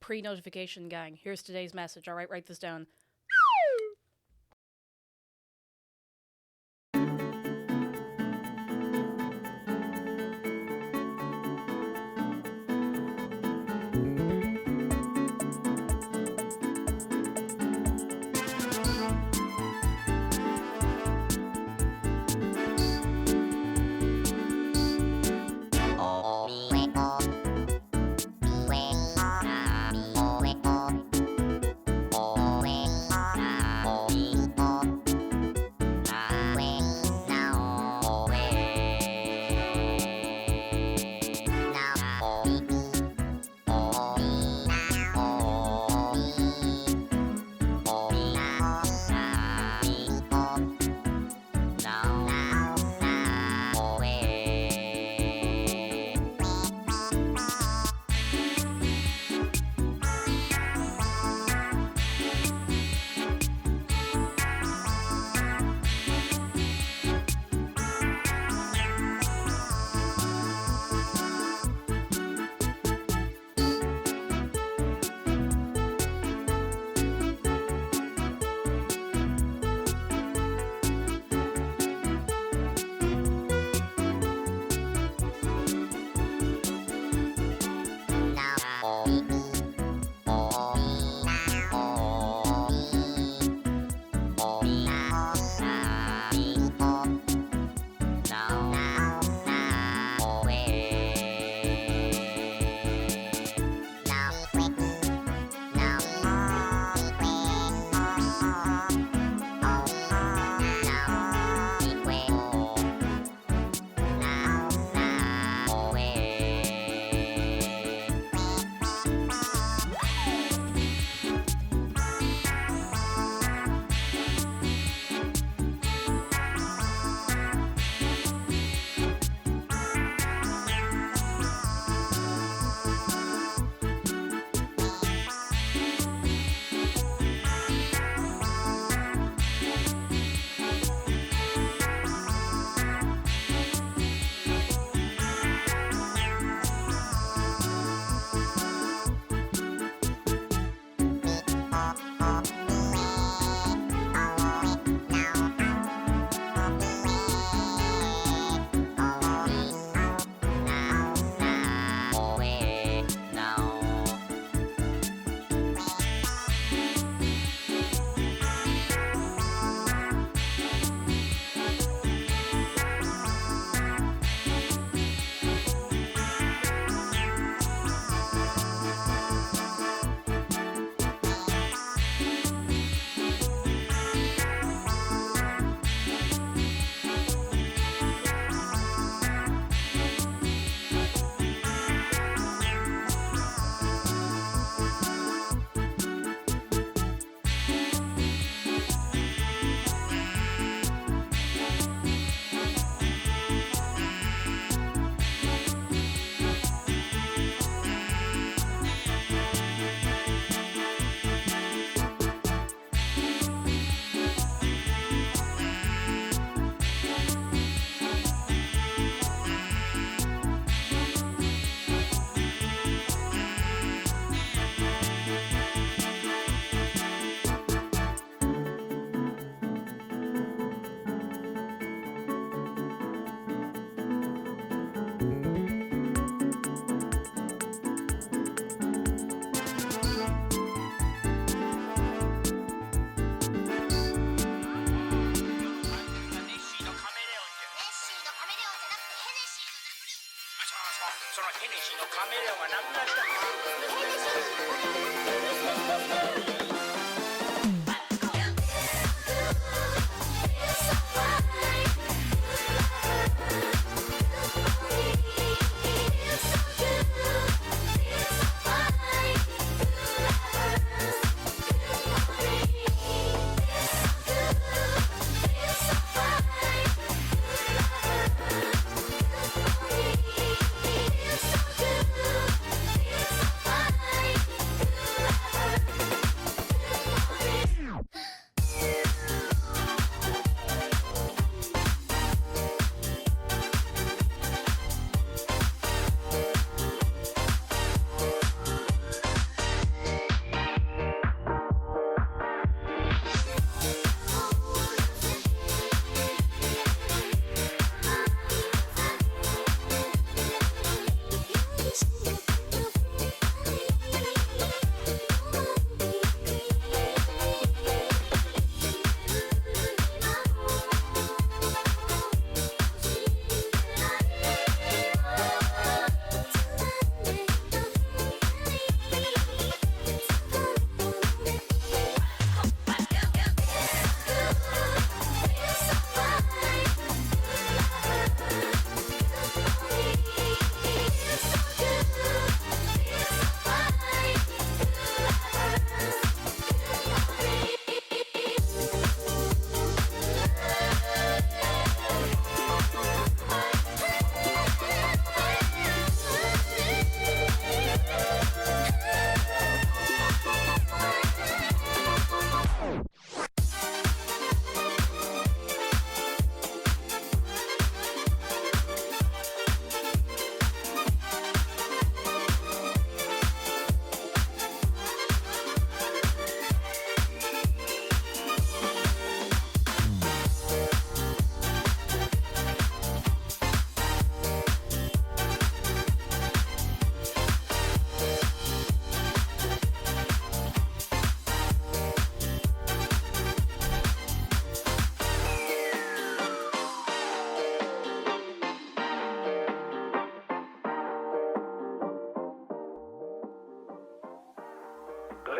pre-notification gang. Here's today's message. All right, write this down.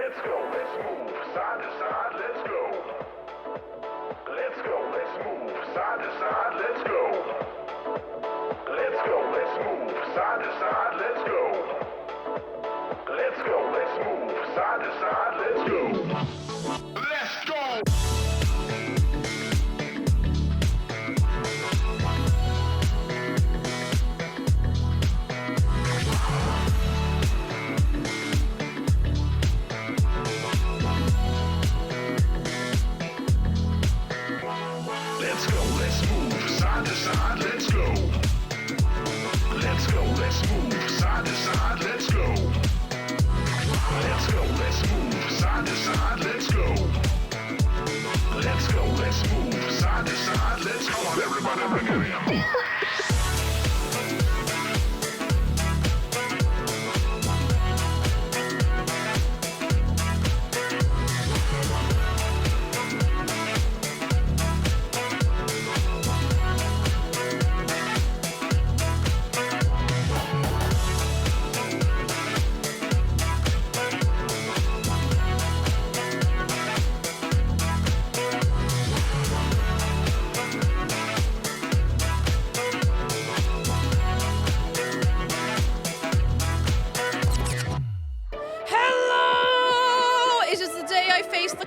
Let's go, let's move side to side, let's go. Let's go, let's move side to side, let's go. Let's go, let's move side to side, let's go. Let's go, let's move side to side, let's go. Let's go! Let's go, let's move side to side, let's go. Let's go, let's move side to side, let's go. Let's go, let's move side to side, let's go. Let's go, let's move side to side, let's go. Come on, everybody, bring it in.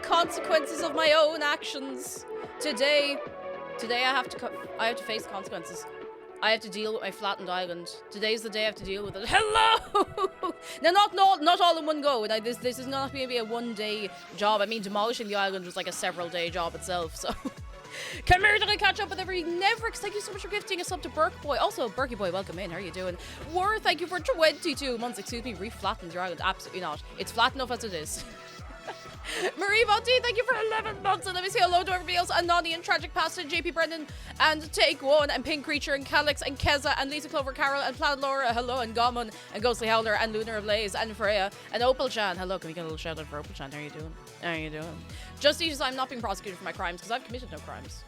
Consequences of my own actions. Today I have to face the consequences. I have to deal with my flattened island. Today's the day I have to deal with it. Hello! Now, not all in one go. Now, this is not going to be a one-day job. I mean, demolishing the island was like a several-day job itself, so... Come here, did I catch up with every Neverix? Thank you so much for gifting us up to Burke Boy. Also, Berkey Boy, welcome in. How are you doing? War, thank you for 22 months. Excuse me, re-flattened your island. Absolutely not. It's flat enough as it is. Marie Monty, thank you for 11 months. And let me say hello to everybody else. And Nani and Tragic Pasta and JP Brendan and Take One and Pink Creature and Calix and Keza and Lisa Clover Carol and Plaid Laura, hello, and Gammon and Ghostly Howler and Lunar Ablaze and Freya and Opal Chan. Hello, can we get a little shout out for Opal Chan? How are you doing? How are you doing? Justice, I'm not being prosecuted for my crimes because I've committed no crimes.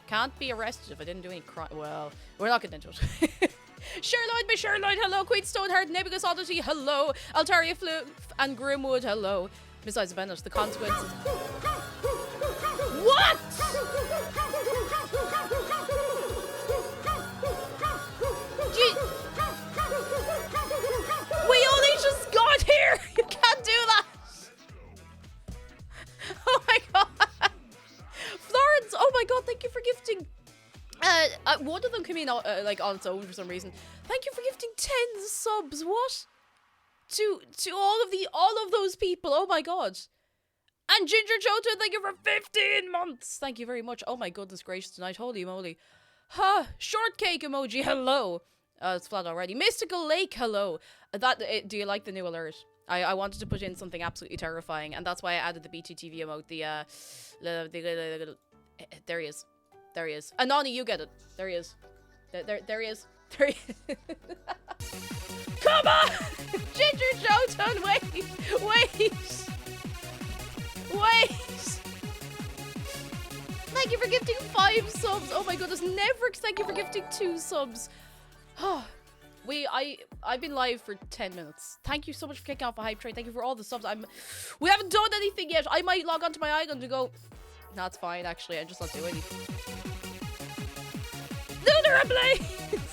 Can't be arrested if I didn't do any crime. Well, we're not getting into it. Sherloid, my Sherloid, hello. Queen Stoneheart, Nebugus Oddity, hello. Altaria Floof and Grimwood, hello. Besides Bennett, the consequences. What? We only just got here. You can't do that. Oh my god. Florence, oh my god, thank you for gifting. One of them came in like on its own for some reason. Thank you for gifting 10 subs. What? To all of those people. Oh my god. And Ginger Chota, thank you for 15 months. Thank you very much. Oh my goodness gracious tonight. Holy moly. Huh. Shortcake emoji, hello. It's flat already. Mystical Lake, hello. Do you like the new alert? I wanted to put in something absolutely terrifying, and that's why I added the BTTV emote. There he is. There he is. Anani, you get it. There he is. There he is. There he is. Come on! Ginger Joton, wait! Thank you for gifting 5 subs. Oh my goodness. Neverix, thank you for gifting 2 subs. I've been live for 10 minutes. Thank you so much for kicking off a hype train. Thank you for all the subs. We haven't done anything yet. I might log onto my island and go, no, it's fine, actually. I'm just not doing anything. Lunar Ablaze!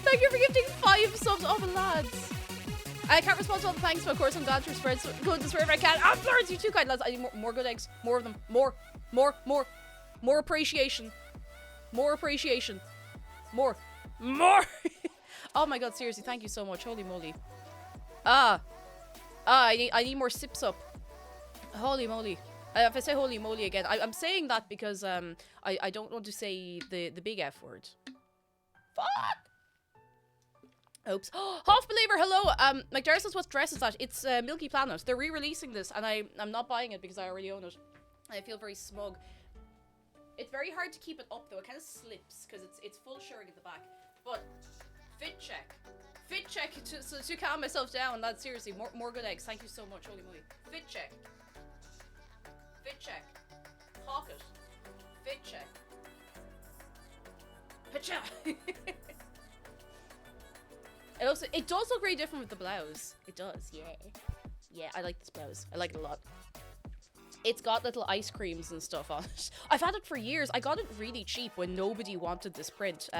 Thank you for gifting 5 subs. Oh, my lads. I can't respond to all the thanks, but of course I'm glad to spread goodness wherever I can. Ah, Florence, you too kind, lads. I need more good eggs. More of them. More appreciation. More appreciation. More. Oh my god, seriously, thank you so much. Holy moly. I need more sips up. Holy moly. If I say holy moly again, I'm saying that because I don't want to say the big F word. Fuck! Oops. Half Believer, hello. McDarr says, what dress is that? It's Milky Planet. They're re-releasing this, and I'm not buying it because I already own it. I feel very smug. It's very hard to keep it up though. It kind of slips because it's full shirring at the back. But fit check to calm myself down. That's seriously more good eggs. Thank you so much. Holy moly. Fit check. Pocket. Fit check. Pacha. It does look very different with the blouse. It does, yeah. Yeah, I like this blouse. I like it a lot. It's got little ice creams and stuff on it. I've had it for years. I got it really cheap when nobody wanted this print.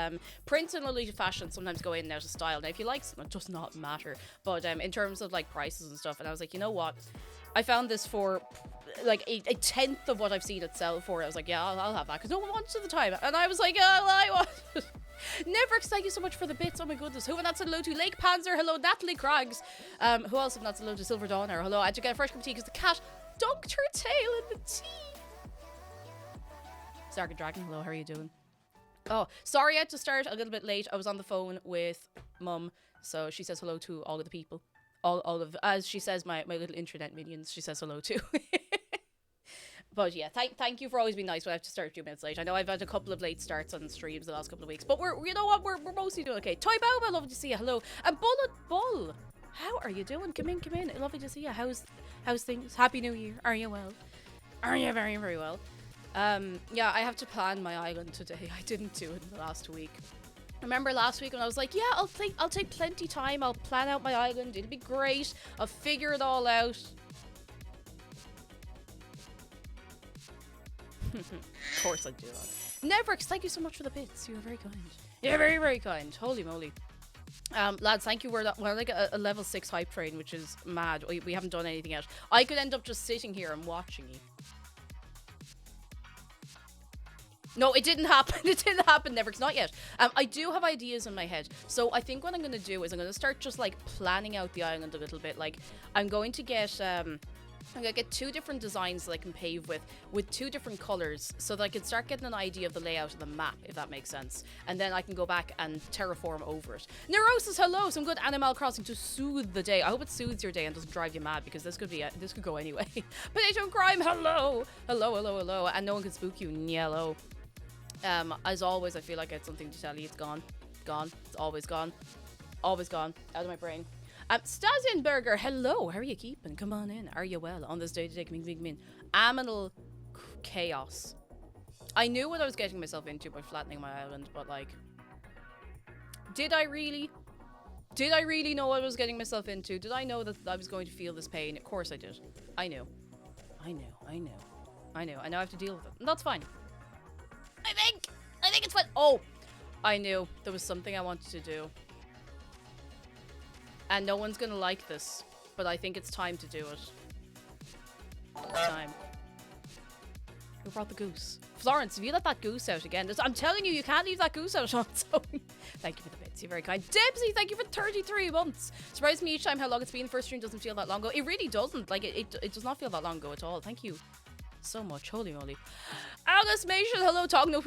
Prints in Lolita fashion sometimes go in and out of style. Now, if you like something, it does not matter. But in terms of like prices and stuff, and I was like, you know what? I found this for like a tenth of what I've seen it sell for. I was like, yeah, I'll have that because no one wants it at the time. And I was like, oh, I want it. Nevrix, thank you so much for the bits. Oh my goodness. Who have not said hello to? Lake Panzer. Hello, Natalie Craggs. Who else have not said hello to? Silver Dawn? Or hello, I had to get a fresh cup of tea because the cat dunked her tail in the tea. Sarga Dragon, hello, how are you doing? Oh, sorry I had to start a little bit late. I was on the phone with Mum, so she says hello to all of the people. All of, as she says, my little internet minions, she says hello to. But yeah, thank you for always being nice, but I have to start a few minutes late. I know I've had a couple of late starts on streams the last couple of weeks, but you know what, we're mostly doing okay. Toy Boba, lovely to see you, hello. And Bullet Bull, how are you doing? Come in, lovely to see you. How's things? Happy New Year, are you well? Are you very, very well? Yeah, I have to plan my island today. I didn't do it last week. Remember last week when I was like, yeah, I'll take plenty time, I'll plan out my island, it'll be great, I'll figure it all out. Of course I do that. Nevrix, thank you so much for the bits. You're very kind. You're very, very kind. Holy moly. Lads, thank you. We're like a level 6 hype train, which is mad. We haven't done anything yet. I could end up just sitting here and watching you. No, it didn't happen. It didn't happen, Nevrix. Not yet. I do have ideas in my head. So I think what I'm going to do is I'm going to start just like planning out the island a little bit. Like I'm going to get 2 different designs that I can pave with 2 different colors so that I can start getting an idea of the layout of the map, if that makes sense. And then I can go back and terraform over it. Neurosis, hello! Some good Animal Crossing to soothe the day. I hope it soothes your day and doesn't drive you mad because this could go anyway. Potato Crime, hello! Hello. And no one can spook you, yellow. As always, I feel like I had something to tell you. It's gone. It's always gone. Always gone. Out of my brain. Stasienberger, hello. How are you keeping? Come on in. Are you well? On this day today, coming in. Aminal chaos. I knew what I was getting myself into by flattening my island, but like, did I really know what I was getting myself into? Did I know that I was going to feel this pain? Of course I did. I knew. I know I have to deal with it. And that's fine. I think it's fine. Oh, I knew there was something I wanted to do. And no one's gonna like this, but I think it's time to do it. It's time. Who brought the goose? Florence, if you let that goose out again, I'm telling you, you can't leave that goose out on its own. Thank you for the bits, you're very kind. Debsy, thank you for 33 months. Surprised me each time how long it's been. First stream doesn't feel that long ago. It really doesn't. Like, it does not feel that long ago at all. Thank you so much. Holy moly. Alice Mation, hello. Tom Nook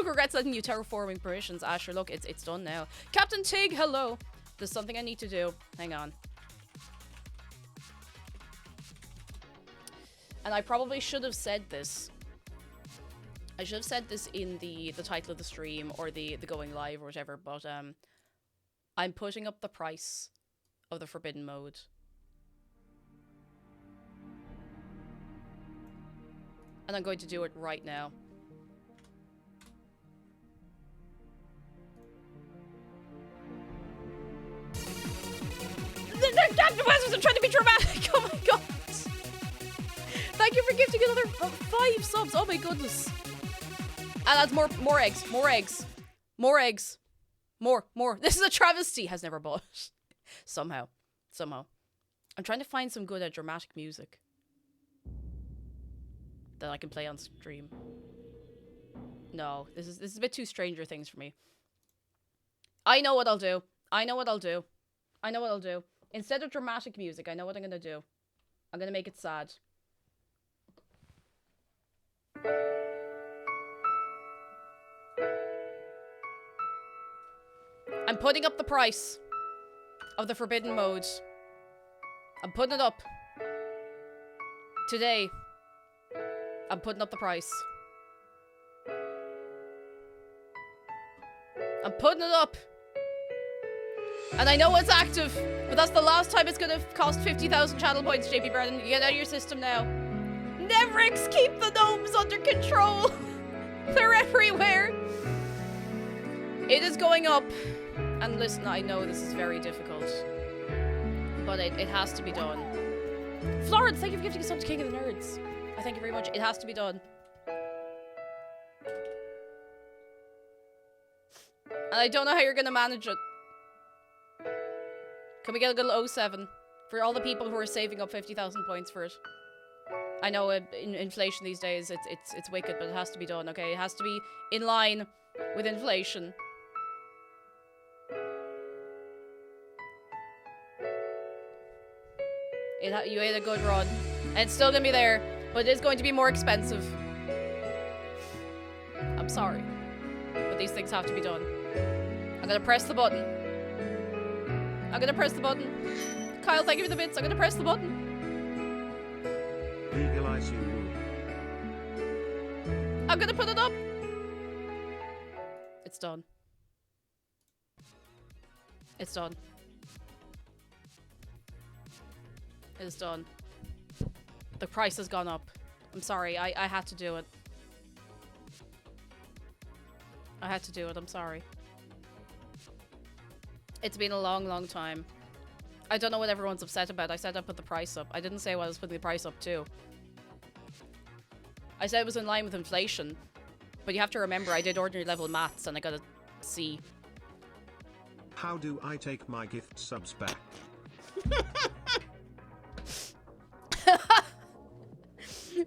regrets letting you terraforming permissions. Asher, look, it's done now. Captain Tig, hello. There's something I need to do. Hang on. And I probably should have said this. I should have said this in the title of the stream or the going live or whatever, but I'm putting up the price of the forbidden mode. And I'm going to do it right now. I'm trying to be dramatic. Oh my god. Thank you for gifting another 5 subs. Oh my goodness. And that's more eggs. More. This is a travesty. Has never bought. Somehow. I'm trying to find some good dramatic music that I can play on stream. No, this is a bit too Stranger Things for me. I know what I'll do. Instead of dramatic music, I know what I'm gonna do. I'm gonna make it sad. I'm putting up the price of the forbidden mode. I'm putting it up. Today. I'm putting up the price. I'm putting it up. And I know it's active, but that's the last time it's gonna cost 50,000 channel points, JP Brennan. You get out of your system now. Nevrix, keep the gnomes under control. They're everywhere. It is going up. And listen, I know this is very difficult, but it has to be done. Florence, thank you for gifting us up to King of the Nerds. I thank you very much. It has to be done. And I don't know how you're gonna manage it. Can we get a good 07 for all the people who are saving up 50,000 points for it? I know in inflation these days, it's wicked, but it has to be done, okay? It has to be in line with inflation. You had a good run. And it's still gonna be there, but it is going to be more expensive. I'm sorry. But these things have to be done. I'm gonna press the button. I'm gonna press the button. Kyle, thank you for the bits. I'm gonna press the button. Legalize you. I'm gonna put it up. It's done. It's done. It is done. The price has gone up. I'm sorry. I had to do it. I had to do it. I'm sorry. It's been a long, long time. I don't know what everyone's upset about. I said I put the price up. I didn't say what I was putting the price up to. I said it was in line with inflation. But you have to remember, I did ordinary level maths and I got a C. How do I take my gift subs back?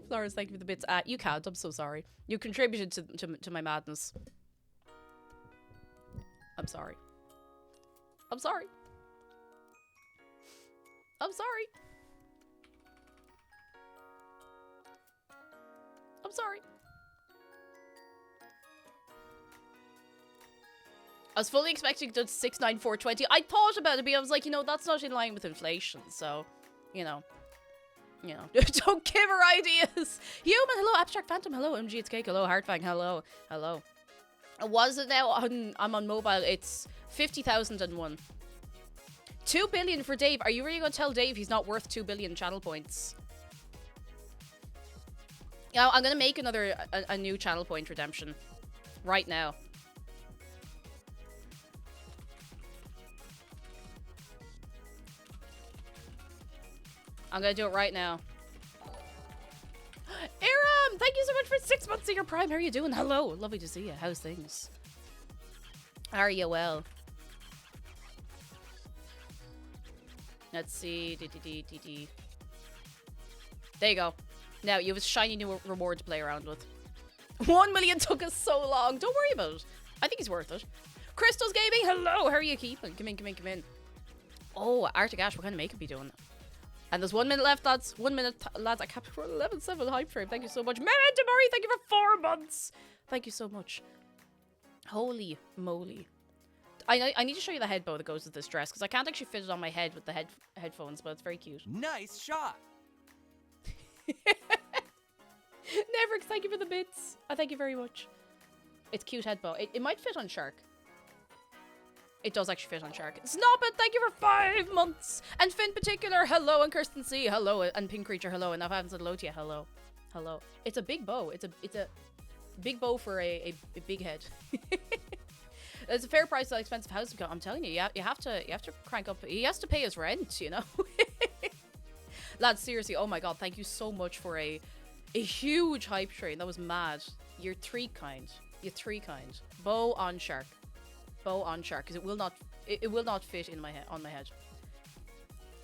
Flores, thank you for the bits. You can't. I'm so sorry. You contributed to my madness. I'm sorry. I'm sorry. I'm sorry. I'm sorry. I was fully expecting to 69420. I thought about it, but I was like, you know, that's not in line with inflation. So, you know, don't give her ideas. Human, hello. Abstract Phantom, hello. MG, it's Cake, hello. Heartfang, hello. Hello. Was it now on? I'm on mobile. It's 50,001. 2 billion for Dave. Are you really going to tell Dave he's not worth 2 billion channel points? Yeah, I'm going to make a new channel point redemption right now. I'm going to do it right now. Aram, thank you so much for 6 months of your Prime. How are you doing? Hello. Lovely to see you. How's things? Are you well? Let's see. There you go. Now, you have a shiny new reward to play around with. 1 million took us so long. Don't worry about it. I think he's worth it. Crystal's Gaming, hello. How are you keeping? Come in, come in, come in. Oh, Arctic Ash, what kind of makeup are you doing? And there's 1 minute left, lads. 1 minute, lads. I capped for 11.7 hype frame. Thank you so much. Memento Mori, thank you for 4 months. Thank you so much. Holy moly. I need to show you the head bow that goes with this dress, because I can't actually fit it on my head with the headphones, but it's very cute. Nice shot. Neverix, thank you for the bits. Thank you very much. It's cute head bow. It might fit on Shark. It does actually fit on Shark. Snobbit, thank you for 5 months. And Finn Particular, hello. And Kirsten C, hello. And Pink Creature, hello. And I haven't said hello to you, hello. Hello. It's a big bow. It's a big bow for a big head. It's a fair price for an expensive house. I'm telling you, you have to crank up. He has to pay his rent, you know. Lads, seriously, oh my god, thank you so much for a huge hype train. That was mad. You're 3 kind. You're 3 kind. Bow on Shark. Bow on Shark, because it will not fit in my head on my head.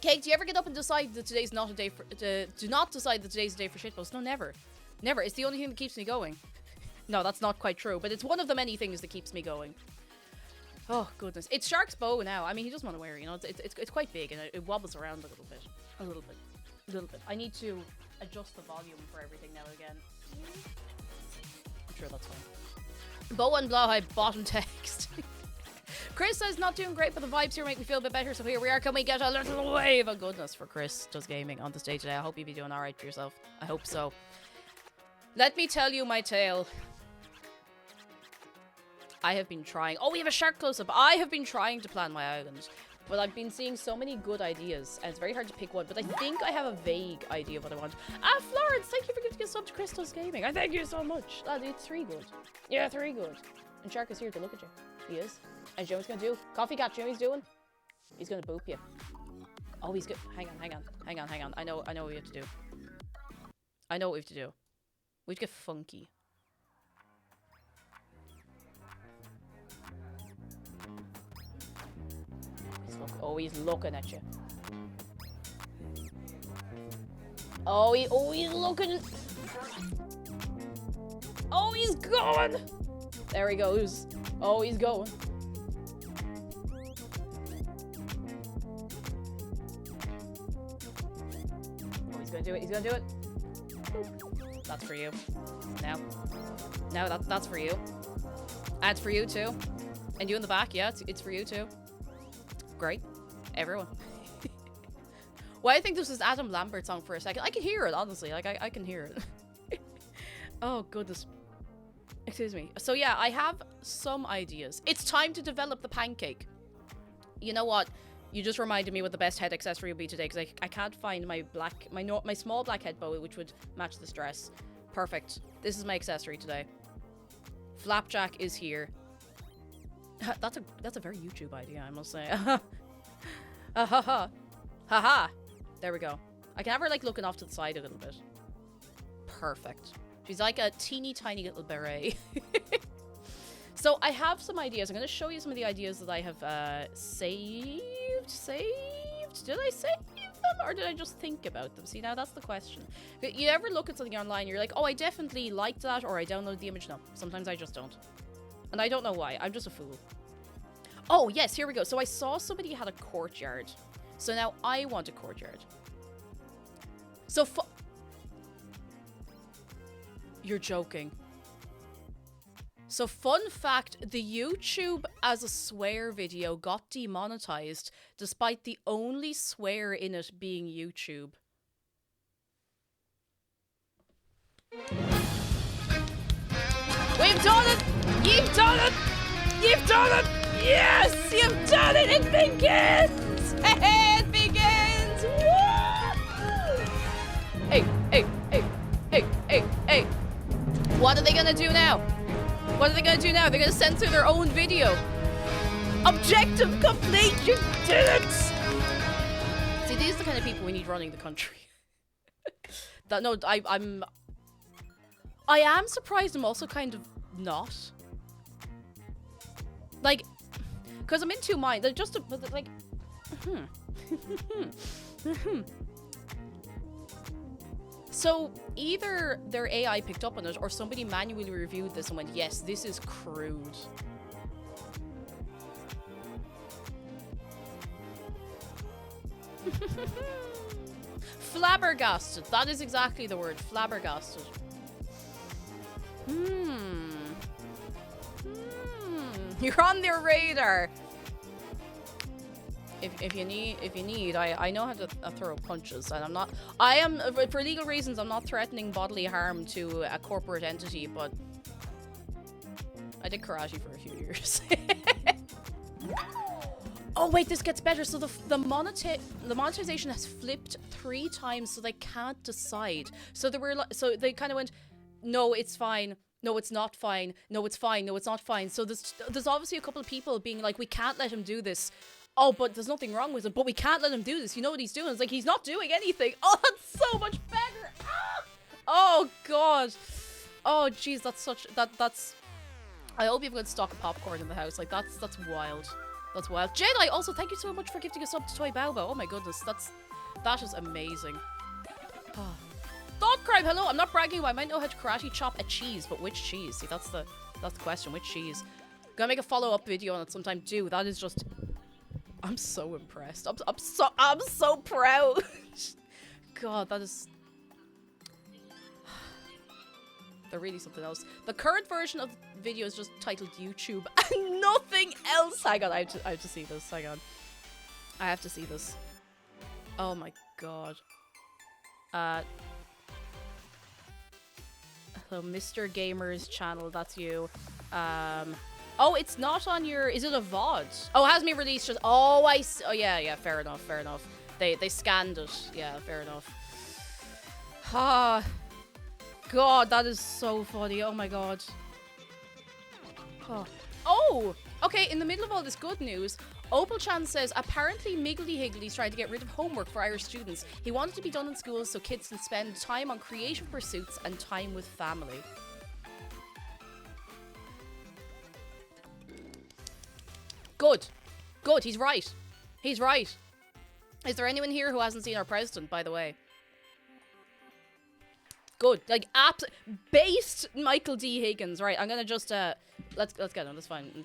Cake, do you ever get up and decide that today's not a day for do not decide that today's a day for shitposts? No, never. Never. It's the only thing that keeps me going. No, that's not quite true, but it's one of the many things that keeps me going. Oh goodness. It's Shark's bow now. I mean, he doesn't want to wear it, you know. It's quite big and it wobbles around a little bit. A little bit. I need to adjust the volume for everything now again. I'm sure that's fine. Bow and Blauhigh bottom text. Chris says not doing great, but the vibes here make me feel a bit better, so here we are. Can we get a little wave of goodness for Chris Does Gaming on the stage today? I hope you'll be doing alright for yourself. I hope so. Let me tell you my tale. I have been trying. Oh, we have a shark close-up. I have been trying to plan my island, but I've been seeing so many good ideas, and it's very hard to pick one, but I think I have a vague idea of what I want. Florence, thank you for giving us sub to Chris Does Gaming. I thank you so much. Lad, it's 3 good. Yeah, 3 good. And Shark is here to look at you. He is. And you know what he's going to do? Coffee cat, you know what he's doing? He's going to boop you. Oh, he's good. Hang on. I know what we have to do. I know what we have to do. We have to get funky. He's looking at you. He's looking. Oh, he's going. There he goes. Oh, he's going. Oh, he's gonna do it. He's gonna do it. That's for you. No, that's for you. And it's for you too. And you in the back, yeah, it's for you too. Great. Everyone. Well, I think this was Adam Lambert song for a second. I can hear it, honestly. Like, I can hear it. Oh, goodness. Excuse me. So, yeah, I have some ideas. It's time to develop the pancake. You know what? You just reminded me what the best head accessory will be today, because I can't find my small black head bow, which would match this dress. Perfect. This is my accessory today. Flapjack is here. That's a very YouTube idea, I must say. Ha ha. Ha. There we go. I can have her like looking off to the side a little bit. Perfect. She's like a teeny tiny little beret. So I have some ideas. I'm going to show you some of the ideas that I have saved. Did I save them or did I just think about them? See, now that's the question. You ever look at something online, you're like, oh, I definitely liked that, or I downloaded the image. No, sometimes I just don't. And I don't know why. I'm just a fool. Oh, yes, here we go. So I saw somebody had a courtyard. So now I want a courtyard. So you're joking. So fun fact, the YouTube as a swear video got demonetized despite the only swear in it being YouTube. We've done it! You've done it! You've done it! Yes! You've done it! It begins! It begins! Woo! Hey! What are they gonna do now? What are they gonna do now? They're gonna censor their own video. Objective complete! You did it! See, these are the kind of people we need running the country. I am surprised I'm also kind of not. Like, because I'm in two minds. Like, So, either their AI picked up on it, or somebody manually reviewed this and went, yes, this is crude. Flabbergasted. That is exactly the word. Flabbergasted. You're on their radar. If you need, I know how to throw punches, and I am, for legal reasons, I'm not threatening bodily harm to a corporate entity, but I did karate for a few years. Oh wait, this gets better. So the monetization has flipped 3 times, so they can't decide. So they kind of went, no, it's fine. No, it's not fine. No, it's fine. No, it's not fine. So there's obviously a couple of people being like, we can't let him do this. Oh, but there's nothing wrong with it. But we can't let him do this. You know what he's doing? It's like, he's not doing anything. Oh, that's so much better. Ah! Oh, God. Oh, jeez, that's... I hope you've got stock of popcorn in the house. Like, that's wild. That's wild. Jedi, also, thank you so much for gifting us up to Toy Balbo. Oh, my goodness. That is amazing. Oh. Thought Crime, hello. I'm not bragging, but I might know how to karate chop a cheese. But which cheese? See, that's the question. Which cheese? Gonna make a follow-up video on it sometime too. That is just... I'm so impressed. I'm so proud. God, that is... They're really something else. The current version of the video is just titled YouTube and nothing else. Hang on, I have to see this. Hang on. I have to see this. Oh my God. Hello, Mr. Gamer's channel. That's you. Oh, it's not on your... Is it a VOD? Oh, it hasn't been released just... Oh, oh, yeah, fair enough. They scanned it. Yeah, fair enough. Ah... God, that is so funny. Oh my God. Oh. Okay, in the middle of all this good news, Opal-chan says, apparently Miggledy Higgly's trying to get rid of homework for Irish students. He wanted to be done in schools so kids can spend time on creative pursuits and time with family. Good. Good, he's right. He's right. Is there anyone here who hasn't seen our president, by the way? Good. Like, based Michael D. Higgins. Right, I'm gonna just, let's get him, that's fine.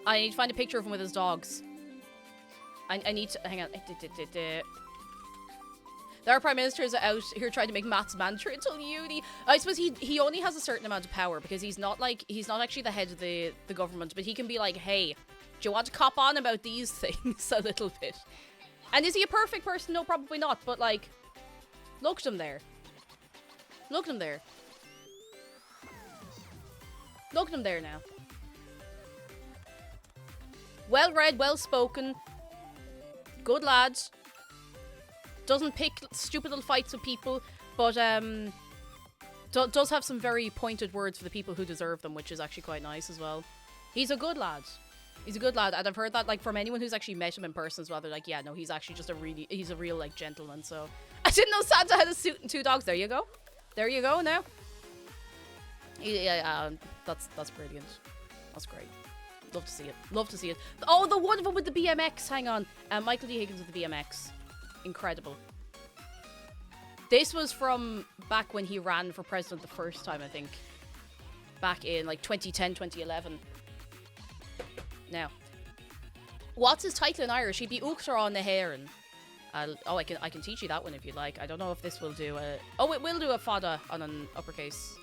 I need to find a picture of him with his dogs. I need to, hang on. There are prime ministers out here trying to make maths mandatory until uni. I suppose he only has a certain amount of power because he's not actually the head of the government, but he can be like, hey, do you want to cop on about these things a little bit? And is he a perfect person? No, probably not, but like, look at him there. Look at him there. Look at him there now. Well read, well spoken. Good lad. Doesn't pick stupid little fights with people, but does have some very pointed words for the people who deserve them, which is actually quite nice as well. He's a good lad. He's a good lad, and I've heard that like from anyone who's actually met him in person as well. They're like, yeah, no, he's actually just he's a real like gentleman. So I didn't know Santa had a suit and 2 dogs. There you go. There you go now. Yeah, that's brilliant. That's great. Love to see it. Love to see it. Oh, the one of them with the BMX. Hang on. Michael D. Higgins with the BMX. Incredible. This was from back when he ran for president the first time, I think. Back in like 2010, 2011. Now, what's his title in Irish? He'd be Uachtar na hÉireann. I can teach you that one if you'd like. I don't know if this will do a... Oh, it will do a fada on an uppercase.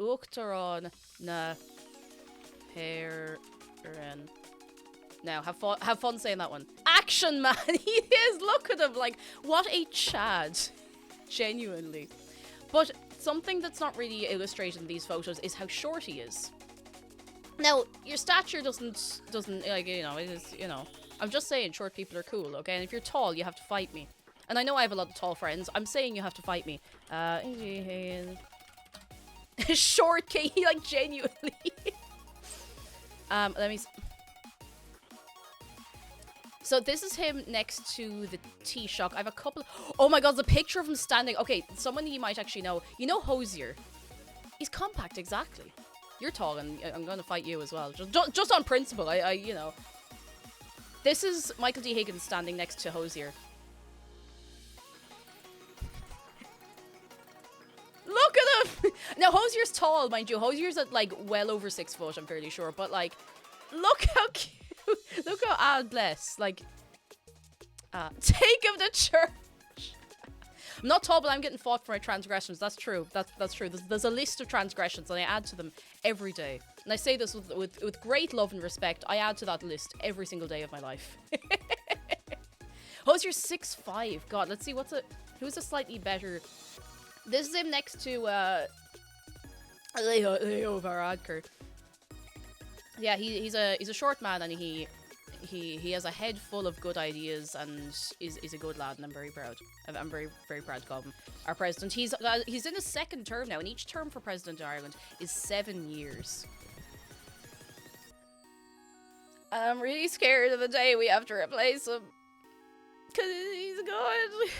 Uachtar na hÉireann. Now, have fun saying that one. Action man! He is! Look at him! Like, what a Chad. Genuinely. But something that's not really illustrated in these photos is how short he is. Now, your stature doesn't like, you know, it is, you know. I'm just saying short people are cool, okay? And if you're tall, you have to fight me. And I know I have a lot of tall friends. I'm saying you have to fight me. Short King, like, genuinely. Let me... So this is him next to the Taoiseach. I have a couple... Oh my god, the picture of him standing... Okay, someone you might actually know. You know Hosier? He's compact, exactly. You're tall, and I'm going to fight you as well. Just on principle, I you know. This is Michael D. Higgins standing next to Hosier. Look at him! Now, Hosier's tall, mind you. Hosier's at, like, well over 6 foot, I'm fairly sure. But, like, look how cute. Look how bless. Like, take him to church. I'm not tall, but I'm getting fought for my transgressions. That's true. That's true. There's a list of transgressions, and I add to them every day. And I say this with great love and respect. I add to that list every single day of my life. Hosier's 6'5". God, let's see who's a slightly better. This is him next to Leo Varadkar. Yeah, he's a short man, and he has a head full of good ideas, and is a good lad, and I'm very proud. I'm very, very proud to call him our president. He's in his 2nd term now, and each term for president of Ireland is 7 years. I'm really scared of the day we have to replace him, cause he's good.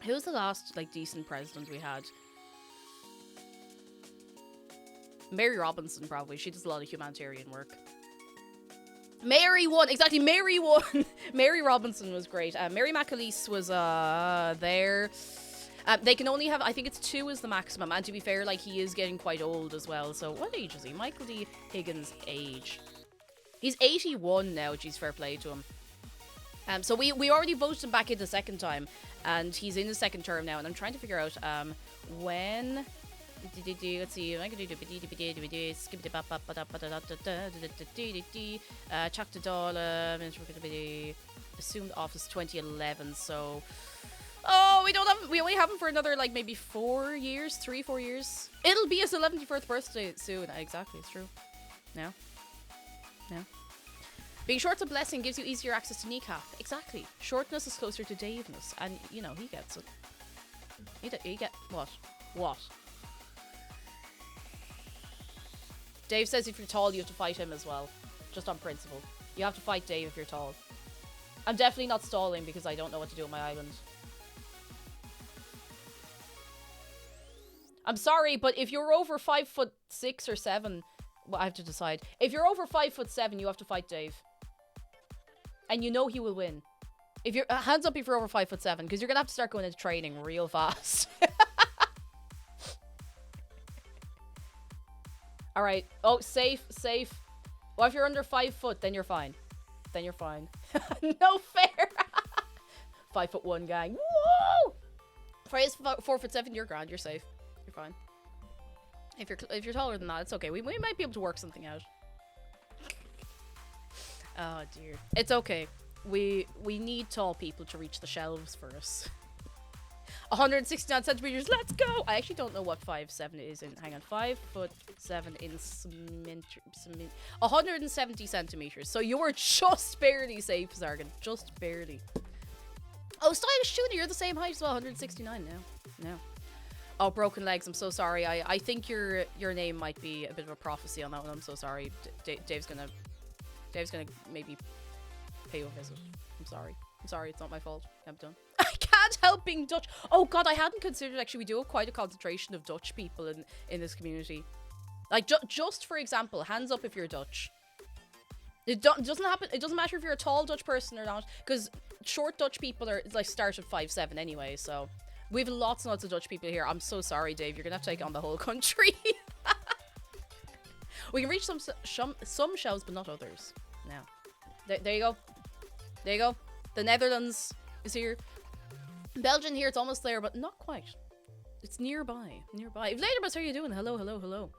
Who's the last like decent president we had? Mary Robinson, probably. She does a lot of humanitarian work. Mary won! Exactly, Mary won! Mary Robinson was great. Mary McAleese was there. They can only have, I think it's 2 is the maximum. And to be fair, like, he is getting quite old as well. So what age is he? Michael D. Higgins' age. He's 81 now, geez, fair play to him. So we already voted him back in the 2nd time. And he's in the 2nd term now. And I'm trying to figure out when... Let's see. Chapter Dollar. Assumed office 2011. So, we only have him for another like maybe 4 years, 3-4 years. It'll be his 11th birthday soon. Exactly, it's true. No. Being short's a blessing, gives you easier access to kneecap. Exactly. Shortness is closer to Daveness, and you know he gets it. You get what? What? Dave says if you're tall, you have to fight him as well. Just on principle. You have to fight Dave if you're tall. I'm definitely not stalling because I don't know what to do on my island. I'm sorry, but if you're over 5'6" or 7, well, I have to decide. If you're over 5'7", you have to fight Dave. And you know he will win. If you're hands up if you're over 5'7", because you're gonna have to start going into training real fast. All right. Oh, safe. Well, if you're under 5 foot, then you're fine. No fair. 5'1" gang. Whoa! Freya's 4'7", you're grand. You're safe. You're fine. If you're taller than that, it's okay. We might be able to work something out. Oh dear. It's okay. We need tall people to reach the shelves for us. 169 centimeters. Let's go. I actually don't know what 5'7" is in. Hang on. 5'7" in cement. 170 centimeters. So you were just barely safe, Zargan. Just barely. Oh, Stylish Tuna, you're the same height as well. 169 now. No. Oh, broken legs. I'm so sorry. I think your name might be a bit of a prophecy on that one. I'm so sorry. Dave's gonna maybe pay you a visit. I'm sorry. It's not my fault. I'm done. I can't help being Dutch. Oh god, I hadn't considered actually we do have quite a concentration of Dutch people in this community. Like just for example, hands up if you're Dutch. It doesn't happen. It doesn't matter if you're a tall Dutch person or not, because short Dutch people are like start at 5'7" anyway. So we have lots and lots of Dutch people here. I'm so sorry, Dave. You're gonna have to take on the whole country. We can reach some shelves, but not others. Now, there you go. There you go. The Netherlands is here. Belgium here. It's almost there, but not quite. It's nearby. Laterbus, how are you doing? Hello.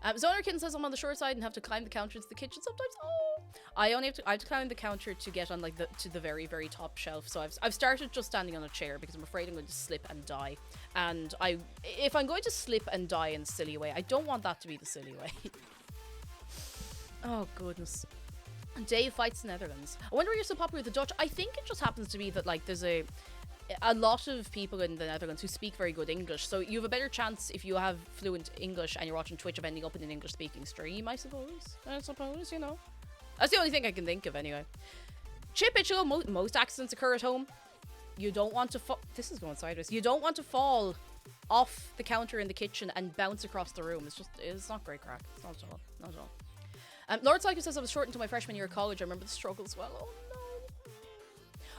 Zonarkin says I'm on the short side and have to climb the counter to the kitchen sometimes. Oh, I have to climb the counter to get on like to the very, very top shelf. So I've started just standing on a chair because I'm afraid I'm going to slip and die. And if I'm going to slip and die in a silly way, I don't want that to be the silly way. Oh goodness. Dave fights the Netherlands. I wonder why you're so popular with the Dutch. I think it just happens to be that like there's a lot of people in the Netherlands who speak very good English, so you have a better chance if you have fluent English and you're watching Twitch of ending up in an English speaking stream, I suppose, you know. That's the only thing I can think of anyway. Chip Mitchell, most accidents occur at home. You don't want to this is going sideways. You don't want to fall off the counter in the kitchen and bounce across the room. It's not great crack. It's not at all. Lord Psycho says I was short until my freshman year of college. I remember the struggles well. Oh no.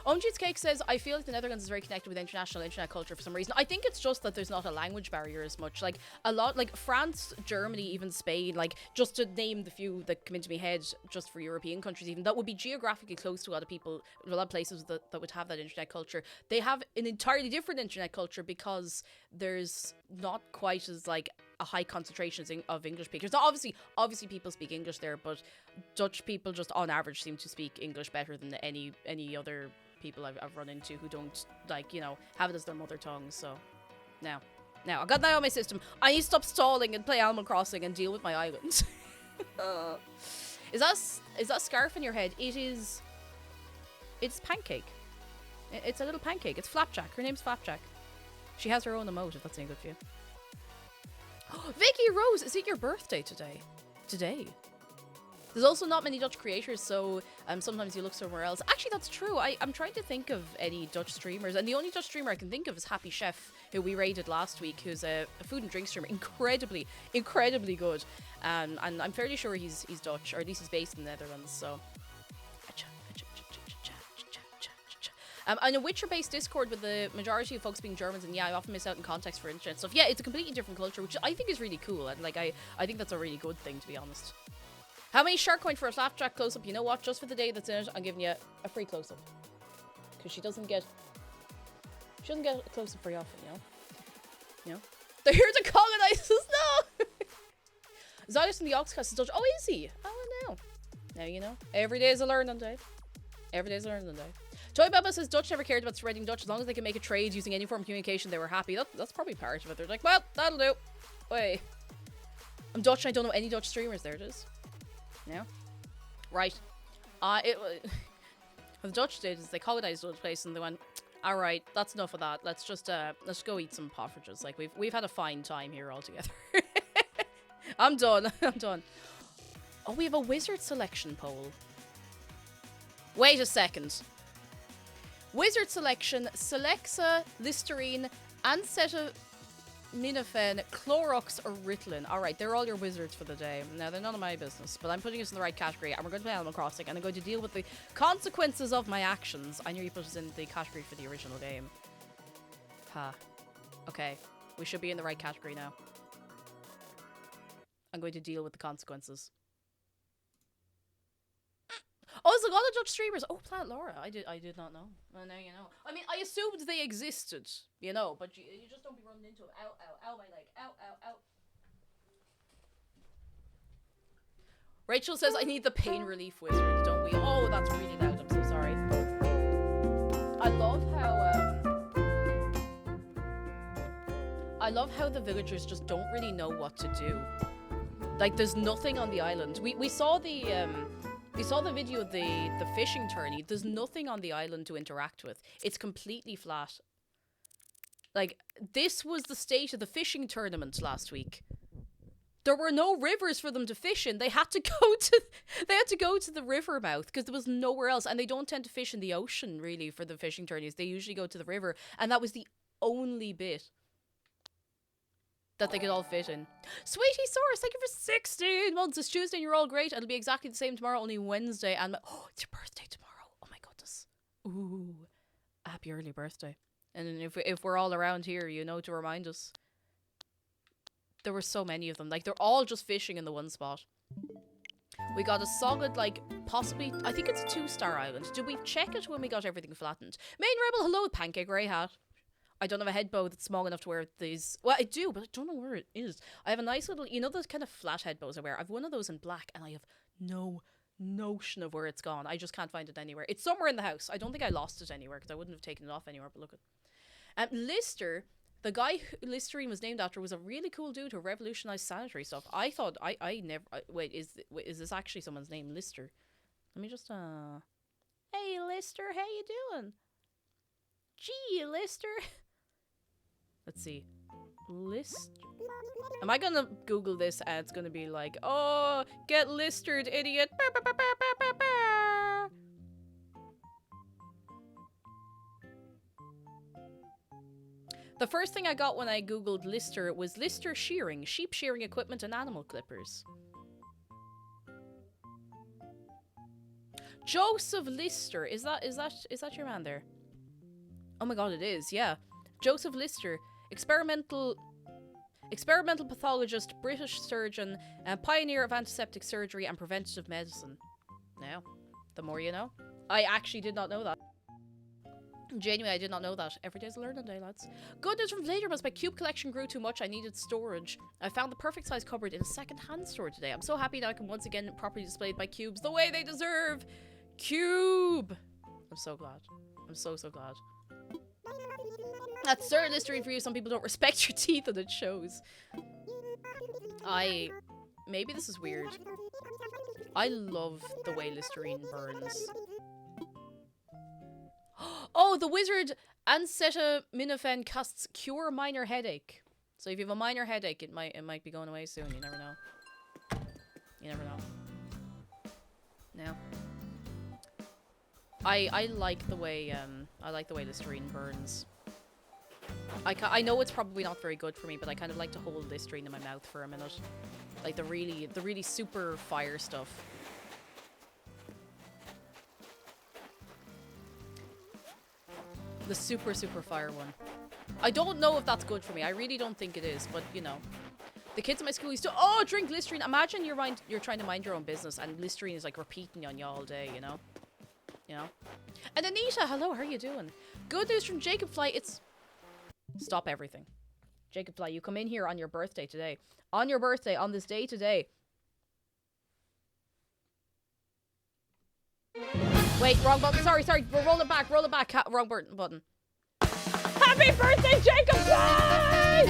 Omjit's Cake says I feel like the Netherlands is very connected with international internet culture for some reason. I think it's just that there's not a language barrier as much. Like a lot, like France, Germany, even Spain. Like just to name the few that come into my head, just for European countries, even that would be geographically close to a lot of people, a lot of places that would have that internet culture. They have an entirely different internet culture because there's not quite as like a high concentration of English speakers. Now, obviously people speak English there, but Dutch people just on average seem to speak English better than any other people I've run into who don't like, you know, have it as their mother tongue. So now I got that on my system. I need to stop stalling and play Animal Crossing and deal with my island. Is that scarf in your head? It's Pancake. It's a little pancake. It's Flapjack. Her name's Flapjack. She has her own emote, if that's any good for you. Vicky Rose, is it your birthday today? There's also not many Dutch creators, so sometimes you look somewhere else. Actually, that's true. I'm trying to think of any Dutch streamers, and the only Dutch streamer I can think of is Happy Chef, who we raided last week, who's a food and drink streamer. Incredibly good. And I'm fairly sure he's Dutch, or at least he's based in the Netherlands, so... I'm a Witcher-based Discord with the majority of folks being Germans, and yeah, I often miss out in context for internet stuff. Yeah, it's a completely different culture, which I think is really cool, and like I think that's a really good thing, to be honest. How many shark coin for a Flapjack close-up? You know what? Just for the day that's in it, I'm giving you a free close-up. Because she doesn't get a close-up very often, you know? They're here to colonize us, no! Zygus in the Oxcast is Dutch. Oh, is he? Oh, no. Now you know. Every day is a learning day. Toy Baba says Dutch never cared about spreading Dutch. As long as they can make a trade using any form of communication, they were happy. That's probably part of it. They're like, well, that'll do. Wait. I'm Dutch and I don't know any Dutch streamers. There it is. Yeah. Right. What the Dutch did is they colonized Dutch place and they went, All right, that's enough of that. Let's go eat some partridges. Like we've had a fine time here all together. I'm done. I'm done. Oh, we have a wizard selection poll. Wait a second. Wizard selection: Celexa, Listerine, Acetaminophen, Clorox, or Ritalin. Alright, they're all your wizards for the day. Now, they're none of my business, but I'm putting us in the right category, and we're going to play Animal Crossing, and I'm going to deal with the consequences of my actions. I knew you put us in the category for the original game. Ha. Okay, we should be in the right category now. I'm going to deal with the consequences. Oh, there's a lot of Dutch streamers. Oh, Planet Laura. I did not know. Well, now you know. I mean, I assumed they existed, you know, but you just don't be running into them. Ow, ow, ow, my leg. Ow, ow, ow. Rachel says, I need the pain relief wizard, don't we? Oh, that's really loud. I'm so sorry. I love how the villagers just don't really know what to do. Like, there's nothing on the island. We saw the video of the fishing tourney. There's nothing on the island to interact with. It's completely flat. Like, this was the state of the fishing tournament last week. There were no rivers for them to fish in. They had to go to the river mouth because there was nowhere else. And they don't tend to fish in the ocean, really, for the fishing tourneys. They usually go to the river. And that was the only bit that they could all fit in. Sweetie Source, thank you for 16 months. It's Tuesday and you're all great. It'll be exactly the same tomorrow, only Wednesday. And oh, it's your birthday tomorrow. Oh my goodness. Ooh, happy early birthday. And if we're all around here, you know, to remind us. There were so many of them. Like, they're all just fishing in the one spot. We got a solid, like, possibly, I think it's a 2-star island. Did we check it when we got everything flattened? Main Rebel, hello, Pancake Grey Hat. I don't have a head bow that's small enough to wear these. Well, I do, but I don't know where it is. I have a nice little, you know those kind of flat head bows I wear? I have one of those in black, and I have no notion of where it's gone. I just can't find it anywhere. It's somewhere in the house. I don't think I lost it anywhere, because I wouldn't have taken it off anywhere, but look at Lister, the guy who Listerine was named after, was a really cool dude who revolutionized sanitary stuff. I thought, I never, wait, is this actually someone's name, Lister? Let me just, hey, Lister, how you doing? Gee, Lister. Let's see. Lister. Am I gonna Google this and it's gonna be like, oh, get listered, idiot. The first thing I got when I Googled Lister was Lister shearing, sheep shearing equipment and animal clippers. Joseph Lister, is that your man there? Oh my god, it is, yeah. Joseph Lister, experimental pathologist, British surgeon, and pioneer of antiseptic surgery and preventative medicine. Now, the more you know. I actually did not know that. Genuinely, I did not know that. Every day's a learning day, lads. Good news from Vladerbus. My cube collection grew too much. I needed storage. I found the perfect size cupboard in a second-hand store today. I'm so happy now I can once again properly display my cubes the way they deserve. Cube! I'm so glad. I'm so glad. That's certain Listerine for you. Some people don't respect your teeth and it shows. Maybe this is weird. I love the way Listerine burns. Oh, the wizard Acetaminophen casts cure minor headache. So if you have a minor headache, it might be going away soon. You never know. You never know. No. I like the way Listerine burns. I know it's probably not very good for me, but I kind of like to hold Listerine in my mouth for a minute. Like the really super fire stuff. The super fire one. I don't know if that's good for me. I really don't think it is, but you know. The kids at my school used to, oh, drink Listerine. Imagine you're trying to mind your own business and Listerine is like repeating on you all day, you know? You know? And Anita, hello, how are you doing? Good news from Jacob Fly, it's... Stop everything. Jacob Fly, you come in here on your birthday today. On your birthday, on this day today. Wait, wrong button. Sorry. Roll it back. Wrong button. Happy birthday, Jacob Fly!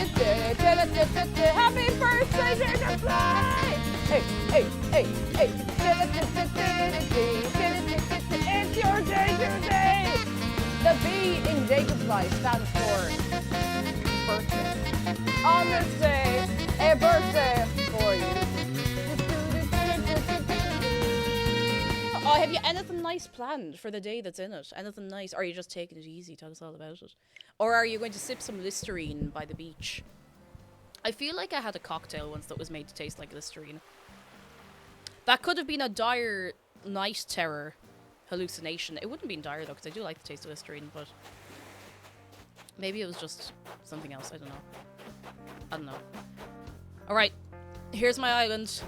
Happy birthday, Jacob Fly! Hey. It's your day today! The bee in Jacob BRI stands for birthday. On this day, a birthday for you. Oh, have you anything nice planned for the day that's in it? Anything nice? Or are you just taking it easy? Tell us all about it. Or are you going to sip some Listerine by the beach? I feel like I had a cocktail once that was made to taste like Listerine. That could have been a dire night terror hallucination. It wouldn't have been dire though, because I do like the taste of Listerine, but maybe it was just something else. I don't know. I don't know. Alright, here's my island.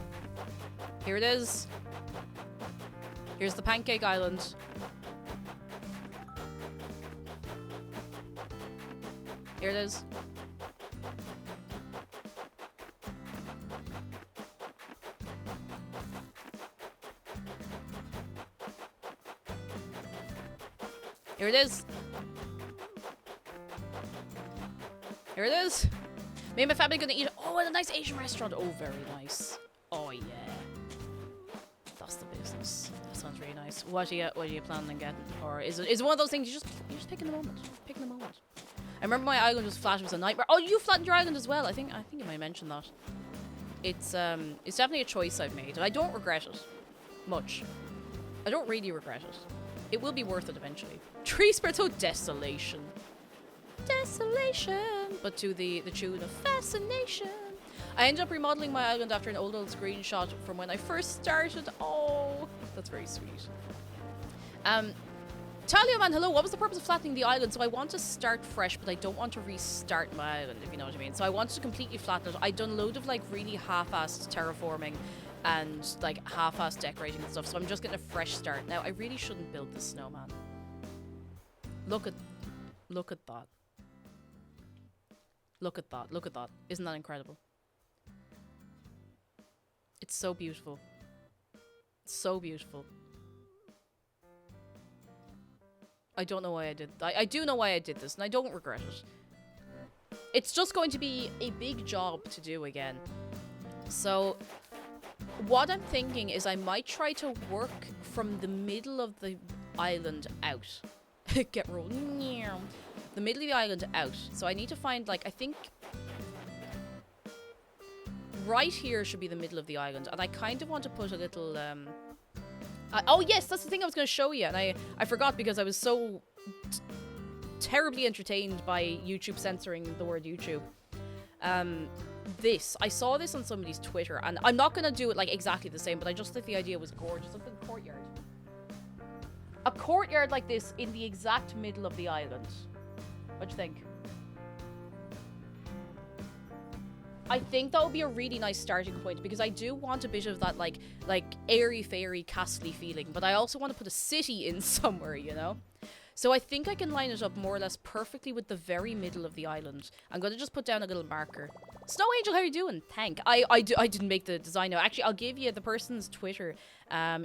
Here it is. Here's the Pancake Island. Here it is. Here it is. Here it is. Me and my family are gonna eat it. Oh, at a nice Asian restaurant. Oh, very nice. Oh yeah. That's the business. That sounds really nice. What are you planning on getting? Or is it one of those things you just pick in the moment? Pick in the moment. I remember my island was flat. It was a nightmare. Oh, you flattened your island as well. I think you might mention that. It's definitely a choice I've made, and I don't regret it much. I don't really regret it. It will be worth it eventually. Tree spread, oh, desolation. Desolation. But to the tune of fascination. I ended up remodeling my island after an old screenshot from when I first started. Oh, that's very sweet. Talia man, hello. What was the purpose of flattening the island? So I want to start fresh, but I don't want to restart my island, if you know what I mean. So I wanted to completely flatten it. I'd done a load of like really half-assed terraforming and like half-assed decorating and stuff, so I'm just getting a fresh start. Now, I really shouldn't build this snowman. Look at that. Look at that. Look at that. Isn't that incredible? It's so beautiful. So beautiful. I don't know why I did that. I do know why I did this, and I don't regret it. It's just going to be a big job to do again. So what I'm thinking is I might try to work from the middle of the island out. Get rolled. The middle of the island out. So I need to find, like, I think right here should be the middle of the island. And I kind of want to put a little, oh yes, that's the thing I was going to show you. And I forgot because I was so terribly entertained by YouTube censoring the word YouTube. I saw this on somebody's Twitter, and I'm not gonna do it like exactly the same, but I just think the idea was gorgeous. Look at the courtyard. A courtyard like this in the exact middle of the island. What do you think? I think that would be a really nice starting point, because I do want a bit of that like airy-fairy castle-y feeling, but I also want to put a city in somewhere, you know? So I think I can line it up more or less perfectly with the very middle of the island. I'm going to just put down a little marker. Snow Angel, how are you doing? Thank. I didn't make the design now. Actually, I'll give you the person's Twitter. Their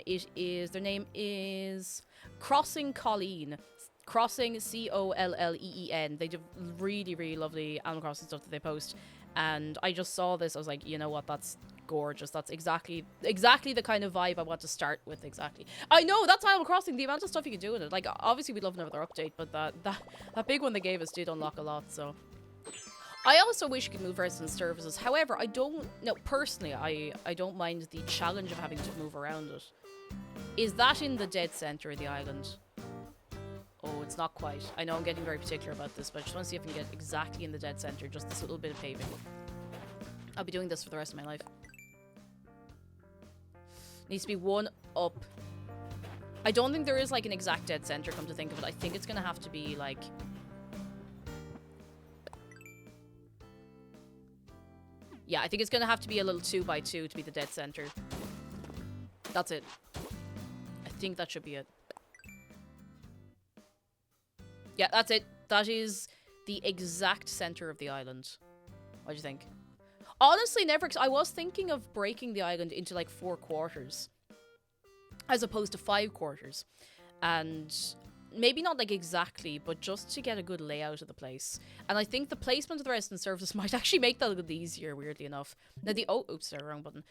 name is Crossing Colleen. Crossing Colleen. They do really, really lovely Animal Crossing stuff that they post. And I just saw this. I was like, you know what? That's gorgeous. That's exactly the kind of vibe I want to start with. Exactly. I know, that's Animal Crossing. The amount of stuff you can do with it. Like, obviously we'd love another update, but that big one they gave us did unlock a lot. So I also wish you could move resident services. However, personally, I don't mind the challenge of having to move around it. Is that in the dead center of the island? Oh, it's not quite. I know I'm getting very particular about this, but I just want to see if I can get exactly in the dead center, just this little bit of paving. I'll be doing this for the rest of my life. Needs to be one up. I don't think there is like an exact dead center, come to think of it. I think it's gonna have to be like... Yeah, I think it's gonna have to be a little 2x2 to be the dead center. That's it. I think that should be it. Yeah, that's it. That is the exact center of the island. What do you think? Honestly, never. I was thinking of breaking the island into like 4 quarters, as opposed to 5 quarters, and maybe not like exactly, but just to get a good layout of the place. And I think the placement of the resident services might actually make that a little oops, weirdly enough. Now oops, sorry, wrong button.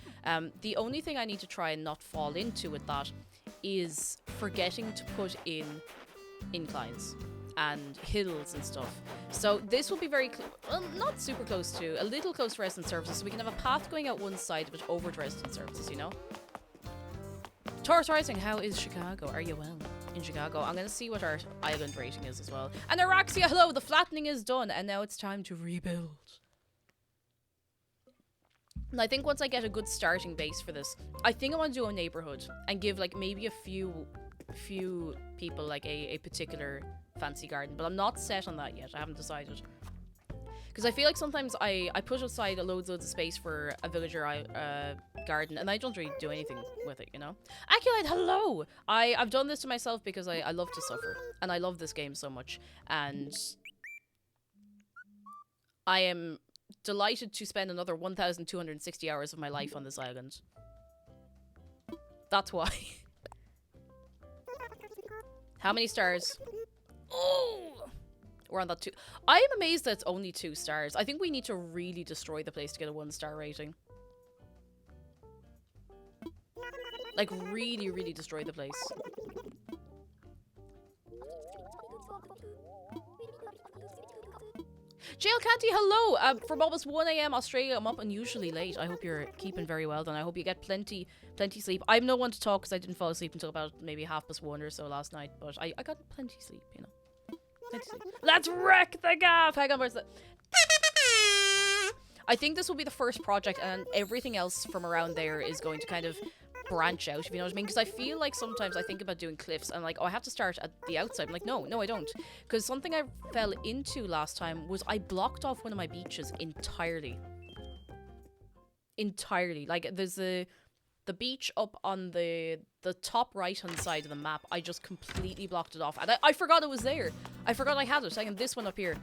The only thing I need to try and not fall into with that is forgetting to put in inclines. and hills and stuff. So this will be very, well, not super close to, a little close to resident services, so we can have a path going out one side but over to resident services, you know? Taurus Rising, how is Chicago? Are you well in Chicago? I'm going to see what our island rating is as well. And Araxia, hello! The flattening is done, and now it's time to rebuild. And I think once I get a good starting base for this, I think I want to do a neighborhood and give like maybe a few people like a particular fancy garden, but I'm not set on that yet. I haven't decided. Because I feel like sometimes I put aside loads of space for a villager garden, and I don't really do anything with it, you know? Aculite, hello! I've done this to myself because I love to suffer, and I love this game so much, and I am delighted to spend another 1,260 hours of my life on this island. That's why. How many stars? Oh! We're on that 2. I am amazed that it's only 2 stars. I think we need to really destroy the place to get a 1-star rating. Like, really, really destroy the place. Jail Canty, hello! From almost 1 AM Australia, I'm up unusually late. I hope you're keeping very well then. I hope you get plenty sleep. I'm no one to talk because I didn't fall asleep until about maybe 1:30 or so last night, but I got plenty sleep, you know. Plenty sleep. Let's wreck the gaff! Hang on, where's the... I think this will be the first project, and everything else from around there is going to kind of branch out, if you know what I mean. Because I feel like sometimes I think about doing cliffs and like, oh, I have to start at the outside. I'm like, no, I don't. Because something I fell into last time was I blocked off one of my beaches entirely. Like, there's the beach up on the top right hand side of the map. I just completely blocked it off, and I forgot it was there. I forgot I had it. And this one up here,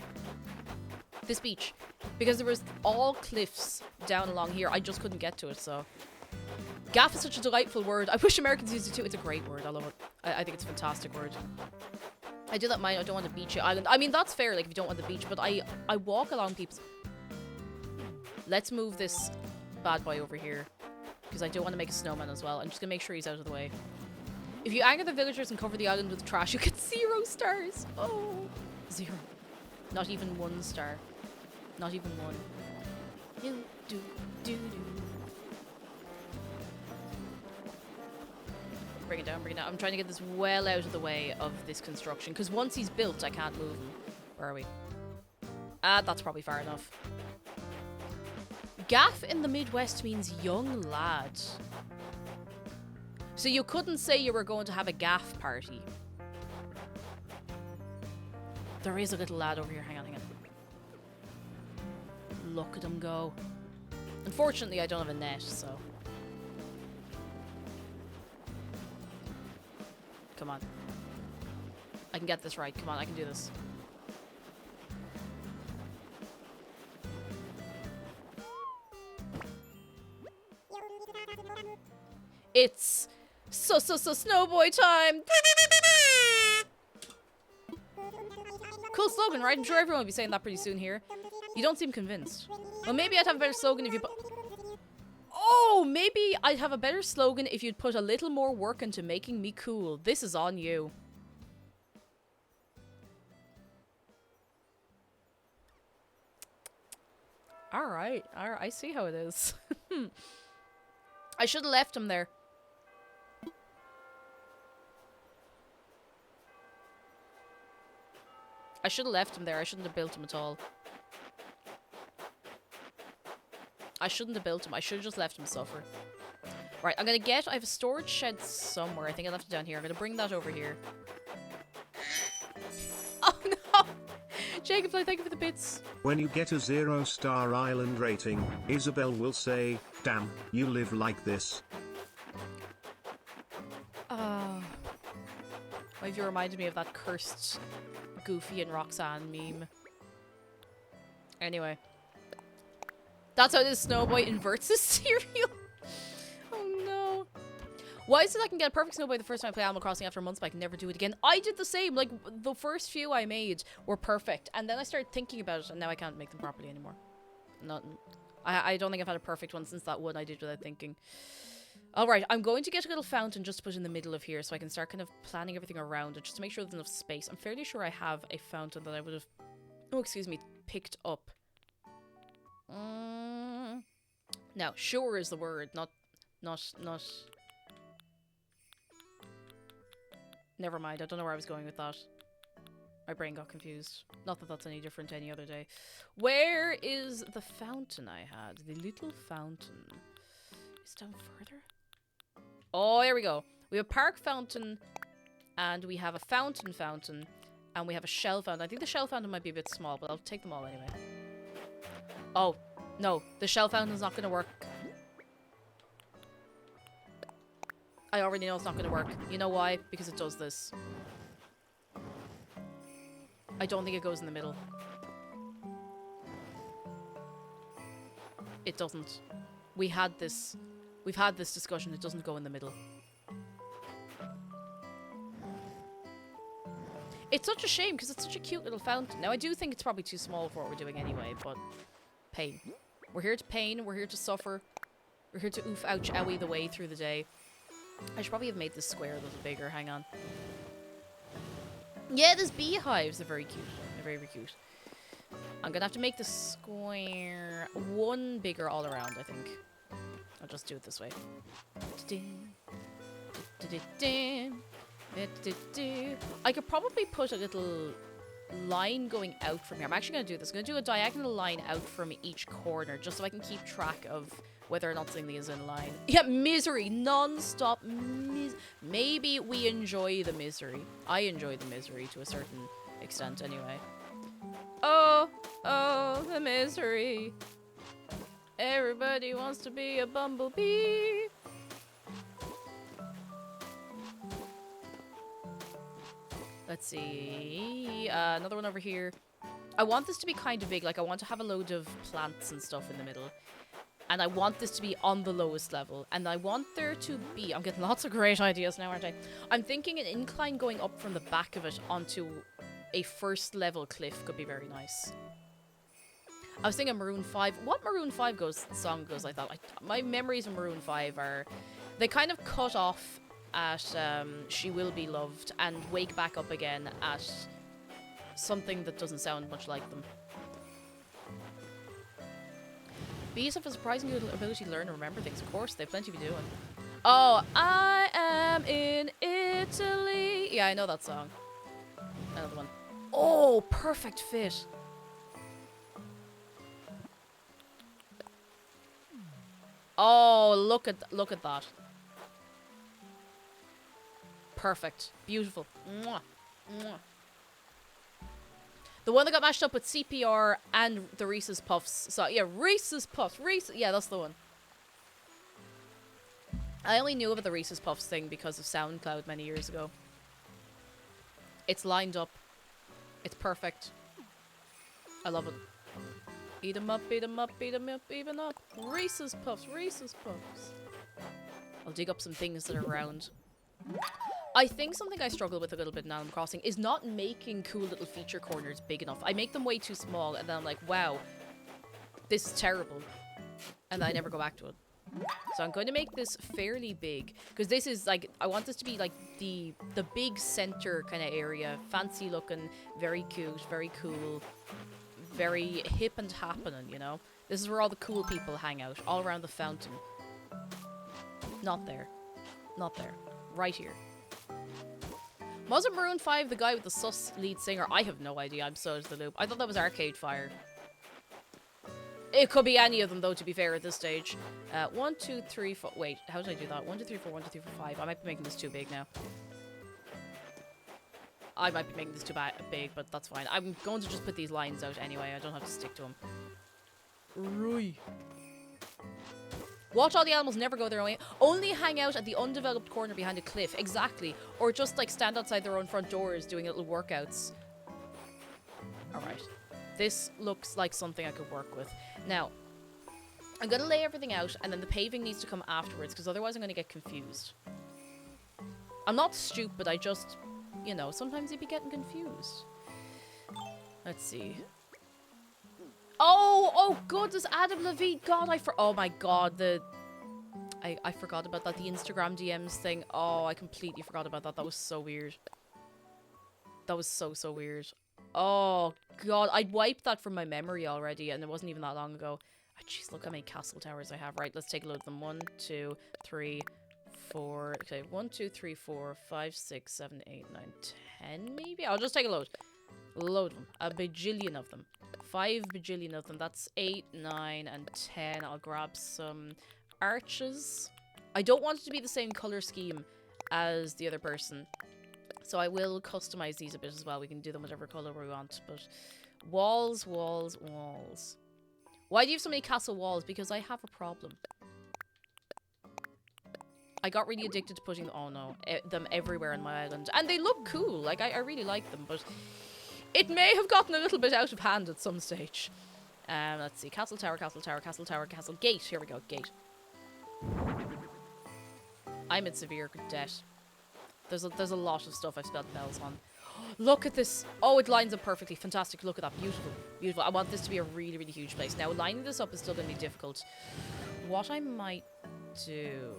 this beach, because there was all cliffs down along here. I just couldn't get to it. So gaff is such a delightful word. I wish Americans used it too. It's a great word. I love it. I think it's a fantastic word. I do that mine. I don't want a beachy island. I mean, that's fair, like, if you don't want the beach, but I walk along people's... Let's move this bad boy over here, because I do want to make a snowman as well. I'm just going to make sure he's out of the way. If you anger the villagers and cover the island with trash, you get 0 stars. Oh, 0. Not even 1 star. Not even 1. Do. Bring it down. I'm trying to get this well out of the way of this construction, because once he's built, I can't move him. Where are we? That's probably far enough. Gaff in the Midwest means young lad. So you couldn't say you were going to have a gaff party. There is a little lad over here. Hang on. Look at him go. Unfortunately, I don't have a net, so... Come on. I can get this right. Come on, I can do this. It's so snowboy time. Cool slogan, right? I'm sure everyone will be saying that pretty soon here. You don't seem convinced. Well, maybe I'd have a better slogan if you put... Oh, maybe I'd have a better slogan if you'd put a little more work into making me cool. This is on you. Alright, I see how it is. I should have left him there. I shouldn't have built him at all. I shouldn't have built him. I should have just left him suffer. Right, I have a storage shed somewhere. I think I left it down here. I'm gonna bring that over here. Oh no! Jacob, thank you for the bits. When you get a 0-star island rating, Isabel will say, "Damn, you live like this." Why have you reminded me of that cursed Goofy and Roxanne meme? Anyway. That's how this snowboy inverts his cereal. Oh no. Why is it I can get a perfect snowboy the first time I play Animal Crossing after months, but I can never do it again? I did the same. Like, the first few I made were perfect, and then I started thinking about it, and now I can't make them properly anymore. I don't think I've had a perfect one since that one I did without thinking. Alright, I'm going to get a little fountain just to put in the middle of here so I can start kind of planning everything around it just to make sure there's enough space. I'm fairly sure I have a fountain that I would have, oh, excuse me, picked up. Now, sure is the word, not... Never mind, I don't know where I was going with that. My brain got confused. Not that that's any different any other day. Where is the fountain I had? The little fountain. Is it down further? Oh, there we go. We have a park fountain, and we have a fountain, and we have a shell fountain. I think the shell fountain might be a bit small, but I'll take them all anyway. Oh, no. The shell fountain's not going to work. I already know it's not going to work. You know why? Because it does this. I don't think it goes in the middle. It doesn't. We've had this discussion. It doesn't go in the middle. It's such a shame because it's such a cute little fountain. Now, I do think it's probably too small for what we're doing anyway, but pain. We're here to pain. We're here to suffer. We're here to oof, ouch, owie the way through the day. I should probably have made this square a little bigger. Hang on. Yeah, these beehives are very cute. They're very, very cute. I'm gonna have to make the square one bigger all around, I think. I'll just do it this way. I could probably put a little line going out from here. I'm actually gonna do this. I'm gonna do a diagonal line out from each corner just so I can keep track of whether or not something is in line. Yeah, misery. Non-stop maybe we enjoy the misery. I enjoy the misery to a certain extent anyway. Oh, the misery. Everybody wants to be a bumblebee. Let's see. Another one over here. I want this to be kind of big. Like, I want to have a load of plants and stuff in the middle. And I want this to be on the lowest level. And I want there to be... I'm getting lots of great ideas now, aren't I? I'm thinking an incline going up from the back of it onto a first level cliff could be very nice. I was thinking Maroon 5. What Maroon 5 song goes like that? My memories of Maroon 5 are... They kind of cut off at She Will Be Loved and wake back up again at something that doesn't sound much like them. Bees have a surprisingly good ability to learn and remember things. Of course, they have plenty to be doing. Oh, I am in Italy. Yeah, I know that song. Another one. Oh, perfect fit. Oh, look at that. Perfect. Beautiful. Mwah. Mwah. The one that got mashed up with CPR and the Reese's Puffs. So, yeah, Reese's Puffs. Yeah, that's the one. I only knew about the Reese's Puffs thing because of SoundCloud many years ago. It's lined up. It's perfect. I love it. Eat 'em up, eat 'em up, eat 'em up, even up. Reese's Puffs, Reese's Puffs. I'll dig up some things that are around. I think something I struggle with a little bit in Animal Crossing is not making cool little feature corners big enough. I make them way too small and then I'm like, wow, this is terrible. And then I never go back to it. So I'm going to make this fairly big because this is like, I want this to be like the big center kind of area. Fancy looking, very cute, very cool, very hip and happening, you know? This is where all the cool people hang out, all around the fountain. Not there. Not there. Right here. Wasn't Maroon 5 the guy with the sus lead singer? I have no idea. I'm so out of the loop. I thought that was Arcade Fire. It could be any of them, though, to be fair, at this stage. 1, 2, 3, 4... Wait, how did I do that? 1, 2, 3, 4, 1, 2, 3, 4, 5. I might be making this too big now. I might be making this too big, but that's fine. I'm going to just put these lines out anyway. I don't have to stick to them. Right. Watch all the animals never go their own way. Only hang out at the undeveloped corner behind a cliff. Exactly. Or just, like, stand outside their own front doors doing little workouts. Alright. This looks like something I could work with. Now, I'm going to lay everything out, and then the paving needs to come afterwards, because otherwise I'm going to get confused. I'm not stupid, I just, you know, sometimes you'd be getting confused. Let's see. Oh, goodness, Adam Levine. God, oh my God, I forgot about that. The Instagram DMs thing. Oh, I completely forgot about that. That was so weird. That was so, so weird. Oh, God. I'd wiped that from my memory already, and it wasn't even that long ago. Oh, jeez, look how many castle towers I have. Right, let's take a load of them. 1, 2, 3, 4. Okay, 1, 2, 3, 4, 5, 6, 7, 8, 9, 10, maybe? I'll just take a load. Load of them. A bajillion of them. 5 bajillion of them. That's 8, 9, and 10. I'll grab some arches. I don't want it to be the same color scheme as the other person, so I will customize these a bit as well. We can do them whatever color we want, but walls, walls, walls. Why do you have so many castle walls? Because I have a problem. I got really addicted to putting them everywhere on my island, and they look cool. Like I really like them, but it may have gotten a little bit out of hand at some stage. Let's see. Castle tower, castle tower, castle tower, castle gate. Here we go. Gate. I'm in severe debt. There's a lot of stuff I've spent bells on. Look at this. Oh, it lines up perfectly. Fantastic. Look at that. Beautiful. Beautiful. I want this to be a really, really huge place. Now, lining this up is still going to be difficult. What I might do...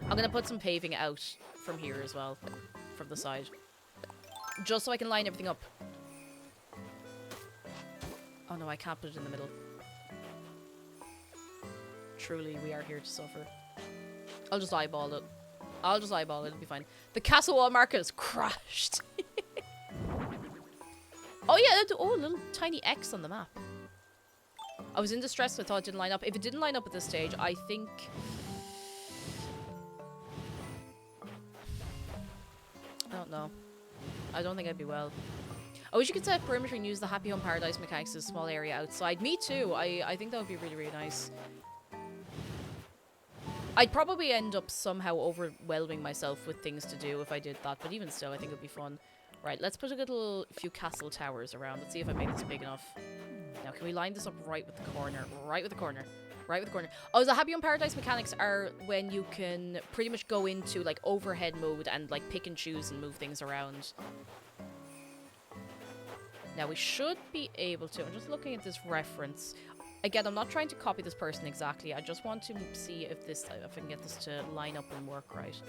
I'm going to put some paving out from here as well. From the side. Just so I can line everything up. Oh no, I can't put it in the middle. Truly, we are here to suffer. I'll just eyeball it. I'll just eyeball it, it'll be fine. The castle wall market is crashed. Oh yeah, oh, a little tiny X on the map. I was in distress, so I thought it didn't line up. If it didn't line up at this stage, I think... I don't know. I don't think I'd be well. I wish you could set perimeter and use the Happy Home Paradise mechanics as a small area outside. Me too. I think that would be really, really nice. I'd probably end up somehow overwhelming myself with things to do if I did that, but even still, I think it would be fun. Right, let's put a few castle towers around. Let's see if I make this big enough. Now, can we line this up right with the corner? Right with the corner. Right with the corner. Oh, the Happy Home Paradise mechanics are when you can pretty much go into, like, overhead mode and, like, pick and choose and move things around. Now, we should be able to... I'm just looking at this reference. Again, I'm not trying to copy this person exactly. I just want to see if I can get this to line up and work right.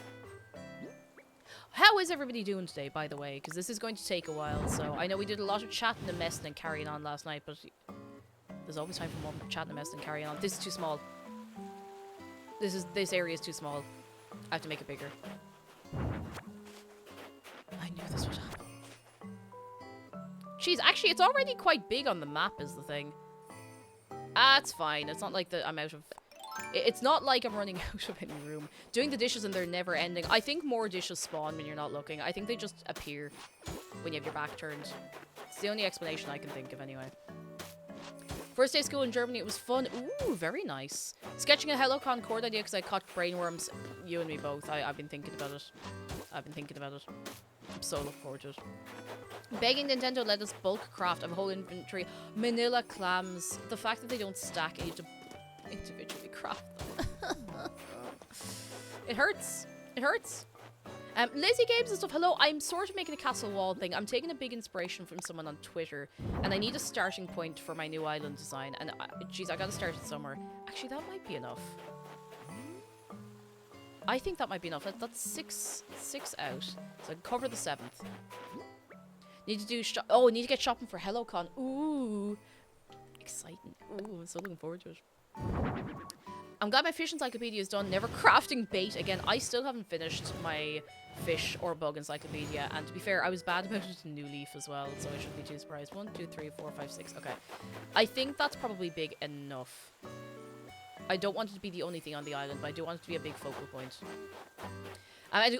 How is everybody doing today, by the way? Because this is going to take a while. So I know we did a lot of chatting and messing and carrying on last night, but there's always time for more chatting and messing and carrying on. This is too small. This area is too small. I have to make it bigger. I knew this would happen. Jeez, actually, it's already quite big on the map, is the thing. Ah, it's fine. It's not like I'm out of... It's not like I'm running out of any room. Doing the dishes and they're never ending. I think more dishes spawn when you're not looking. I think they just appear when you have your back turned. It's the only explanation I can think of anyway. First day of school in Germany, it was fun. Ooh, very nice. Sketching a HelloCon chord idea because I caught brainworms. You and me both. I've been thinking about it. I've been thinking about it. I'm so looking forward to it. Begging Nintendo let us bulk craft. I have a whole inventory. Manila clams. The fact that they don't stack and you have to individually craft them. It hurts. It hurts. Lazy Games and stuff. Hello, I'm sort of making a castle wall thing. I'm taking a big inspiration from someone on Twitter. And I need a starting point for my new island design. And, geez, I gotta start it somewhere. Actually, that might be enough. I think that might be enough. That's six out. So I can cover the 7th. Need to do need to get shopping for HelloCon. Ooh. Exciting. Ooh, I'm so looking forward to it. I'm glad my fish encyclopedia is done. Never crafting bait again. I still haven't finished my fish or bug encyclopedia. And to be fair, I was bad about it in New Leaf as well. So I shouldn't be too surprised. 1, 2, 3, 4, 5, 6. Okay. I think that's probably big enough. I don't want it to be the only thing on the island, but I do want it to be a big focal point.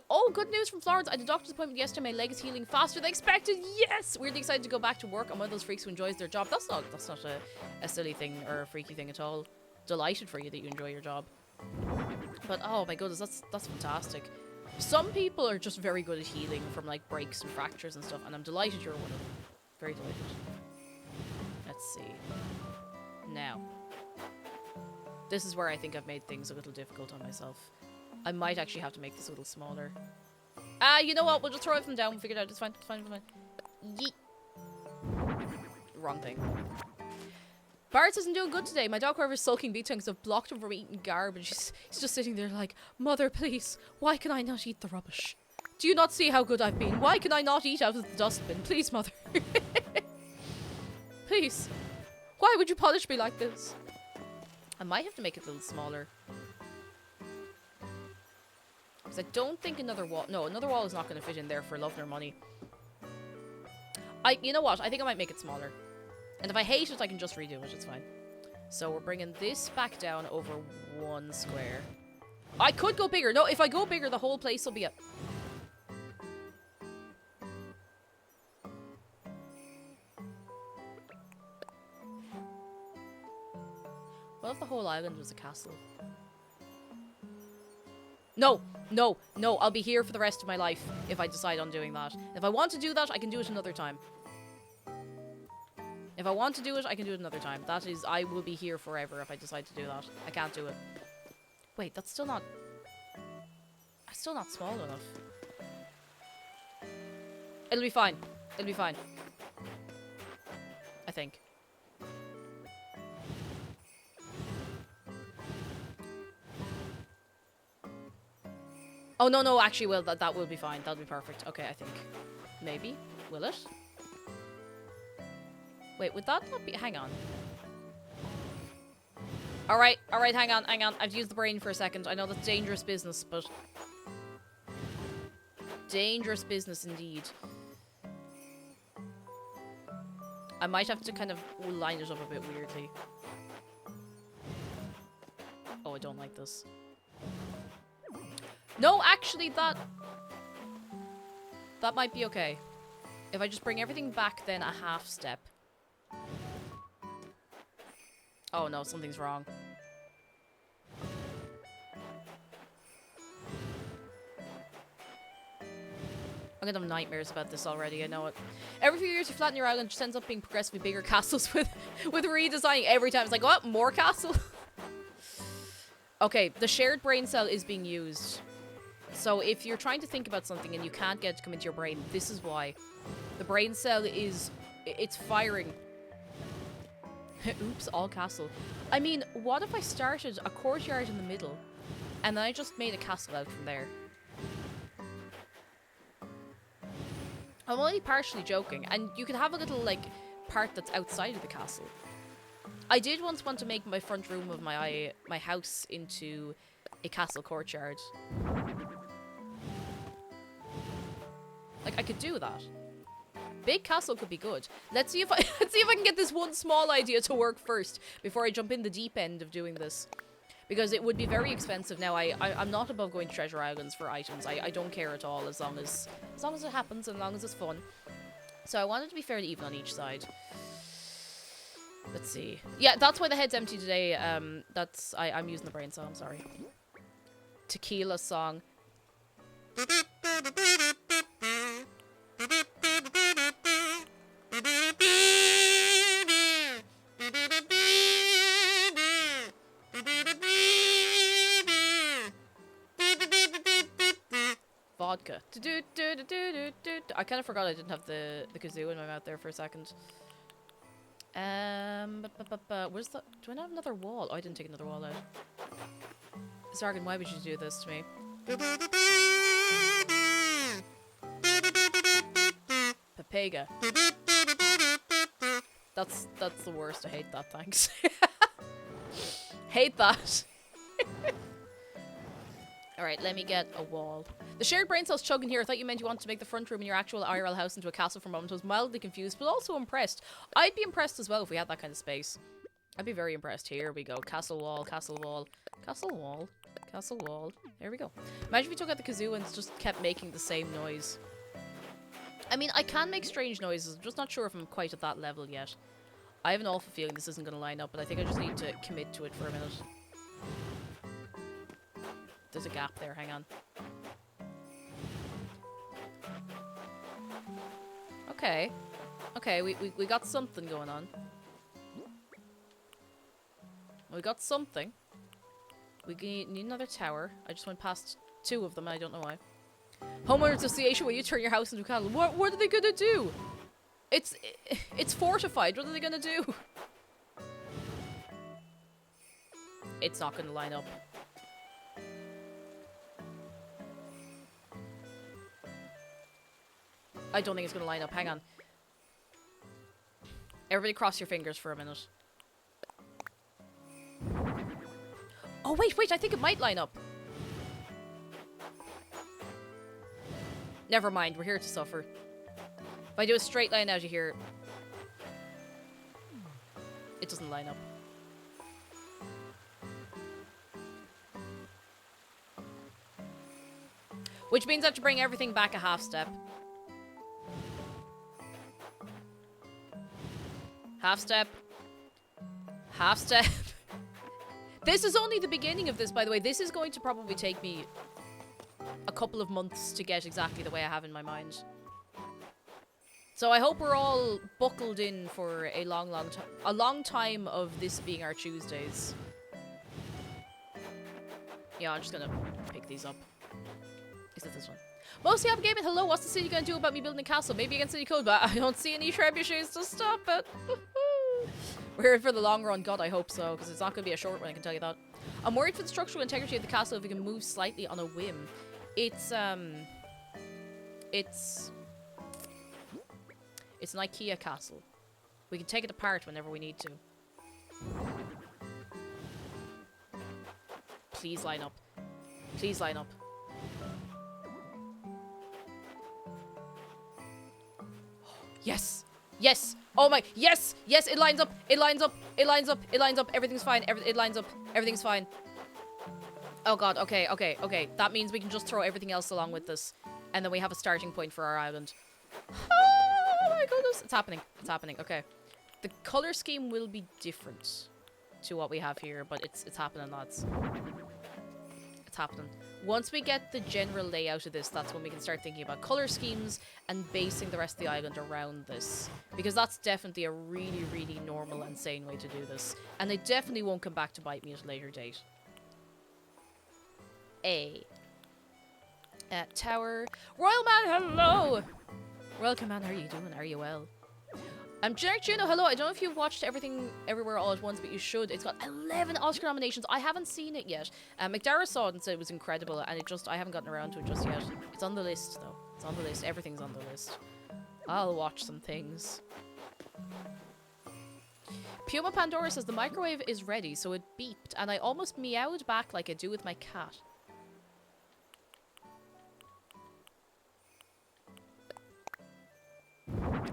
Oh, good news from Florence. I had a doctor's appointment yesterday. My leg is healing faster than expected. Yes! Weirdly excited to go back to work. I'm one of those freaks who enjoys their job. That's not a silly thing or a freaky thing at all. Delighted for you that you enjoy your job. But oh my goodness, that's fantastic. Some people are just very good at healing from like breaks and fractures and stuff, and I'm delighted you're one of them. Very delighted. Let's see. Now. This is where I think I've made things a little difficult on myself. I might actually have to make this a little smaller. You know what? We'll just throw everything down and figure it out. It's fine. It's fine. It's fine. Yeet. Wrong thing. Barrett's isn't doing good today. My dog, whoever's sulking bee tongues, have blocked him from eating garbage. He's just sitting there like, Mother, please, why can I not eat the rubbish? Do you not see how good I've been? Why can I not eat out of the dustbin? Please, Mother. Please. Why would you punish me like this? I might have to make it a little smaller. Because I don't think another wall... No, another wall is not going to fit in there for love nor money. You know what? I think I might make it smaller. And if I hate it, I can just redo it. It's fine. So we're bringing this back down over 1 square. I could go bigger. No, if I go bigger, the whole place will be up. What if the whole island was a castle? No, no, no. I'll be here for the rest of my life if I decide on doing that. If I want to do that, I can do it another time. If I want to do it, I can do it another time. That is, I will be here forever if I decide to do that. I can't do it. Wait, that's still not... It's still not small enough. It'll be fine. It'll be fine. I think. Oh, no, no, actually, well, that will be fine. That'll be perfect. Okay, I think. Maybe. Will it? Wait, would that not be... Hang on. Alright, hang on. I've used the brain for a second. I know that's dangerous business, but... Dangerous business indeed. I might have to kind of line it up a bit weirdly. Oh, I don't like this. No, actually, that might be okay. If I just bring everything back then a half step. Oh no, something's wrong. I'm gonna have nightmares about this already, I know it. Every few years you flatten your island, just ends up being progressively bigger castles with redesigning every time. It's like, what? More castle? Okay, the shared brain cell is being used. So if you're trying to think about something and you can't get it to come into your brain, this is why. The brain cell is... It's firing. Oops, all castle. I mean, what if I started a courtyard in the middle and then I just made a castle out from there? I'm only partially joking, and you could have a little, like, part that's outside of the castle. I did once want to make my front room of my house into a castle courtyard. Like, I could do that. Big castle could be good. Let's see if I can get this one small idea to work first before I jump in the deep end of doing this. Because it would be very expensive. Now, I'm not above going to treasure islands for items. I don't care at all as long as it happens and as long as it's fun. So I want it to be fairly even on each side. Let's see. Yeah, that's why the head's empty today. I'm using the brain cell, I'm sorry. Tequila song. Vodka. I kind of forgot I didn't have the kazoo in my mouth there for a second. Where's the... Do I not have another wall? Oh, I didn't take another wall out. Zargan, why would you do this to me? Papega. That's the worst. I hate that, thanks. Hate that. Alright, let me get a wall. The shared brain cell's chugging here. I thought you meant you wanted to make the front room in your actual IRL house into a castle for a moment. I was mildly confused, but also impressed. I'd be impressed as well if we had that kind of space. I'd be very impressed. Here we go. Castle wall, castle wall, castle wall, castle wall. There we go. Imagine if we took out the kazoo and just kept making the same noise. I mean, I can make strange noises. I'm just not sure if I'm quite at that level yet. I have an awful feeling this isn't going to line up, but I think I just need to commit to it for a minute. There's a gap there, hang on. Okay. Okay, we got something going on. We got something. We need another tower. I just went past 2 of them and I don't know why. Homeowner Association, will you turn your house into a castle? What are they gonna do? It's fortified. What are they gonna do? it's not going to line up. I don't think it's going to line up. Hang on. Everybody cross your fingers for a minute. Oh, wait, I think it might line up. Never mind, we're here to suffer. If I do a straight line out of here, it doesn't line up. Which means I have to bring everything back a half step. Half step. Half step. This is only the beginning of this, by the way. This is going to probably take me a couple of months to get exactly the way I have in my mind. So I hope we're all buckled in for a long time of this being our Tuesdays. Yeah, I'm just gonna pick these up. Is it this one? Mostly up gaming. Hello, what's the city gonna do about me building a castle? Maybe against city code, but I don't see any trebuchets to stop it. We're here for the long run. God, I hope so, because it's not gonna be a short one, I can tell you that. I'm worried for the structural integrity of the castle if we can move slightly on a whim. It's an IKEA castle. We can take it apart whenever we need to. Please line up. Please line up. Yes! Yes! Oh my... Yes! Yes! It lines up! It lines up! It lines up! It lines up! Everything's fine. It lines up. Everything's fine. Oh god. Okay. Okay. Okay. That means we can just throw everything else along with this. And then we have a starting point for our island. Oh my goodness. It's happening. It's happening. Okay. The color scheme will be different to what we have here. But it's happening, lads. It's happening. Once we get the general layout of this, that's when we can start thinking about color schemes and basing the rest of the island around this. Because that's definitely a really, really normal and sane way to do this. And they definitely won't come back to bite me at a later date. Tower. Royal Man, hello! Royal Command, how are you doing? Are you well? Generic Juno, hello. I don't know if you've watched Everything Everywhere All at Once, but you should. It's got 11 Oscar nominations. I haven't seen it yet. McDara saw it and said it was incredible, and I haven't gotten around to it just yet. It's on the list, though. It's on the list. Everything's on the list. I'll watch some things. Puma Pandora says the microwave is ready, so it beeped, and I almost meowed back like I do with my cat.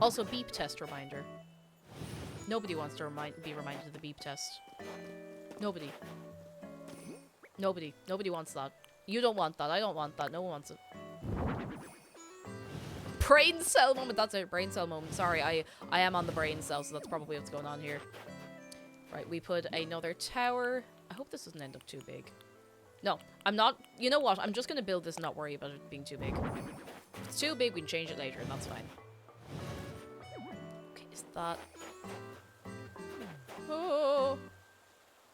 Also, beep test reminder. Nobody wants to be reminded of the beep test. Nobody. Nobody. Nobody wants that. You don't want that. I don't want that. No one wants it. Brain cell moment. That's a brain cell moment. Sorry, I am on the brain cell, so that's probably what's going on here. Right, we put another tower. I hope this doesn't end up too big. No, I'm not. You know what? I'm just going to build this and not worry about it being too big. If it's too big, we can change it later, and that's fine. Is that... Oh!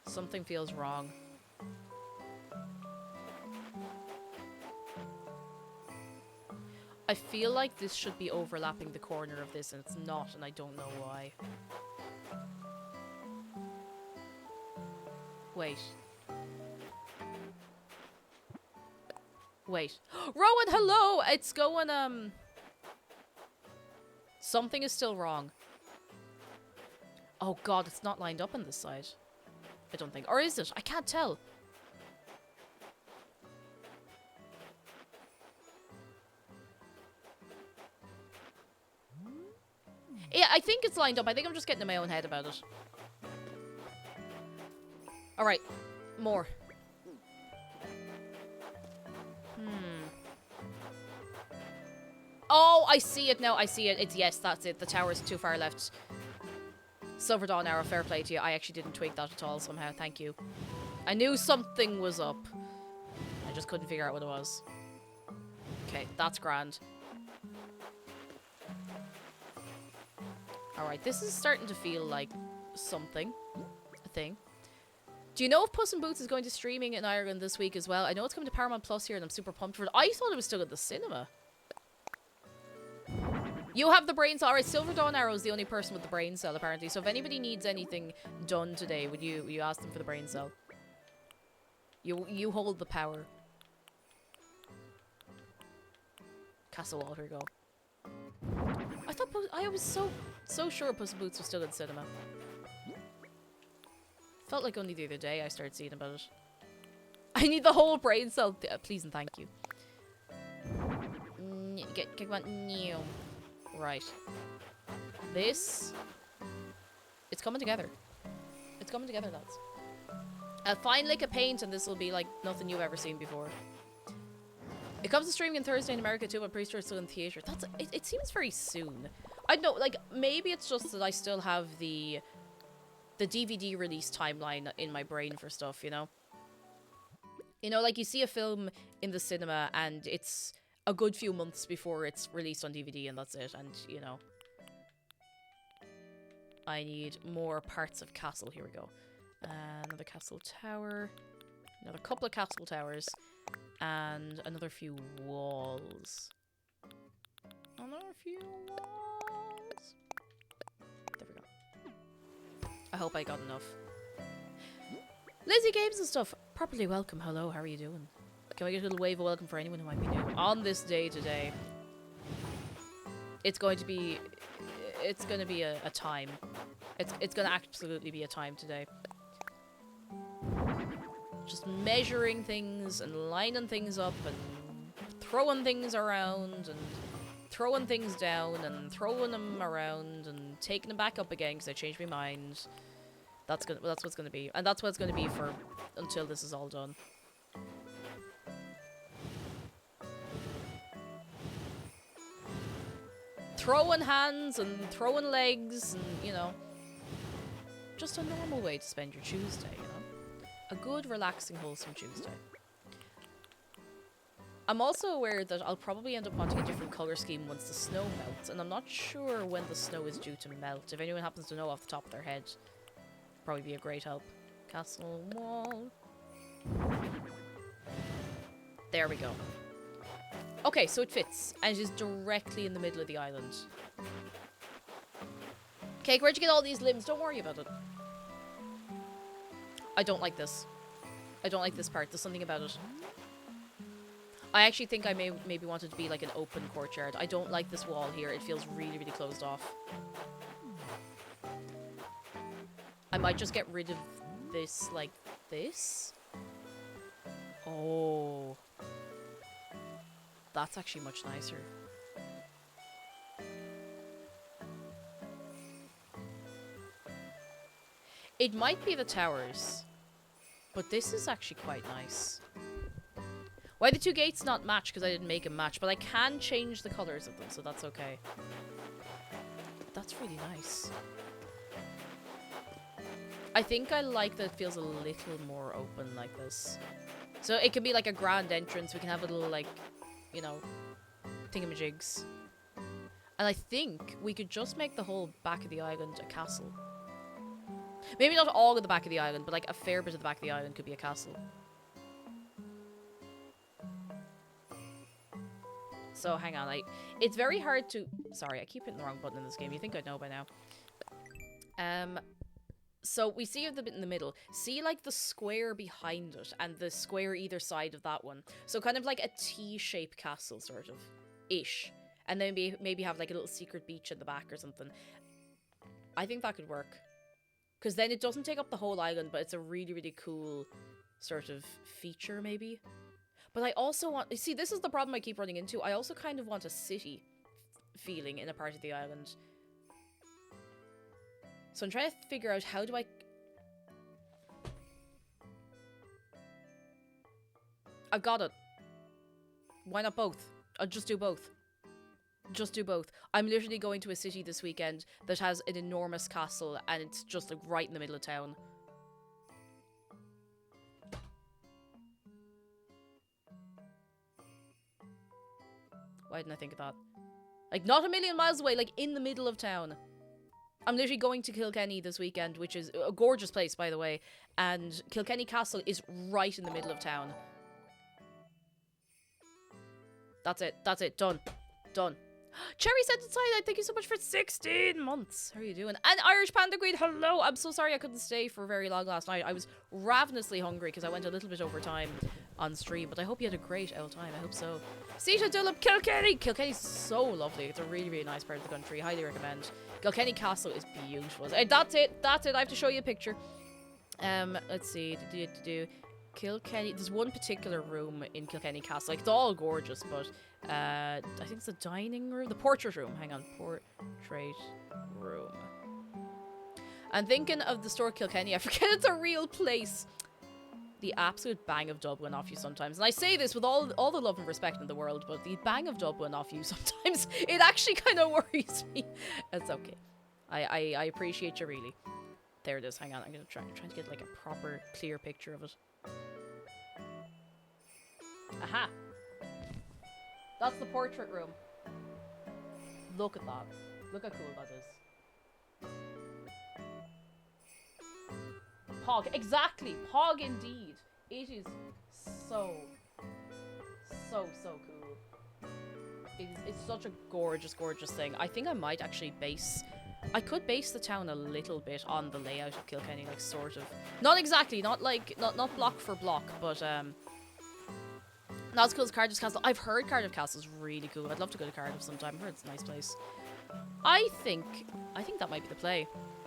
Something feels wrong. I feel like this should be overlapping the corner of this, and it's not, and I don't know why. Wait. Wait. Rowan, hello! It's going, Something is still wrong. Oh god, it's not lined up on this side. I don't think. Or is it? I can't tell. Yeah, I think it's lined up. I think I'm just getting in my own head about it. Alright. More. Oh, I see it now. I see it. It's yes, that's it. The tower's too far left. Silver Dawn arrow, fair play to you. I actually didn't tweak that at all somehow. Thank you. I knew something was up. I just couldn't figure out what it was. Okay, that's grand. Alright, this is starting to feel like something. A thing. Do you know if Puss in Boots is going to streaming in Ireland this week as well? I know it's coming to Paramount Plus here and I'm super pumped for it. I thought it was still at the cinema. You have the brain cell. Alright, Silver Dawn Arrow is the only person with the brain cell, apparently. So if anybody needs anything done today, would you ask them for the brain cell? You hold the power. Castle wall, here we go. I thought I was so sure Puss in Boots was still in cinema. Felt like only the other day I started seeing about it. I need the whole brain cell. Please and thank you. Get one. Right. This. It's coming together. It's coming together, lads. A fine lick of paint and this will be like nothing you've ever seen before. It comes to streaming on Thursday in America too, but pretty sure it's still in theater. It seems very soon. I don't know, like maybe it's just that I still have the DVD release timeline in my brain for stuff, you know? You know, like you see a film in the cinema and it's a good few months before it's released on DVD and that's it, and you know. I need more parts of castle. Here we go. Another castle tower. Another couple of castle towers. And another few walls. Another few walls. There we go. I hope I got enough. Lizzie Games and stuff. Properly welcome. Hello, how are you doing? Can we get a little wave of welcome for anyone who might be new? On this day today, it's going to be a time. It's going to absolutely be a time today. Just measuring things and lining things up and throwing things around and throwing things down and throwing them around and taking them back up again because I changed my mind. That's what's gonna be, and that's what it's gonna be for until this is all done. Throwing hands and throwing legs and, you know, just a normal way to spend your Tuesday, you know? A good, relaxing, wholesome Tuesday. I'm also aware that I'll probably end up wanting a different colour scheme once the snow melts, and I'm not sure when the snow is due to melt. If anyone happens to know off the top of their head, probably be a great help. Castle wall. There we go. Okay, so it fits, and it is directly in the middle of the island. Okay, where'd you get all these limbs? Don't worry about it. I don't like this. I don't like this part. There's something about it. I actually think I maybe want it to be like an open courtyard. I don't like this wall here. It feels really, really closed off. I might just get rid of this like this. Oh. That's actually much nicer. It might be the towers, but this is actually quite nice. Why the two gates not match? Because I didn't make them match, but I can change the colors of them, so that's okay. That's really nice. I think I like that it feels a little more open like this. So it can be like a grand entrance. We can have a little, like, you know, thingamajigs. And I think we could just make the whole back of the island a castle. Maybe not all of the back of the island, but like a fair bit of the back of the island could be a castle. So hang on, it's very hard to... Sorry, I keep hitting the wrong button in this game. You think I'd know by now. So we see the bit in the middle. See like the square behind it and the square either side of that one. So kind of like a T-shaped castle, sort of. Ish. And then maybe have like a little secret beach in the back or something. I think that could work. Because then it doesn't take up the whole island, but it's a really, really cool sort of feature, maybe. But I also want... See, this is the problem I keep running into. I also kind of want a city feeling in a part of the island. So I'm trying to figure out how do I... I've got it. Why not both? I'll just do both. Just do both. I'm literally going to a city this weekend that has an enormous castle and it's just like right in the middle of town. Why didn't I think of that? Like, not a million miles away, like in the middle of town. I'm literally going to Kilkenny this weekend, which is a gorgeous place, by the way. And Kilkenny Castle is right in the middle of town. That's it. That's it. Done. Done. Cherry sent inside. Thank you so much for 16 months. How are you doing? And Irish Panda Queen, hello. I'm so sorry I couldn't stay for very long last night. I was ravenously hungry because I went a little bit over time on stream, but I hope you had a great old time. I hope so. Sita Dullop, Kilkenny. Kilkenny's so lovely. It's a really, really nice part of the country. Highly recommend. Kilkenny Castle is beautiful. That's it. That's it. I have to show you a picture. Let's see. Kilkenny. There's one particular room in Kilkenny Castle. Like, it's all gorgeous, but I think it's the dining room, the portrait room. Hang on, portrait room. I'm thinking of the store Kilkenny. I forget it's a real place. The absolute bang of Dublin off you sometimes, and I say this with all the love and respect in the world, but the bang of Dublin off you sometimes, it actually kind of worries me. It's okay. I appreciate you really. There it is. Hang on, I'm gonna try to get like a proper clear picture of it. Aha! That's the portrait room. Look at that. Look how cool that is. Pog. Exactly. Pog indeed. It is so cool. It's such a gorgeous, gorgeous thing. I think I might actually I could base the town a little bit on the layout of Kilkenny, like sort of. Not exactly, not block for block, but not as cool as Cardiff Castle. I've heard Cardiff Castle is really cool. I'd love to go to Cardiff sometime. I've heard it's a nice place. I think that might be the play.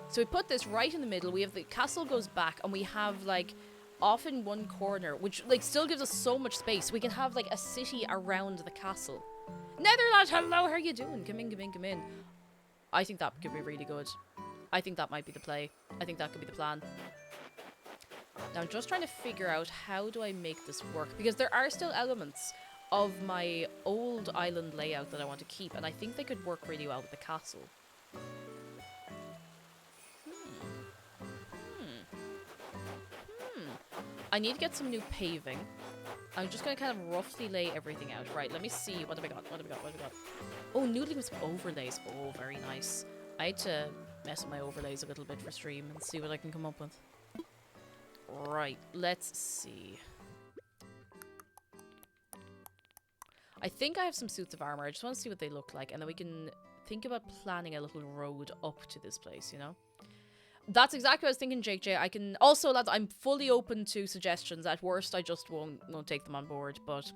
So we put this right in the middle. We have the castle goes back, and we have like off in one corner, which like still gives us so much space. We can have like a city around the castle. Netherlands, hello, how are you doing? Come in, come in, come in. I think that could be really good. I think that might be the play. I think that could be the plan. Now I'm just trying to figure out how do I make this work, because there are still elements of my old island layout that I want to keep, and I think they could work really well with the castle. I need to get some new paving. I'm just going to kind of roughly lay everything out. Right, let me see. What have I got? What have I got? What have I got? Oh, noodling with some overlays. Oh, very nice. I had to mess with my overlays a little bit for stream and see what I can come up with. Right, let's see. I think I have some suits of armor. I just want to see what they look like, and then we can think about planning a little road up to this place, you know? That's exactly what I was thinking, Jake J. I can also, lads, I'm fully open to suggestions. At worst, I just won't take them on board. But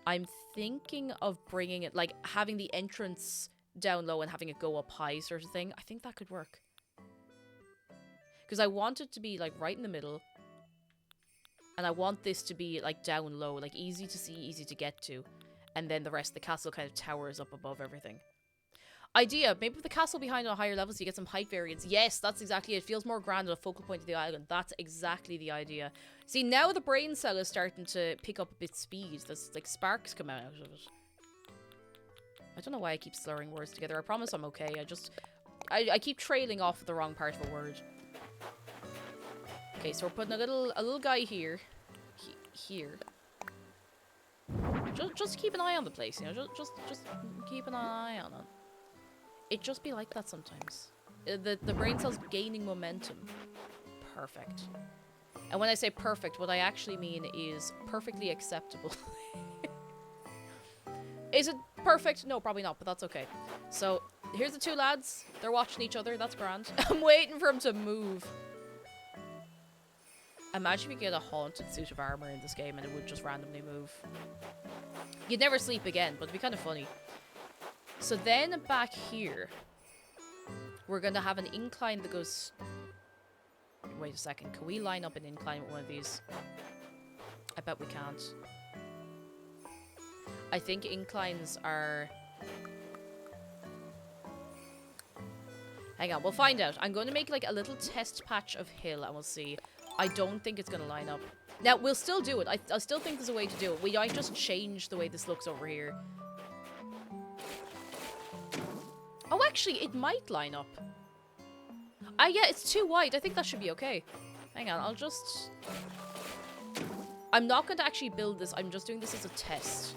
I'm thinking of bringing it, like having the entrance down low and having it go up high, sort of thing. I think that could work, because I want it to be like right in the middle, and I want this to be like down low, like easy to see, easy to get to, and then the rest of the castle kind of towers up above everything. Idea, maybe put the castle behind on a higher level so you get some height variance. Yes, that's exactly it. It feels more grand at a focal point of the island. That's exactly the idea. See, now the brain cell is starting to pick up a bit speed. There's like sparks come out of it. I don't know why I keep slurring words together. I promise I'm okay. I keep trailing off the wrong part of a word. Okay, so we're putting a little guy here. Here. Just keep an eye on the place, you know. Just keep an eye on it. It just be like that sometimes. The brain cell's gaining momentum. Perfect. And when I say perfect, what I actually mean is perfectly acceptable. Is it perfect? No, probably not, but that's okay. So, here's the two lads. They're watching each other. That's grand. I'm waiting for him to move. Imagine if you get a haunted suit of armor in this game and it would just randomly move. You'd never sleep again, but it'd be kind of funny. So then back here, we're going to have an incline that goes... Wait a second. Can we line up an incline with one of these? I bet we can't. I think inclines are... Hang on, we'll find out. I'm going to make like a little test patch of hill and we'll see. I don't think it's going to line up. Now, we'll still do it. I still think there's a way to do it. We might just change the way this looks over here. Oh, actually, it might line up. Yeah, it's too wide. I think that should be okay. Hang on, I'll just... I'm not going to actually build this. I'm just doing this as a test.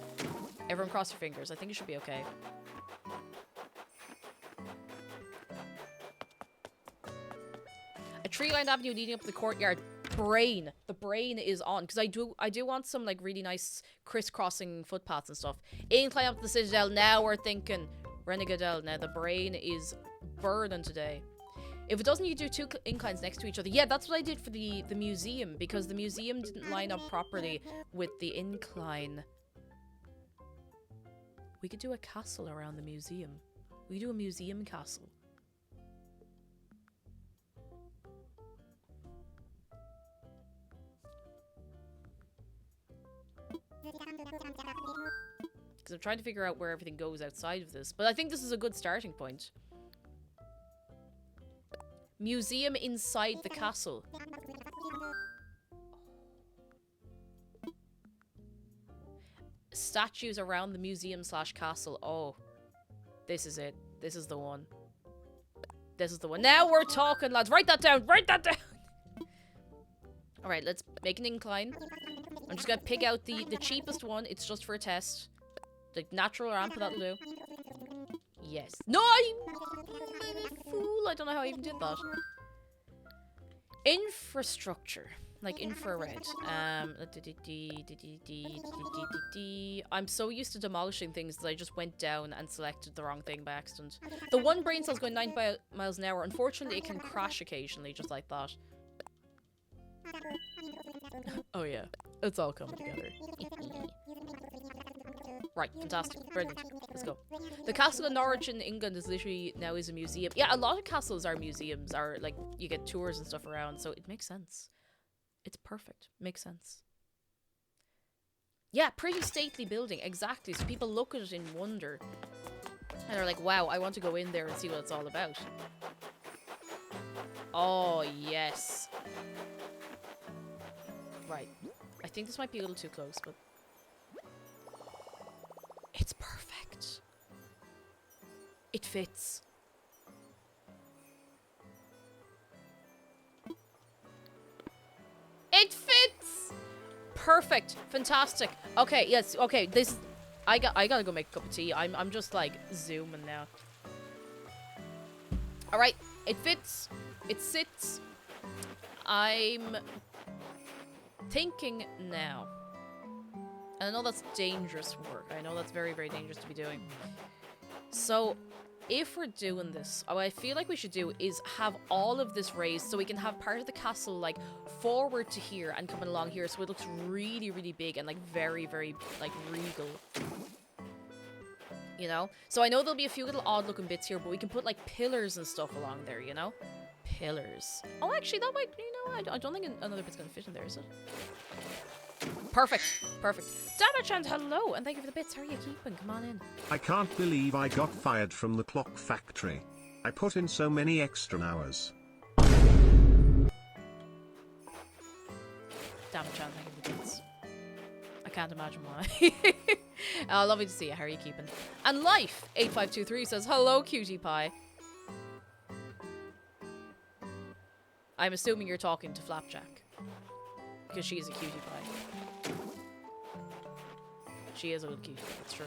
Everyone cross your fingers. I think it should be okay. A tree-lined avenue leading up to the courtyard. Brain. The brain is on. Because I do want some, like, really nice crisscrossing footpaths and stuff. Incline up to the citadel. Now we're thinking... Renegadel. Now the brain is burning today. If it doesn't, you do 2 inclines next to each other. Yeah, that's what I did for the museum, because the museum didn't line up properly with the incline. We could do a castle around the museum. We could do a museum castle. Because I'm trying to figure out where everything goes outside of this. But I think this is a good starting point. Museum inside the castle. Statues around the museum / castle. Oh. This is it. This is the one. This is the one. Now we're talking, lads. Write that down. Write that down. Alright, let's make an incline. I'm just gonna pick out the cheapest one. It's just for a test. The natural ramp, that'll do. Yes. No, I'm a fool. I don't know how I even did that. Infrastructure. Like infrared. I'm so used to demolishing things that I just went down and selected the wrong thing by accident. The one brain cell's going 9 miles an hour. Unfortunately, it can crash occasionally, just like that. Oh yeah, it's all coming together. Right, fantastic, brilliant. Let's go. The castle in Norwich in England is literally now is a museum. Yeah, a lot of castles are museums, are like you get tours and stuff around, so it makes sense. It's perfect. Makes sense. Yeah, pretty stately building, exactly. So people look at it in wonder. And they're like, wow, I want to go in there and see what it's all about. Oh, yes. Right. I think this might be a little too close, but... It's perfect. It fits. It fits! Perfect. Fantastic. Okay, yes, okay, this... I gotta go make a cup of tea. I'm just, like, zooming now. Alright, it fits. It sits. I'm... thinking now. And I know that's dangerous work. I know that's very, very dangerous to be doing. So, if we're doing this, what I feel like we should do is have all of this raised so we can have part of the castle, like, forward to here and coming along here, so it looks really, really big and, like, very, very, like, regal. You know? So I know there'll be a few little odd-looking bits here, but we can put, like, pillars and stuff along there, you know? Pillars. Oh, actually, that might, you know, I don't think another bit's gonna fit in there, is it? Perfect. Perfect. Damage and hello, and thank you for the bits. How are you keeping? Come on in. I can't believe I got fired from the clock factory. I put in so many extra hours. Damage and thank you for the bits. I can't imagine why. Lovely to see you. How are you keeping? And Life 8523 says, hello, cutie pie. I'm assuming you're talking to Flapjack. Because she is a cutie pie. She is a little cutie, that's true.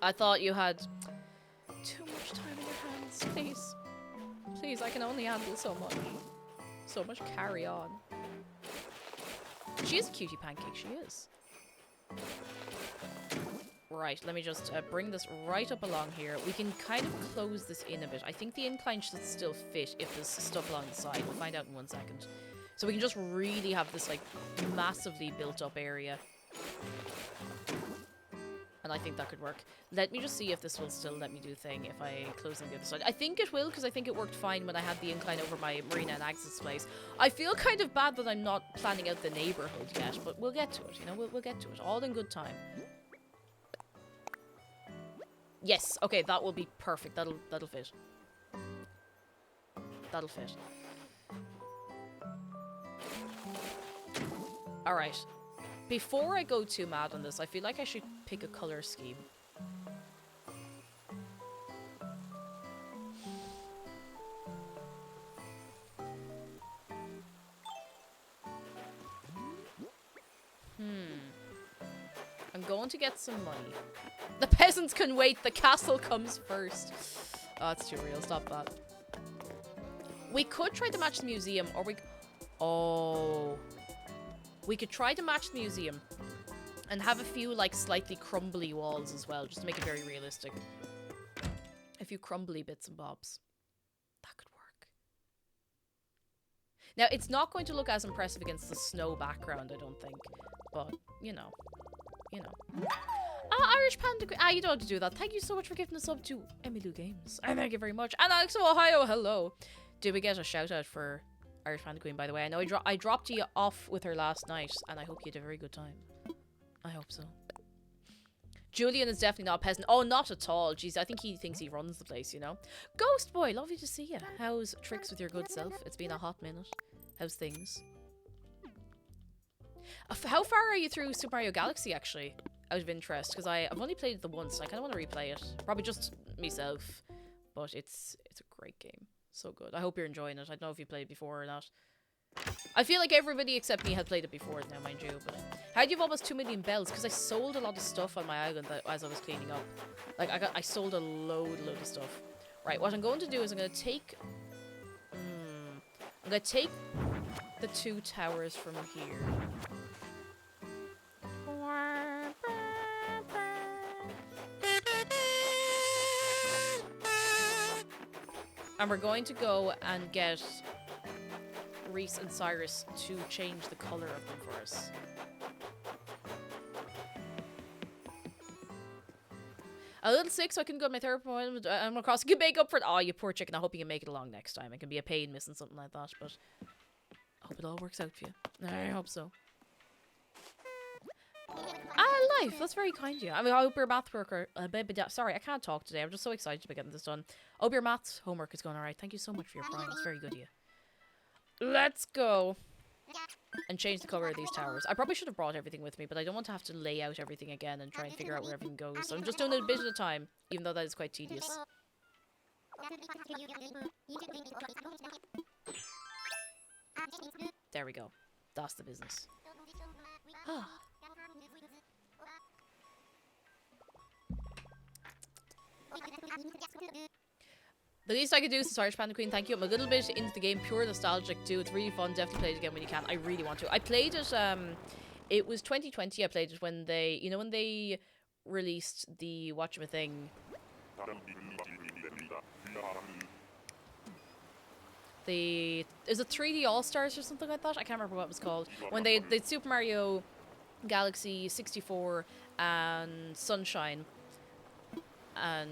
I thought you had too much time in your hands. Please. Please, I can only handle so much. So much carry on. She is a cutie pancake, she is. Right, let me just bring this right up along here. We can kind of close this in a bit. I think the incline should still fit if there's stuff along the side. We'll find out in 1 second. So we can just really have this, like, massively built up area. And I think that could work. Let me just see if this will still let me do thing if I close on the other side. I think it will, because I think it worked fine when I had the incline over my Marina and Agnes place. I feel kind of bad that I'm not planning out the neighborhood yet, but we'll get to it, you know? We'll get to it. All in good time. Yes, okay, that will be perfect. That'll fit. That'll fit. Alright. Before I go too mad on this, I feel like I should pick a color scheme. I'm going to get some money. The peasants can wait, the castle comes first. Oh, it's too real, stop that. We could try to match the museum, or we... Oh... We could try to match the museum. And have a few, like, slightly crumbly walls as well, just to make it very realistic. A few crumbly bits and bobs. That could work. Now, it's not going to look as impressive against the snow background, I don't think. But, you know. You know. Irish Panda Queen. You don't have to do that. Thank you so much for giving us up to Emmylou Games. And thank you very much. And Alex of Ohio, hello. Did we get a shout out for Irish Panda Queen, by the way? I know I dropped you off with her last night, and I hope you had a very good time. I hope so. Julian is definitely not a peasant. Oh, not at all. Jeez, I think he thinks he runs the place, you know? Ghost Boy, lovely to see you. How's tricks with your good self? It's been a hot minute. How's things? How far are you through Super Mario Galaxy, actually? Out of interest, because I've only played it once, and I kind of want to replay it. Probably just myself, but it's a great game. So good. I hope you're enjoying it. I don't know if you played it before or not. I feel like everybody except me had played it before now, mind you. But how do you have almost 2 million bells? Because I sold a lot of stuff on my island as I was cleaning up. Like I sold a load of stuff. Right, what I'm going to do is I'm going to take the 2 towers from here. And we're going to go and get Reese and Cyrus to change the color of them for us. A little sick, so I couldn't go to my therapy appointment. I'm across. You can make up for it. Oh, you poor chicken. I hope you can make it along next time. It can be a pain missing something like that, but I hope it all works out for you. I hope so. Life. That's very kind of you. I mean, I hope your math worker. Sorry, I can't talk today. I'm just so excited to be getting this done. I hope your maths homework is going alright. Thank you so much for your prime. It's very good of you. Let's go and change the color of these towers. I probably should have brought everything with me, but I don't want to have to lay out everything again and try and figure out where everything goes. So I'm just doing it a bit at a time, even though that is quite tedious. There we go. That's the business. The least I could do is Irish Panda Queen. Thank you. I'm a little bit into the game, pure nostalgic too. It's really fun. Definitely play it again when you can. I really want to. I played it. It was 2020. I played it when they, you know, when they released the whatchamething. Is it 3D All Stars or something like that? I can't remember what it was called. When they did Super Mario Galaxy 64 and Sunshine. And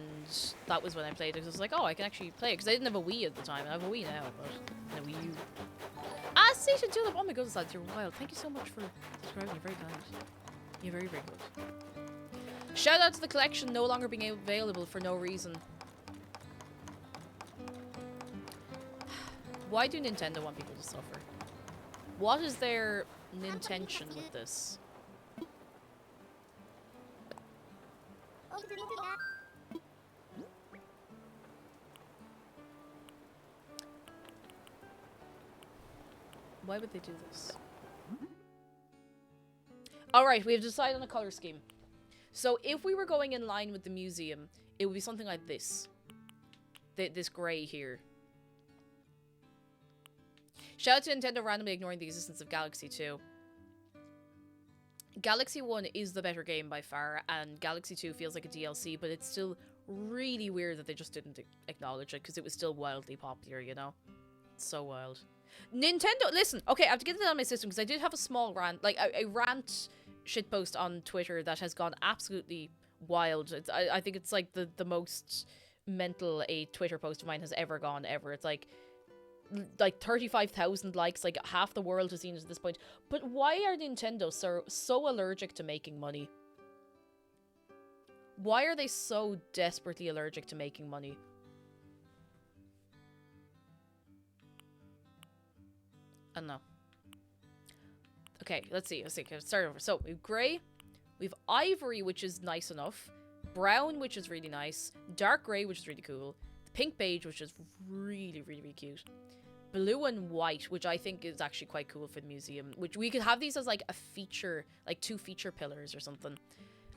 that was when I played it. I was like, oh, I can actually play it. Because I didn't have a Wii at the time. I have a Wii now, but a Wii U. Station Tulip! Oh my goodness, lads, you're wild. Thank you so much for subscribing. You're very kind. You're very, very good. Shout out to the collection no longer being available for no reason. Why do Nintendo want people to suffer? What is their intention with this? Why would they do this? Alright, we have decided on a color scheme. So if we were going in line with the museum, it would be something like this. This grey here. Shout out to Nintendo randomly ignoring the existence of Galaxy 2. Galaxy 1 is the better game by far, and Galaxy 2 feels like a DLC, but it's still really weird that they just didn't acknowledge it, because it was still wildly popular, you know? It's so wild. Nintendo, listen, okay, I have to get it on my system, because I did have a small rant, like a rant shitpost on Twitter that has gone absolutely wild. I think it's like the most mental a Twitter post of mine has ever gone, ever. It's like 35,000 likes, like half the world has seen it at this point. But why are Nintendo so allergic to making money? Why are they so desperately allergic to making money? I don't know. Okay, let's see. Okay, start over. So, we have grey. We have ivory, which is nice enough. Brown, which is really nice. Dark grey, which is really cool. Pink beige, which is really, really, really cute. Blue and white, which I think is actually quite cool for the museum. Which we could have these as like a feature, like 2 feature pillars or something.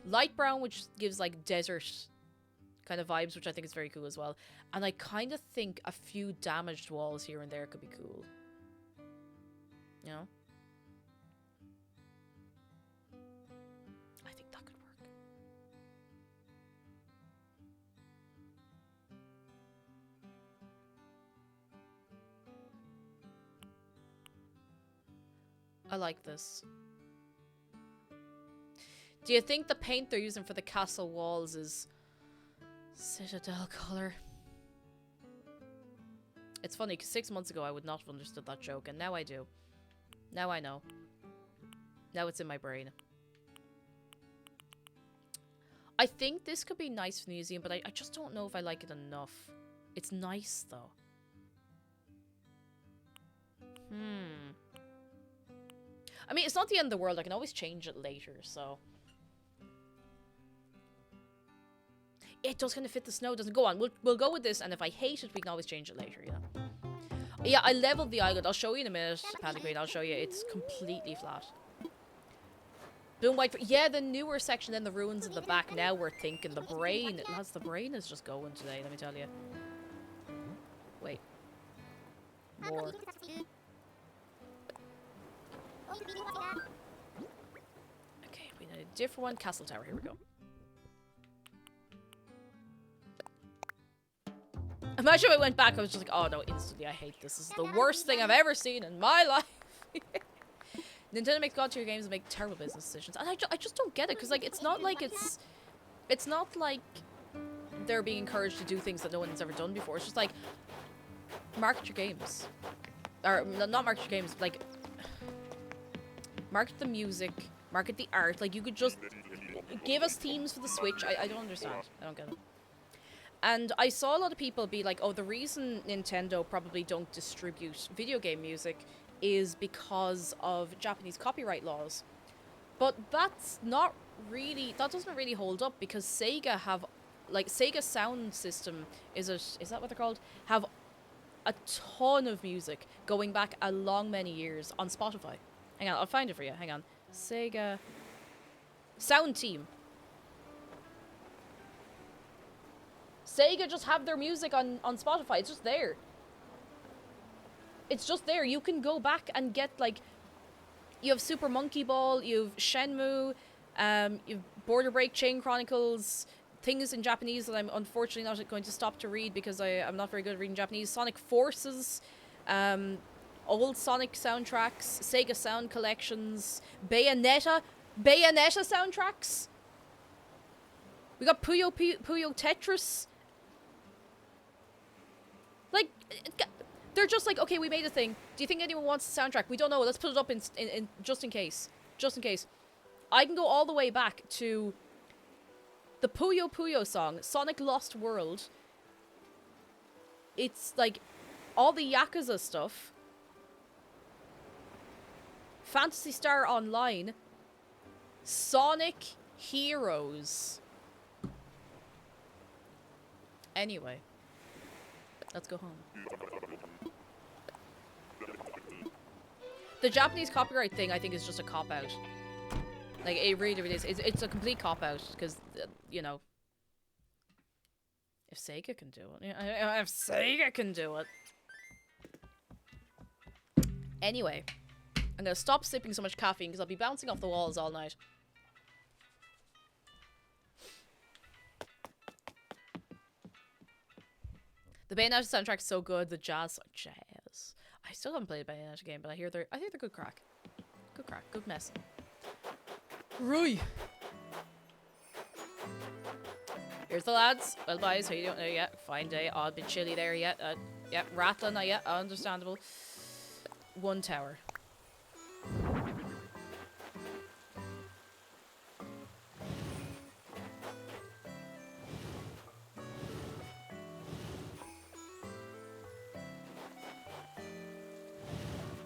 Light brown, which gives like desert kind of vibes, which I think is very cool as well. And I kind of think a few damaged walls here and there could be cool. You know? I like this. Do you think the paint they're using for the castle walls is Citadel color? It's funny, because 6 months ago I would not have understood that joke, and now I do. Now I know. Now it's in my brain. I think this could be nice for the museum, but I just don't know if I like it enough. It's nice, though. I mean, it's not the end of the world. I can always change it later, so... It does kind of fit the snow, doesn't it? Go on, we'll go with this, and if I hate it, we can always change it later, yeah. Yeah, I leveled the island. I'll show you in a minute, Panic Queen. I'll show you. It's completely flat. Blue and white. Yeah, the newer section, then the ruins in the back. Now we're thinking the brain. Lads, the brain is just going today, let me tell you. Wait. More. Okay, we need a different one. Castle Tower, here we go. Imagine if I went back, I was just like, oh no, instantly, I hate this. This is the worst thing I've ever seen in my life. Nintendo makes god-tier games and make terrible business decisions. And I just don't get it, because, like, it's not like it's not like they're being encouraged to do things that no one's ever done before. It's just like, market your games. Or, not market your games, but, like, market the music, market the art. Like, you could just give us themes for the Switch. I don't understand. I don't get it. And I saw a lot of people be like, oh, the reason Nintendo probably don't distribute video game music is because of Japanese copyright laws. But that's not really, that doesn't really hold up, because Sega have, like, Sega Sound System, is that what they're called? Have a ton of music going back a long many years on Spotify. Hang on, I'll find it for you. Hang on. Sega Sound Team. Sega just have their music on Spotify. It's just there. It's just there. You can go back and get, like, you have Super Monkey Ball, you have Shenmue, you have Border Break, Chain Chronicles, things in Japanese that I'm unfortunately not going to stop to read because I'm not very good at reading Japanese. Sonic Forces, old Sonic soundtracks, Sega Sound Collections, Bayonetta soundtracks. We got Puyo Tetris. Like, they're just like, okay, we made a thing. Do you think anyone wants the soundtrack? We don't know. Let's put it up in just in case. Just in case. I can go all the way back to the Puyo Puyo song, Sonic Lost World. It's like all the Yakuza stuff. Phantasy Star Online. Sonic Heroes. Anyway. Let's go home. The Japanese copyright thing, I think, is just a cop-out. Like, it really is. It's a complete cop-out, because, you know... If Sega can do it. If Sega can do it. Anyway. I'm gonna stop sipping so much caffeine, because I'll be bouncing off the walls all night. The Bayonetta soundtrack is so good. The jazz. I still haven't played a Bayonetta game, but I think they're good crack. Good crack. Good mess. Right. Here's the lads. Well, boys, how you doing? Yeah, fine day. Oh, a bit chilly there yet. Yeah, rattling. Yeah, understandable. One tower.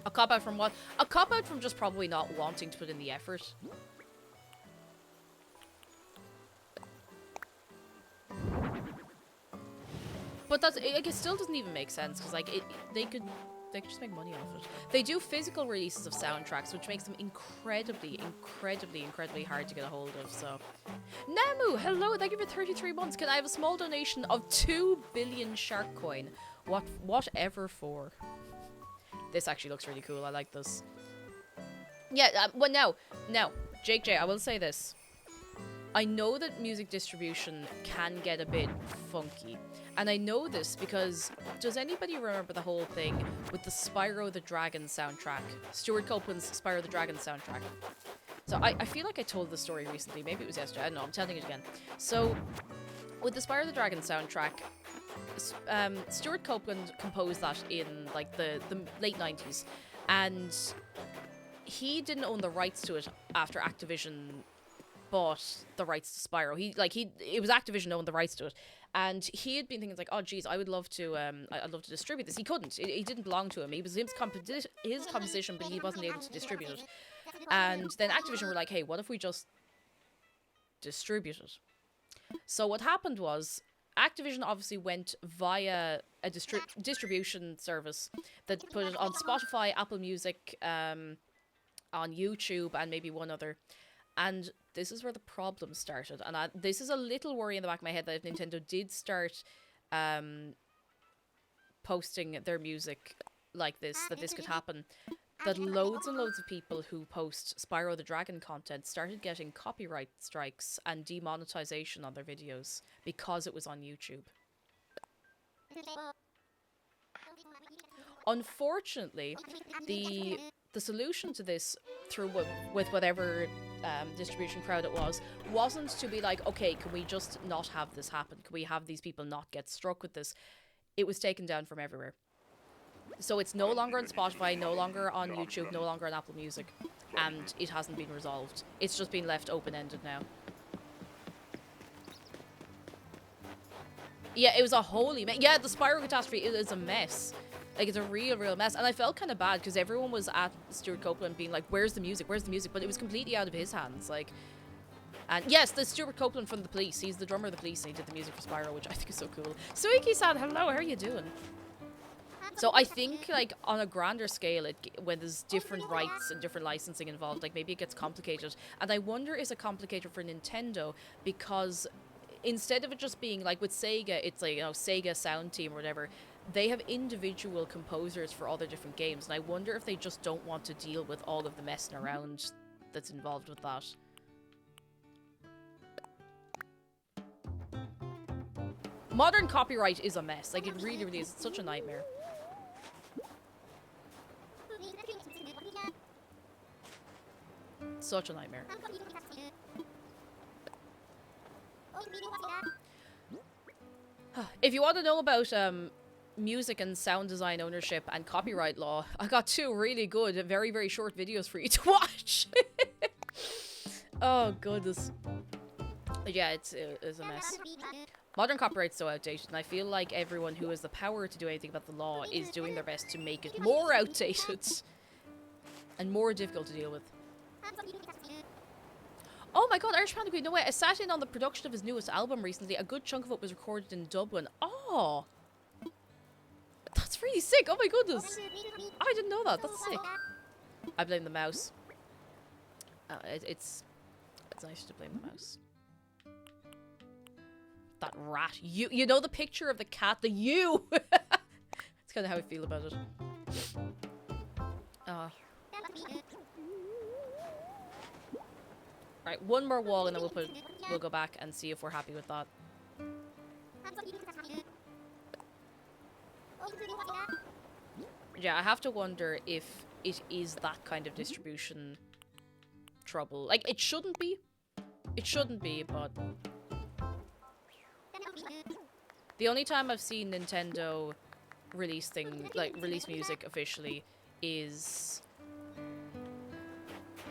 A cop-out from what? A cop-out from just probably not wanting to put in the effort. But that's, like, it still doesn't even make sense, because, like, they could just make money off it. They do physical releases of soundtracks, which makes them incredibly hard to get a hold of, so. Namu, hello, thank you for 33 months. Can I have a small donation of 2 billion shark coin? Whatever for. This actually looks really cool. I like this. Yeah, well, now, Jake J, I will say this. I know that music distribution can get a bit funky. And I know this because, does anybody remember the whole thing with the Spyro the Dragon soundtrack? Stuart Copeland's Spyro the Dragon soundtrack. So I feel like I told this story recently. Maybe it was yesterday. I don't know. I'm telling it again. So, with the Spyro the Dragon soundtrack, Stuart Copeland composed that in like the late 90s. And he didn't own the rights to it after Activision bought the rights to Spyro. It was Activision owned the rights to it, and he had been thinking like, oh geez, I'd love to distribute this. He couldn't. It didn't belong to him. It was his composition, but he wasn't able to distribute it. And then Activision were like, hey, what if we just distribute it? So what happened was, Activision obviously went via a distribution service that put it on Spotify, Apple Music, on YouTube, and maybe one other. And this is where the problem started. And this is a little worry in the back of my head that if Nintendo did start posting their music like this, that this could happen. That loads and loads of people who post Spyro the Dragon content started getting copyright strikes and demonetization on their videos because it was on YouTube. Unfortunately, the solution to this, through with whatever distribution crowd it wasn't to be like, okay, can we just not have this happen? Can we have these people not get struck with this? It was taken down from everywhere. So it's no longer on Spotify, no longer on YouTube, no longer on Apple Music, and it hasn't been resolved. It's just been left open-ended now. Yeah, it was a holy mess. Yeah, the Spyro catastrophe is a mess. Like, it's a real mess. And I felt kind of bad because everyone was at Stuart Copeland being like, where's the music? Where's the music? But it was completely out of his hands. Like, and yes, the Stuart Copeland from The Police. He's the drummer of The Police, and he did the music for Spyro, which I think is so cool. Suiki-san, hello, how are you doing? So I think, like, on a grander scale, when there's different rights and different licensing involved, like, maybe it gets complicated. And I wonder, is it complicated for Nintendo? Because instead of it just being, like, with Sega, it's like, you know, Sega Sound Team or whatever, they have individual composers for all their different games. And I wonder if they just don't want to deal with all of the messing around that's involved with that. Modern copyright is a mess. Like, it really, really is. It's such a nightmare. Such a nightmare. If you want to know about music and sound design ownership and copyright law, I got two really good, very, very short videos for you to watch. Oh, goodness. But yeah, it's a mess. Modern copyright's so outdated, and I feel like everyone who has the power to do anything about the law is doing their best to make it more outdated and more difficult to deal with. Oh my god, Irish Panda Queen, no way. I sat in on the production of his newest album recently. A good chunk of it was recorded in Dublin. Oh! That's really sick. Oh my goodness. I didn't know that. That's sick. I blame the mouse. It's nice to blame the mouse. That rat. You know the picture of the cat? The you! That's kind of how I feel about it. Right, one more wall and then we'll go back and see if we're happy with that. Yeah, I have to wonder if it is that kind of distribution trouble. Like, it shouldn't be. It shouldn't be, but the only time I've seen Nintendo release music officially is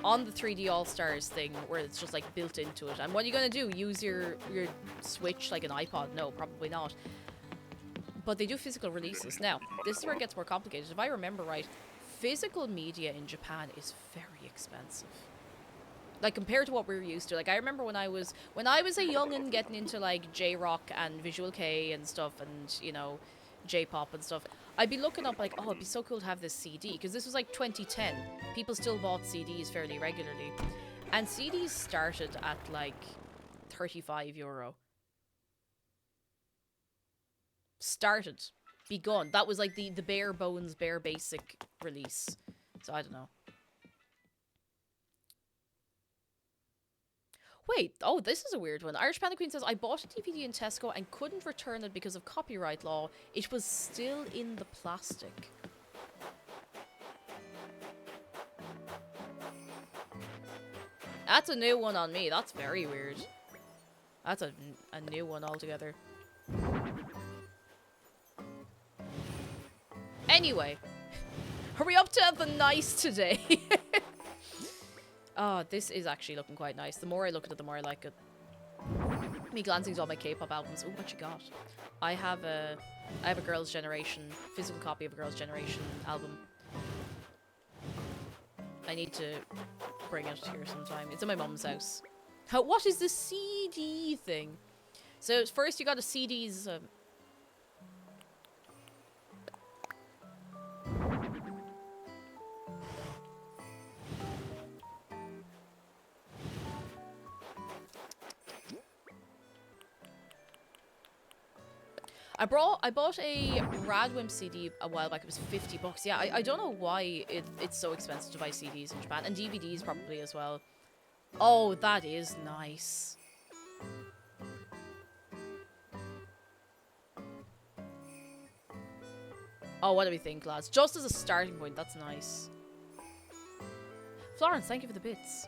on the 3D All-Stars thing, where it's just like built into it. And what are you gonna do? Use your Switch like an iPod? No, probably not. But they do physical releases. Now, this is where it gets more complicated. If I remember right, physical media in Japan is very expensive. Like, compared to what we're used to. Like, I remember when I was a youngin' getting into, like, J-Rock and Visual K and stuff, and, you know, J-pop and stuff, I'd be looking up, like, oh, it'd be so cool to have this CD. Because this was, like, 2010. People still bought CDs fairly regularly. And CDs started at, like, €35. Started. Begun. That was, like, the bare bones, bare basic release. So, I don't know. Wait, oh, this is a weird one. Irish Panda Queen says, I bought a DVD in Tesco and couldn't return it because of copyright law. It was still in the plastic. That's a new one on me. That's very weird. That's a new one altogether. Anyway. Are we up to the nice today? Oh, this is actually looking quite nice. The more I look at it, the more I like it. Me glancing at all my K-pop albums. Oh, what you got? I have a Girls' Generation, physical copy of a Girls' Generation album. I need to bring it here sometime. It's in my mum's house. What is the CD thing? So first you got a CD's... I bought a Radwimp CD a while back. It was $50. Yeah, I don't know why it's so expensive to buy CDs in Japan. And DVDs probably as well. Oh, that is nice. Oh, what do we think, lads? Just as a starting point, that's nice. Florence, thank you for the bits.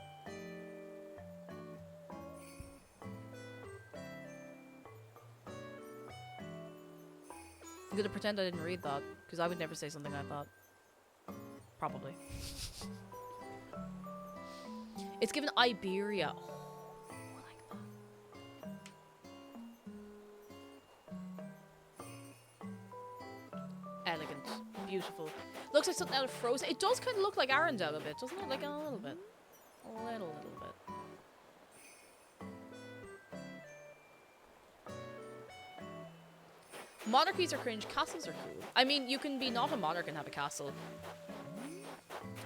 I'm gonna pretend I didn't read that, because I would never say something like that. Probably. It's given Iberia. Oh, I like that. Elegant. Beautiful. Looks like something out of Frozen. It does kind of look like Arendelle a bit, doesn't it? Like a little bit. A little bit. Monarchies are cringe, castles are cool. I mean, you can be not a monarch and have a castle.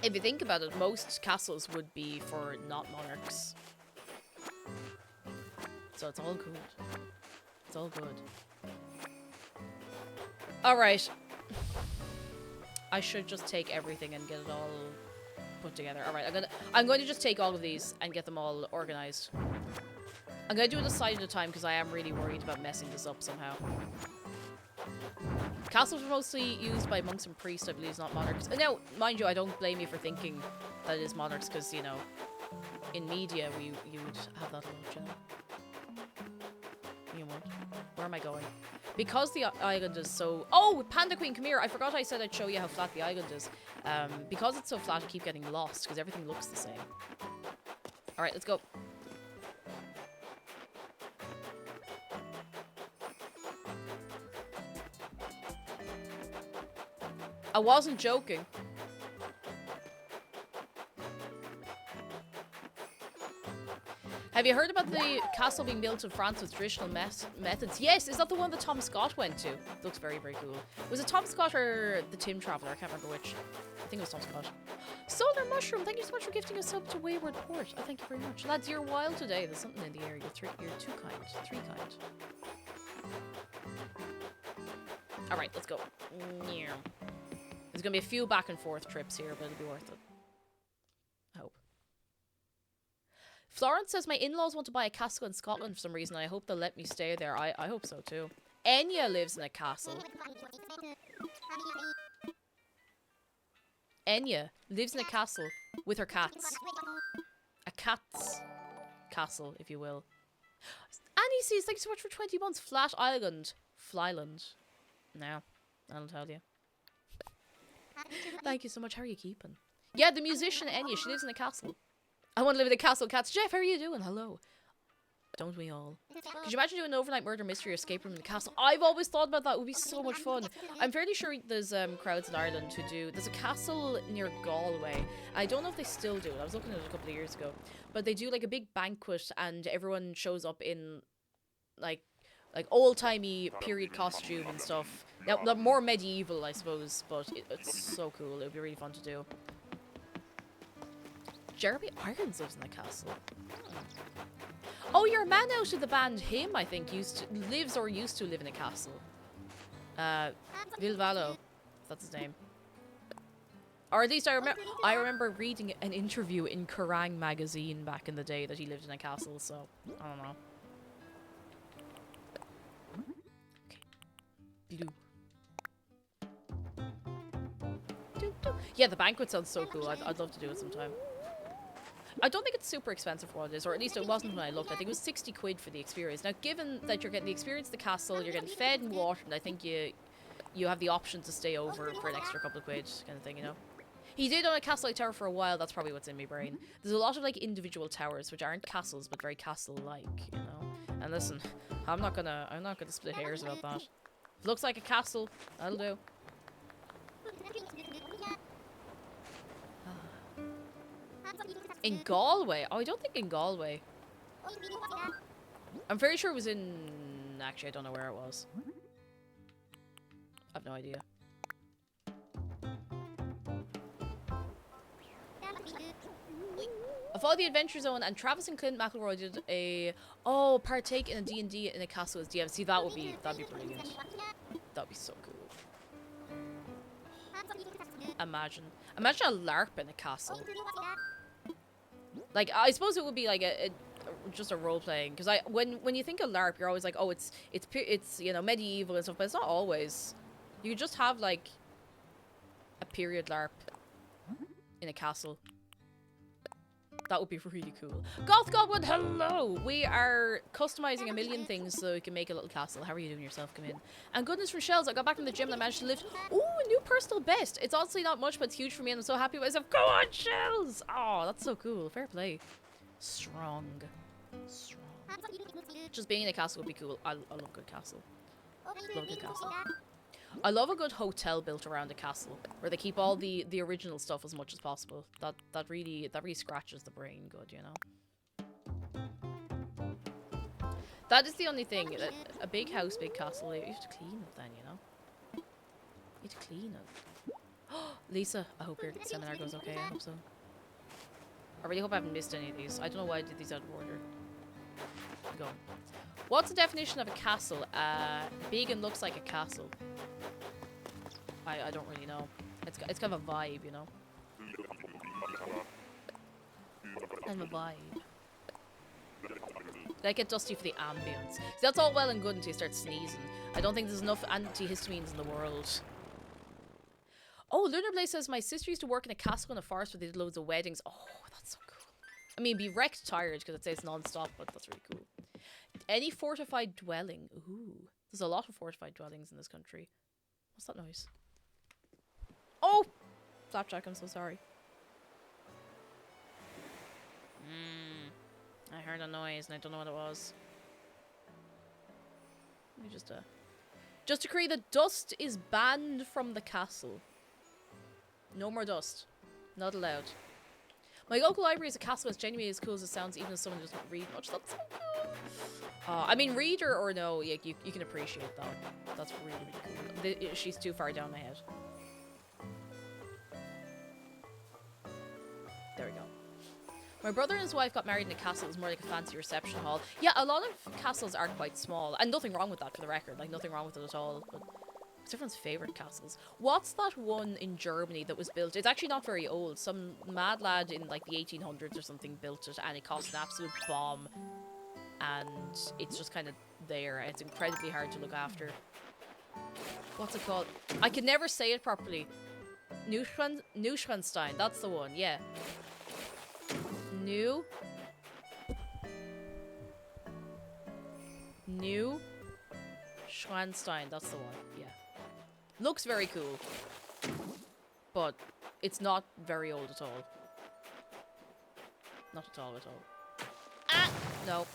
If you think about it, most castles would be for not monarchs. So it's all good. It's all good. Alright. I should just take everything and get it all put together. Alright, I'm going to just take all of these and get them all organized. I'm going to do it a side at a time because I am really worried about messing this up somehow. Castles were mostly used by monks and priests, I believe, not monarchs. Now, mind you, I don't blame you for thinking that it is monarchs, because, you know, in media, you would have that a lot, you know. You would. Where am I going? Because the island is so... Oh, Panda Queen, come here. I forgot I said I'd show you how flat the island is. Because it's so flat, I keep getting lost, because everything looks the same. Alright, let's go. I wasn't joking. Have you heard about the castle being built in France with traditional methods? Yes, is that the one that Tom Scott went to? Looks very, very cool. Was it Tom Scott or the Tim Traveller? I can't remember which. I think it was Tom Scott. Solar Mushroom, thank you so much for gifting us up to Wayward Port. Oh, thank you very much. Lads, you're wild today. There's something in the air. You're too kind. 3 kind. Alright, let's go. There's gonna be a few back and forth trips here, but it'll be worth it. I hope. Florence says, my in-laws want to buy a castle in Scotland for some reason. I hope they'll let me stay there. I hope so too. Enya lives in a castle. Enya lives in a castle with her cats. A cat's castle, if you will. Annie says, thanks so much for 20 months. Flat Island. Flyland. Now, I'll tell you. Thank you so much. How are you keeping? Yeah, the musician Enya, she lives in a castle. I want to live in a castle. Cats. Jeff, how are you doing? Hello. Don't we all? Could you imagine doing an overnight murder mystery escape room in the castle? I've always thought about that. It would be so much fun. I'm fairly sure there's crowds in Ireland who do. There's a castle near Galway. I don't know if they still do it. I was looking at it a couple of years ago. But they do like a big banquet and everyone shows up in like old-timey period costume and stuff. Now, more medieval, I suppose, but it's so cool. It would be really fun to do. Jeremy Irons lives in the castle. Oh, your man out of the band, him, I think, used to live in a castle. Vilvalo, if that's his name. Or at least I remember reading an interview in Kerrang magazine back in the day that he lived in a castle, so I don't know. Okay. Blue. Yeah, the banquet sounds so cool. I'd love to do it sometime. I don't think it's super expensive for what it is, or at least it wasn't when I looked. I think it was 60 quid for the experience. Now, given that you're getting the experience of the castle, you're getting fed and watered, and I think you have the option to stay over for an extra couple of quid kind of thing, you know? He did own a castle-like tower for a while. That's probably what's in my brain. There's a lot of like individual towers which aren't castles but very castle-like, you know. And listen, I'm not gonna split hairs about that. If it looks like a castle, that'll do. In Galway? Oh, I don't think in Galway. I'm very sure it was in. Actually, I don't know where it was. I've no idea. I followed the Adventure Zone, and Travis and Clint McElroy did a partake in a D&D in a castle as DM. See, that'd be brilliant. That'd be so cool. Imagine a LARP in a castle. Like, I suppose it would be like just a role playing, because when you think of LARP, you're always like, oh, it's you know, medieval and stuff, but it's not always. You just have like a period LARP in a castle. That would be really cool. Goth Goblin, hello! We are customizing a million things so we can make a little castle. How are you doing yourself? Come in. And goodness from Shells, I got back from the gym and I managed to lift. Ooh, a new personal best. It's honestly not much, but it's huge for me and I'm so happy with myself. Go on, Shells! Oh, that's so cool. Fair play. Strong. Just being in a castle would be cool. I love a good castle. Love a good castle. I love a good hotel built around a castle where they keep all the original stuff as much as possible. That really scratches the brain good, you know. That is the only thing. A big house, big castle, you have to clean it then, you know. You have to clean it. Lisa, I hope your seminar goes okay. I hope so. I really hope I haven't missed any of these. I don't know why I did these out of order. Go. What's the definition of a castle? Big and looks like a castle. I don't really know. It's kind of a vibe, you know. Kind of a vibe. Like get dusty for the ambience. See, that's all well and good until you start sneezing. I don't think there's enough antihistamines in the world. Oh, Lunar Blaze says my sister used to work in a castle in a forest where they did loads of weddings. Oh, that's so cool. I mean, be wrecked tired because it says non-stop, but that's really cool. Any fortified dwelling? Ooh, there's a lot of fortified dwellings in this country. What's that noise? Oh! Flapjack, I'm so sorry. I heard a noise and I don't know what it was. Let me just decree that dust is banned from the castle. No more dust. Not allowed. My local library is a castle. It's genuinely as cool as it sounds, even if someone does not read much. That's so cool. I mean, reader or no, yeah, you can appreciate that. That's really, really cool. She's too far down my head. There we go. My brother and his wife got married in a castle. It was more like a fancy reception hall. Yeah, a lot of castles are quite small. And nothing wrong with that, for the record. Like, nothing wrong with it at all. But it's everyone's favourite castles. What's that one in Germany that was built? It's actually not very old. Some mad lad in, like, the 1800s or something built it. And it cost an absolute bomb. And it's just kind of there. It's incredibly hard to look after. What's it called? I can never say it properly. Neuschwanstein. That's the one, yeah. Neuschwanstein, that's the one, yeah. Looks very cool. But it's not very old at all. Not at all, Ah! No.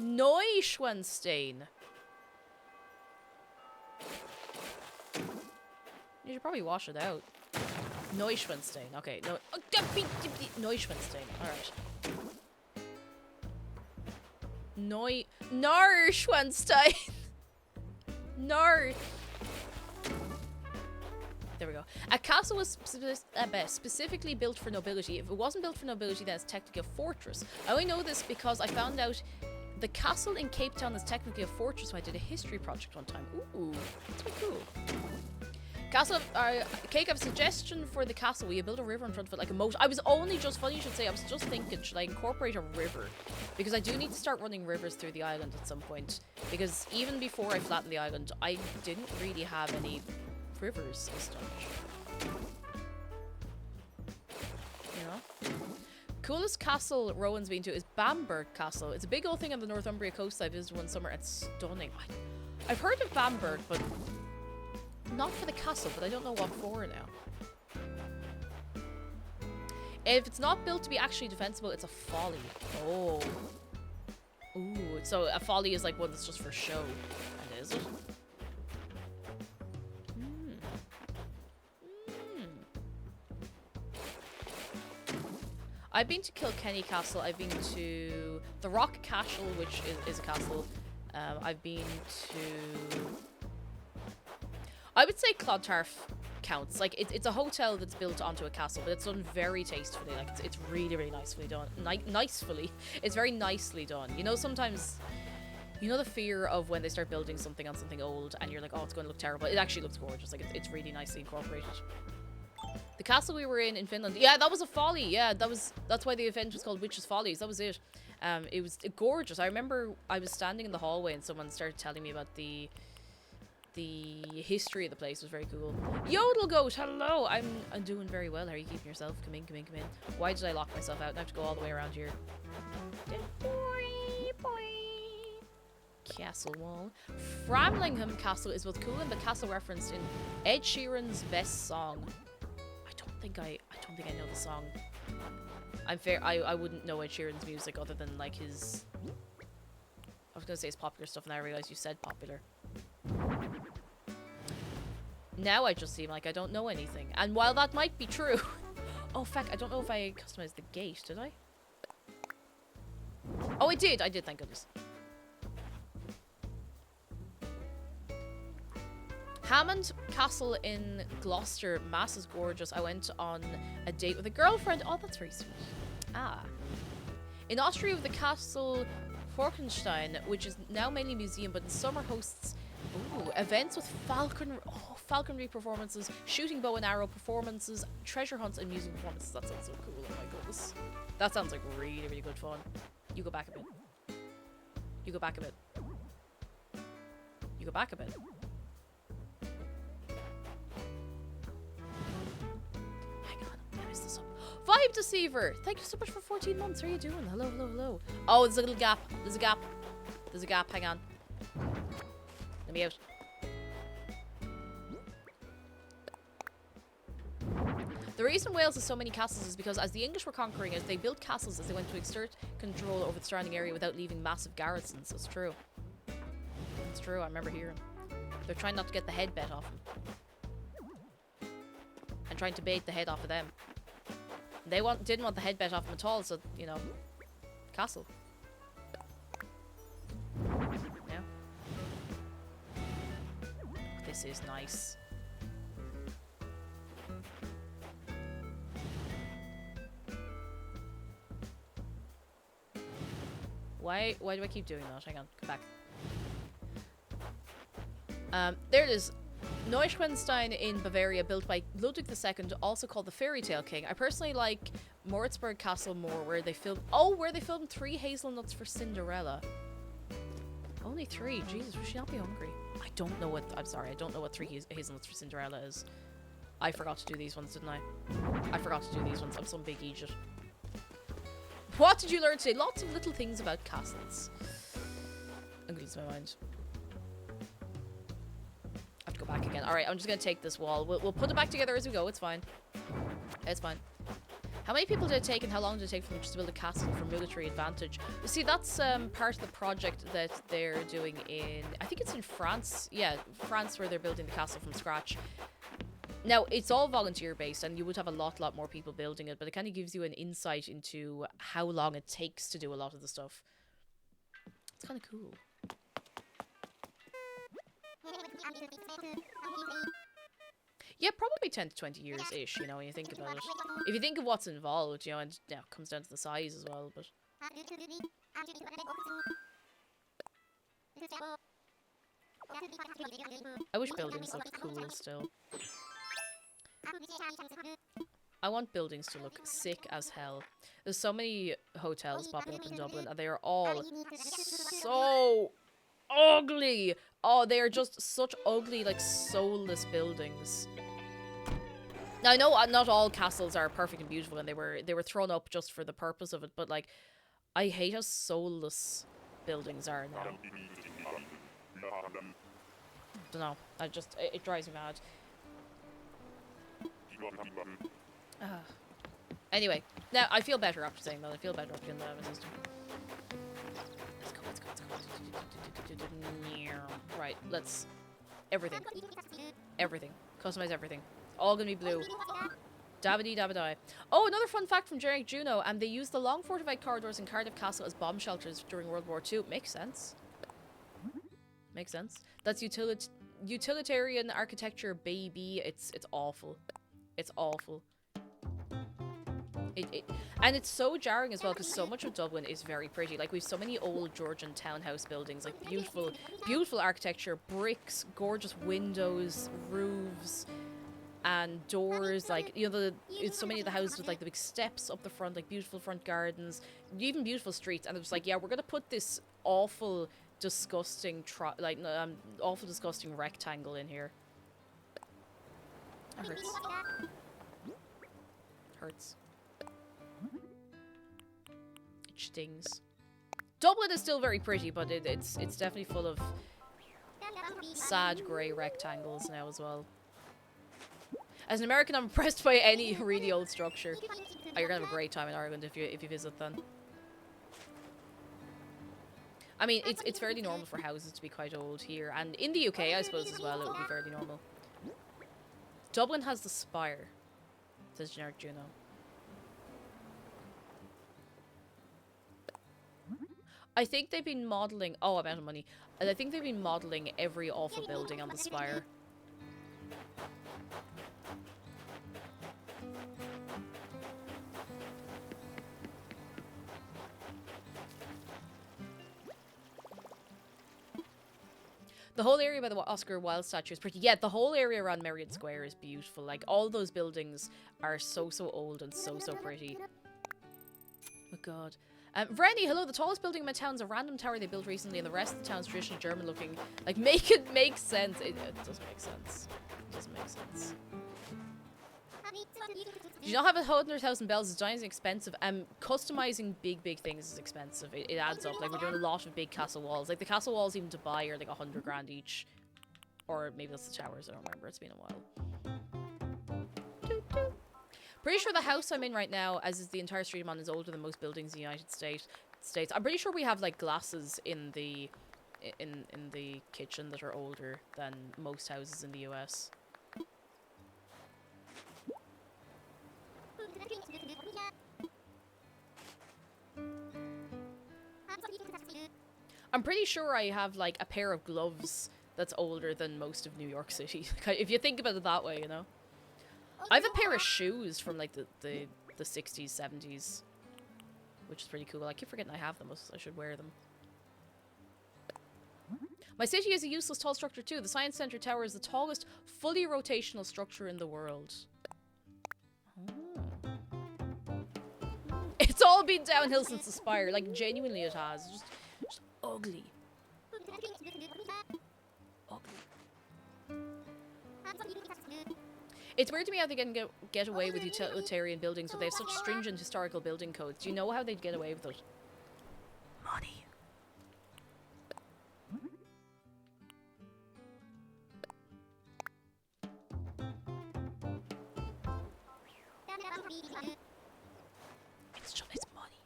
Neuschwanstein. You should probably wash it out. Neuschwanstein. Okay, no. Neuschwanstein. Alright. Neuschwanstein. There we go. A castle was specifically built for nobility. If it wasn't built for nobility, then it's technically a fortress. I only know this because I found out the castle in Cape Town is technically a fortress when I did a history project one time. Ooh, that's quite cool. Castle, Cake, I have a suggestion for the castle. Will you build a river in front of it like a moat? I was only just, funny you should say, I was just thinking, should I incorporate a river? Because I do need to start running rivers through the island at some point. Because even before I flattened the island, I didn't really have any rivers as such. You know? Coolest castle Rowan's been to is Bamberg Castle. It's a big old thing on the Northumbria coast I visited one summer. It's stunning. I've heard of Bamberg, but not for the castle, but I don't know what for now. If it's not built to be actually defensible, it's a folly. Oh. Ooh, so a folly is like one that's just for show. And is it? I've been to Kilkenny Castle. I've been to the Rock Castle, which is a castle. I've been to... I would say Clontarf counts. Like, it's a hotel that's built onto a castle, but it's done very tastefully. Like, it's really, really nicely done. Nicefully. It's very nicely done. You know, sometimes... You know the fear of when they start building something on something old, and you're like, oh, it's going to look terrible. It actually looks gorgeous. Like, it's really nicely incorporated. The castle we were in Finland. Yeah, that was a folly. Yeah, that's why the event was called Witches' Follies. That was it. It was gorgeous. I remember I was standing in the hallway and someone started telling me about the history of the place. It was very cool. Yodel Goat, hello. I'm doing very well. How are you keeping yourself? Come in. Why did I lock myself out and I have to go all the way around here? Castle wall. Framlingham Castle is both cool and the castle referenced in Ed Sheeran's best song. I don't think I know the song. I'm fair. I wouldn't know Ed Sheeran's music other than like his. I was gonna say his popular stuff, and I realized you said popular. Now I just seem like I don't know anything, and while that might be true, oh fuck, I don't know if I customized the gate. Did I? Oh, I did. Thank goodness. Hammond Castle in Gloucester. Mass is gorgeous. I went on a date with a girlfriend. Oh, that's very sweet. Ah. In Austria, with the Castle Forkenstein, which is now mainly museum, but in summer hosts events with falconry performances, shooting bow and arrow performances, treasure hunts, and music performances. That sounds so cool. Oh my goodness. That sounds like really, really good fun. You go back a bit. You go back a bit. You go back a bit. Vibe Deceiver! Thank you so much for 14 months. How are you doing? Hello, hello, hello. Oh, there's a little gap. There's a gap. There's a gap. Hang on. Let me out. The reason Wales has so many castles is because as the English were conquering it, they built castles as they went to exert control over the surrounding area without leaving massive garrisons. It's true. It's true. I remember hearing. They're trying not to get the head bet off them. And trying to bait the head off of them. They didn't want the head bet off them at all, so, you know, castle. Yeah. This is nice. Why do I keep doing that? Hang on, come back. There it is. Neuschwanstein in Bavaria, built by Ludwig II, also called the Fairy Tale King. I personally like Moritzburg Castle more, where they filmed 3 hazelnuts for Cinderella. Only 3? Jesus, would she not be hungry? I don't know what 3 hazelnuts for Cinderella is. I forgot to do these ones, didn't I? I forgot to do these ones. I'm some big idiot. What did you learn today? Lots of little things about castles. I'm gonna lose my mind. I have to go back again. Alright, I'm just gonna take this wall. We'll put it back together as we go. It's fine. It's fine. How many people did it take and how long did it take for them just to build a castle for military advantage? You see, that's part of the project that they're doing in... I think it's in France. Yeah, France, where they're building the castle from scratch. Now, it's all volunteer-based, and you would have a lot more people building it, but it kind of gives you an insight into how long it takes to do a lot of the stuff. It's kind of cool. Yeah, probably 10 to 20 years-ish, you know, when you think about it. If you think of what's involved, you know, and yeah, it comes down to the size as well, but... I wish buildings looked cool still. I want buildings to look sick as hell. There's so many hotels popping up in Dublin, and they are all so ugly. Oh, they are just such ugly, like, soulless buildings. Now, I know not all castles are perfect and beautiful, and they were thrown up just for the purpose of it, but, like, I hate how soulless buildings are now. Dunno, it drives me mad. Anyway, now I feel better after saying that. I feel better after doing that. Let's go. Right, let's... Everything. Everything. Customize everything. All gonna be blue. Dabba-dee dabba-die. Oh, another fun fact from Generic Juno. And they used the long fortified corridors in Cardiff Castle as bomb shelters during World War II. Makes sense. Makes sense. That's utilitarian architecture, baby. It's awful. It's awful. And it's so jarring as well because so much of Dublin is very pretty. Like, we've so many old Georgian townhouse buildings, like beautiful, beautiful architecture, bricks, gorgeous windows, roofs, and doors. Like, you know, it's so many of the houses with like the big steps up the front, like beautiful front gardens, even beautiful streets. And they're just like, yeah, we're gonna put this awful, disgusting, awful, disgusting rectangle in here. That hurts. Hurts. It stings. Dublin is still very pretty, but it's definitely full of sad grey rectangles now as well. As an American, I'm impressed by any really old structure. Oh, you're gonna have a great time in Ireland if you visit then. I mean, it's fairly normal for houses to be quite old here, and in the UK, I suppose as well, it would be fairly normal. Dublin has the spire, says Generic Juno. I think they've been modelling... Oh, I'm out of money. I think they've been modelling every awful building on the spire. The whole area by the Oscar Wilde statue is pretty. Yeah, the whole area around Merrion Square is beautiful. Like, all those buildings are so old and so pretty. Oh, God. Vrenny, hello. The tallest building in my town is a random tower they built recently, and the rest of the town's traditional German looking. Like, make it make sense. It doesn't make sense. It doesn't make sense. Do you not have a 100,000 bells? Design is expensive. Customizing big things is expensive. It adds up. Like, we're doing a lot of big castle walls. Like, the castle walls even to buy are like 100 grand each. Or maybe that's the towers. I don't remember. It's been a while. Pretty sure the house I'm in right now, as is the entire street I'm on, is older than most buildings in the United States. I'm pretty sure we have like glasses in the kitchen that are older than most houses in the US. I'm pretty sure I have like a pair of gloves that's older than most of New York City. If you think about it that way, you know. I have a pair of shoes from like the 60s, 70s, which is pretty cool. I keep forgetting I have them. I should wear them. My city is a useless tall structure too. The Science Center Tower is the tallest fully rotational structure in the world. Oh. It's all been downhill since the Spire. Like, genuinely it has. Just ugly. It's weird to me how they can get away with utilitarian buildings, but they have such stringent historical building codes. Do you know how they'd get away with it? Money. It's money.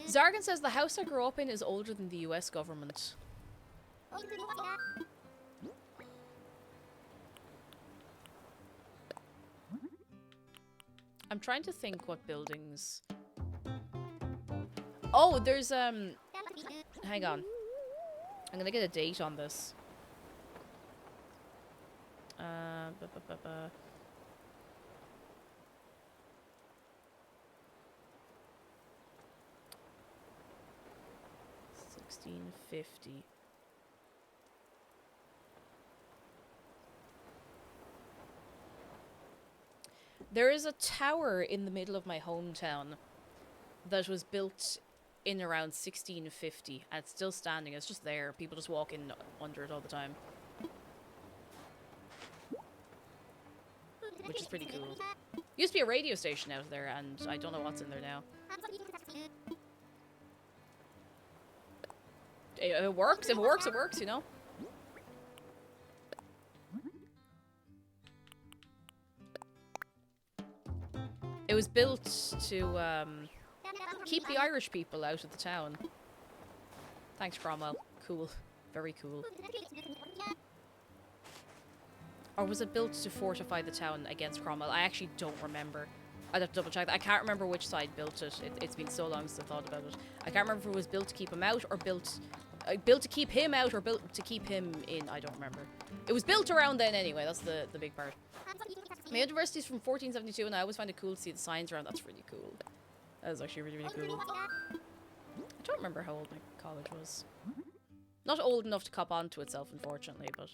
Zargan says the house I grew up in is older than the US government. I'm trying to think what buildings... Oh, there's, hang on. I'm gonna get a date on this. 1650. There is a tower in the middle of my hometown that was built in around 1650, and it's still standing. It's just there. People just walk in under it all the time. Which is pretty cool. Used to be a radio station out there, and I don't know what's in there now. If it works, if it works, it works, you know? It was built to keep the Irish people out of the town. Thanks, Cromwell. Cool. Very cool. Or was it built to fortify the town against Cromwell? I actually don't remember. I'd have to double check that. I can't remember which side built it. It's been so long since I thought about it. I can't remember if it was built to keep him out or built to keep him out or built to keep him in. I don't remember. It was built around then anyway. That's the big part. My university's from 1472 and I always find it cool to see the signs around. That's really cool. That is actually really, really cool. I don't remember how old my college was. Not old enough to cop onto itself, unfortunately, but...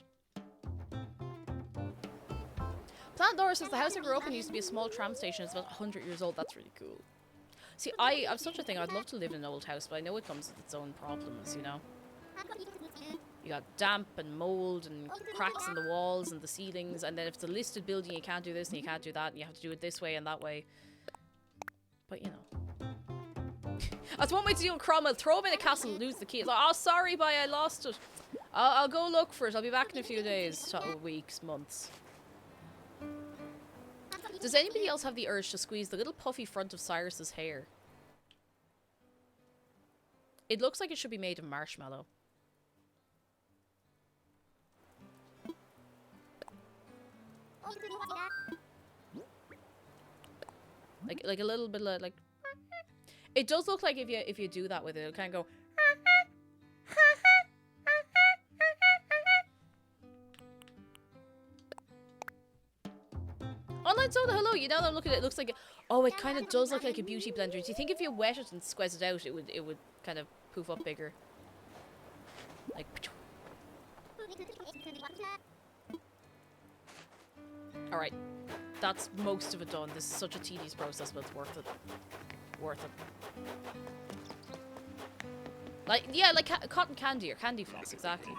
Planet Laura says the house I grew up in used to be a small tram station. It's about 100 years old. That's really cool. See, I've such a thing. I'd love to live in an old house, but I know it comes with its own problems, you know? You got damp and mold and cracks in the walls and the ceilings, and then if it's a listed building, you can't do this and you can't do that, and you have to do it this way and that way. But, you know. That's one way to deal with Cromwell. Throw him in a castle, lose the key. It's like, oh, sorry, bye, I lost it. I'll go look for it. I'll be back in a few days, weeks, months. Does anybody else have the urge to squeeze the little puffy front of Cyrus's hair? It looks like it should be made of marshmallow. Like a little bit like it does look like if you do that with it, it'll kind of go. Online soda, hello. You know that I'm looking at it, looks like oh, it kind of does look like a beauty blender. Do you think if you wet it and squeeze it out, it would kind of poof up bigger? Like. All right, that's most of it done. This is such a tedious process, but it's worth it. Worth it. Like yeah, like cotton candy or candy floss, exactly.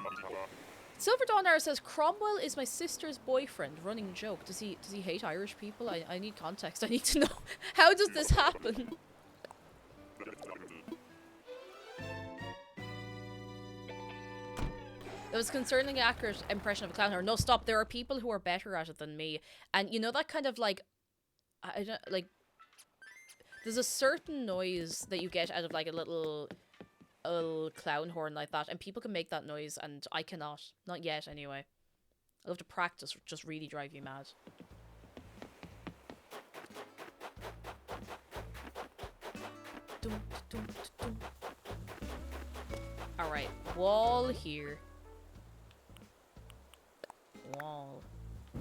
Silver Dawn Hour says Cromwell is my sister's boyfriend. Running joke. Does he hate Irish people? I need context. I need to know. How does this happen? It was a concerningly accurate impression of a clown. Or no, stop. There are people who are better at it than me, and you know that kind of like, I don't like. There's a certain noise that you get out of like a little clown horn like that, and people can make that noise, and I cannot. Not yet, anyway. I'll have to practice. Just really drive you mad. All right, wall here. Wall.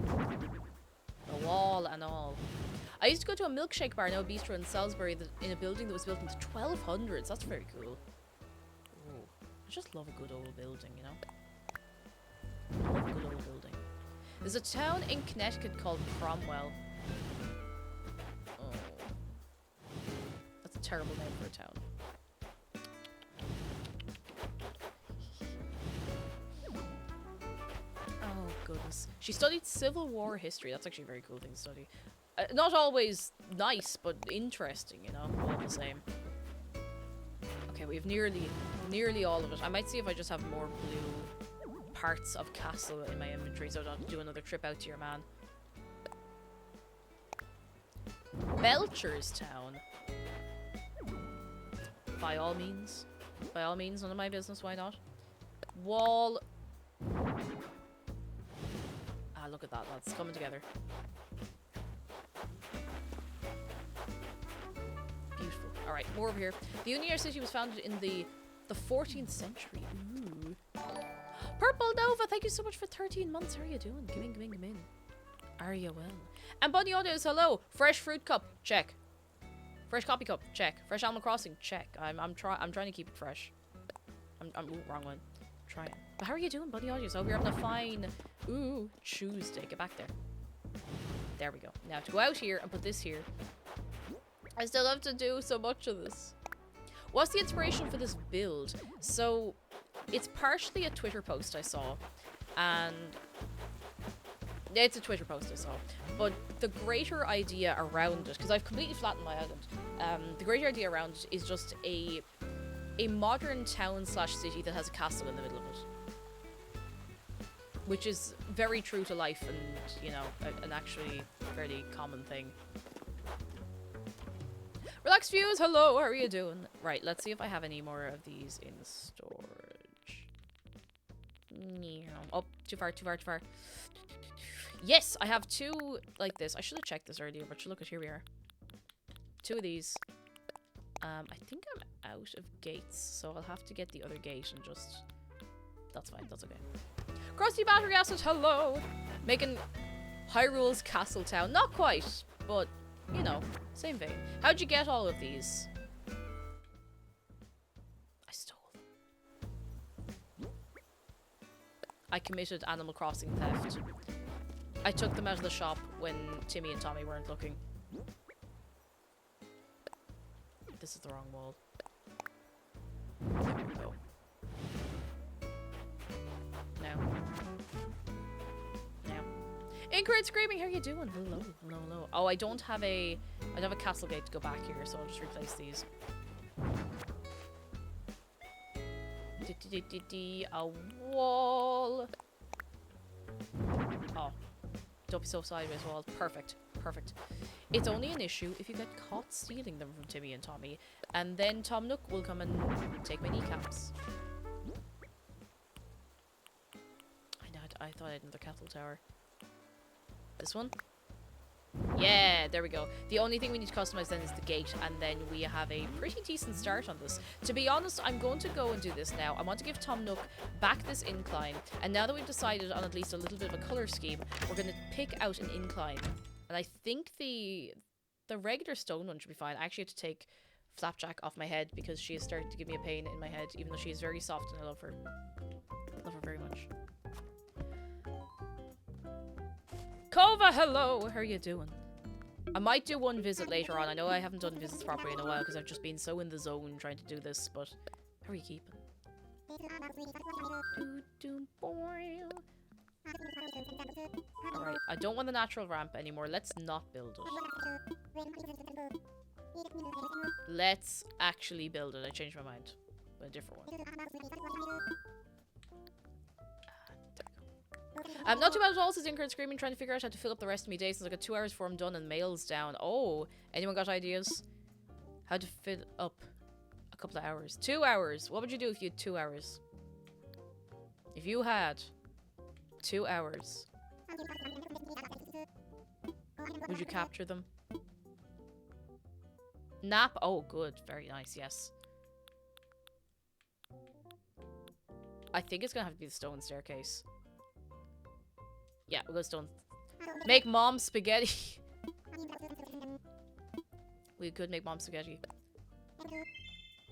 A wall and all. I used to go to a milkshake bar, now a bistro in Salisbury, in a building that was built in the 1200s. That's very cool. Ooh. I just love a good old building, you know? Love a good old building. There's a town in Connecticut called Cromwell. Oh. That's a terrible name for a town. Oh, goodness. She studied Civil War history. That's actually a very cool thing to study. Not always nice, but interesting, you know, all the same. Okay, we have nearly all of it. I might see if I just have more blue parts of castle in my inventory so I don't have to do another trip out to your man. Belcherstown. By all means. By all means, none of my business, why not? Wall. Ah, look at that, that's coming together. Beautiful. Alright, more over here. The Union City was founded in the 14th century. Ooh. Purple Nova, thank you so much for 13 months. How are you doing? Come in, come in, come in. Are you well? And Bunny Audios, hello. Fresh fruit cup, check. Fresh coffee cup, check. Fresh Animal Crossing, check. I'm trying to keep it fresh. Ooh, wrong one. Trying. But how are you doing, Bunny Audios? I hope you're having a fine Tuesday. Get back there. There we go. Now to go out here and put this here. I still have to do so much of this. What's the inspiration for this build? So, it's partially a Twitter post I saw. And it's a Twitter post I saw. But the greater idea around it, because I've completely flattened my island. The greater idea around it is just a modern town / city that has a castle in the middle of it. Which is very true to life and, you know, an actually fairly common thing. Relax Views, hello, how are you doing? Right, let's see if I have any more of these in storage. Oh, too far. Yes, I have 2 like this. I should have checked this earlier, but look at here we are. 2 of these. I think I'm out of gates, so I'll have to get the other gate and just... That's fine, that's okay. Crusty Battery Acid, hello! Making Hyrule's Castle Town. Not quite, but, you know, same vein. How'd you get all of these? I stole them. I committed Animal Crossing theft. I took them out of the shop when Timmy and Tommy weren't looking. This is the wrong wall. There we go. Now. Incorrect Screaming, how are you doing? Hello. Oh, I don't have a castle gate to go back here, so I'll just replace these. A wall. Oh. Don't be so sideways walls. Perfect. It's only an issue if you get caught stealing them from Timmy and Tommy, and then Tom Nook will come and take my kneecaps. I thought I had another castle tower. This one? Yeah, there we go. The only thing we need to customize then is the gate, and then we have a pretty decent start on this. To be honest, I'm going to go and do this now. I want to give Tom Nook back this incline, and now that we've decided on at least a little bit of a colour scheme, we're going to pick out an incline. And I think the regular stone one should be fine. I actually have to take Flapjack off my head because she has started to give me a pain in my head, even though she is very soft and I love her. Love her very much. Kova, hello! How are you doing? I might do one visit later on. I know I haven't done visits properly in a while because I've just been so in the zone trying to do this, but how are you keeping? Alright, I don't want the natural ramp anymore. Let's not build it. Let's actually build it. I changed my mind. But a different one. Not too bad at all, says Incorrect Screaming, trying to figure out how to fill up the rest of my day since I got 2 hours before I'm done and mail's down. Oh, anyone got ideas? How to fill up a couple of hours? 2 hours. What would you do if you had 2 hours? If you had 2 hours, would you capture them? Nap? Oh, good. Very nice, yes. I think it's gonna have to be the stone staircase. Yeah, we'll go stone. Make mom spaghetti. We could make mom spaghetti.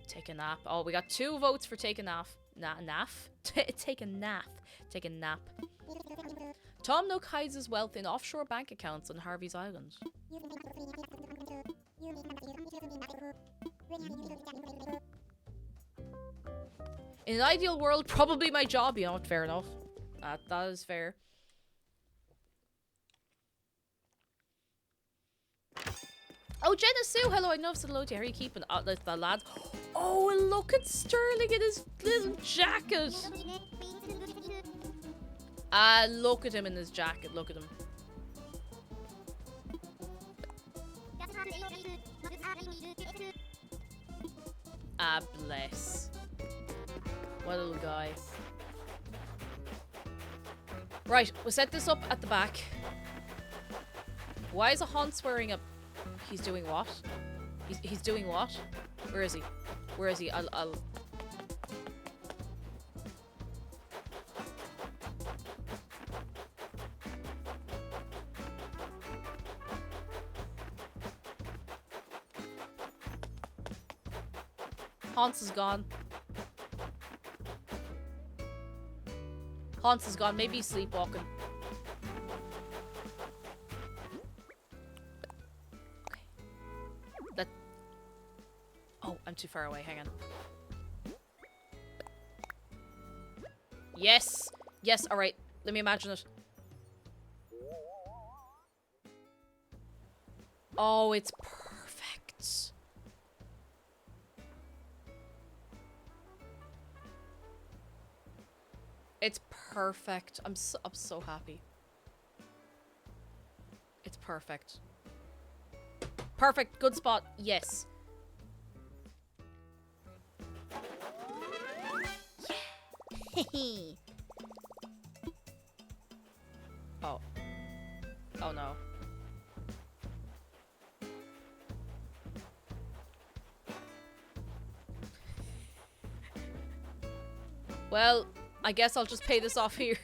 Take a nap. Oh, we got 2 votes for take a nap. Take a nap. Take a nap. Tom Nook hides his wealth in offshore bank accounts on Harvey's Island. In an ideal world, probably my job. You know, fair enough. That is fair. Oh, Jenna Sue, hello, I know I've said hello to you. How are you keeping? The lads. Oh, look at Sterling in his little jacket. Look at him in his jacket. Look at him. Bless. What a little guy. Right, we'll set this up at the back. Why is a Hans wearing a... He's doing what? He's doing what? Where is he? Where is he? I'll... Hans is gone. Hans is gone. Maybe he's sleepwalking. Oh, I'm too far away. Hang on. Yes! Yes, alright. Let me imagine it. Oh, it's perfect. It's perfect. I'm so happy. It's perfect. Perfect. Good spot. Yes. Yeah. Oh. Oh no. Well, I guess I'll just pay this off here.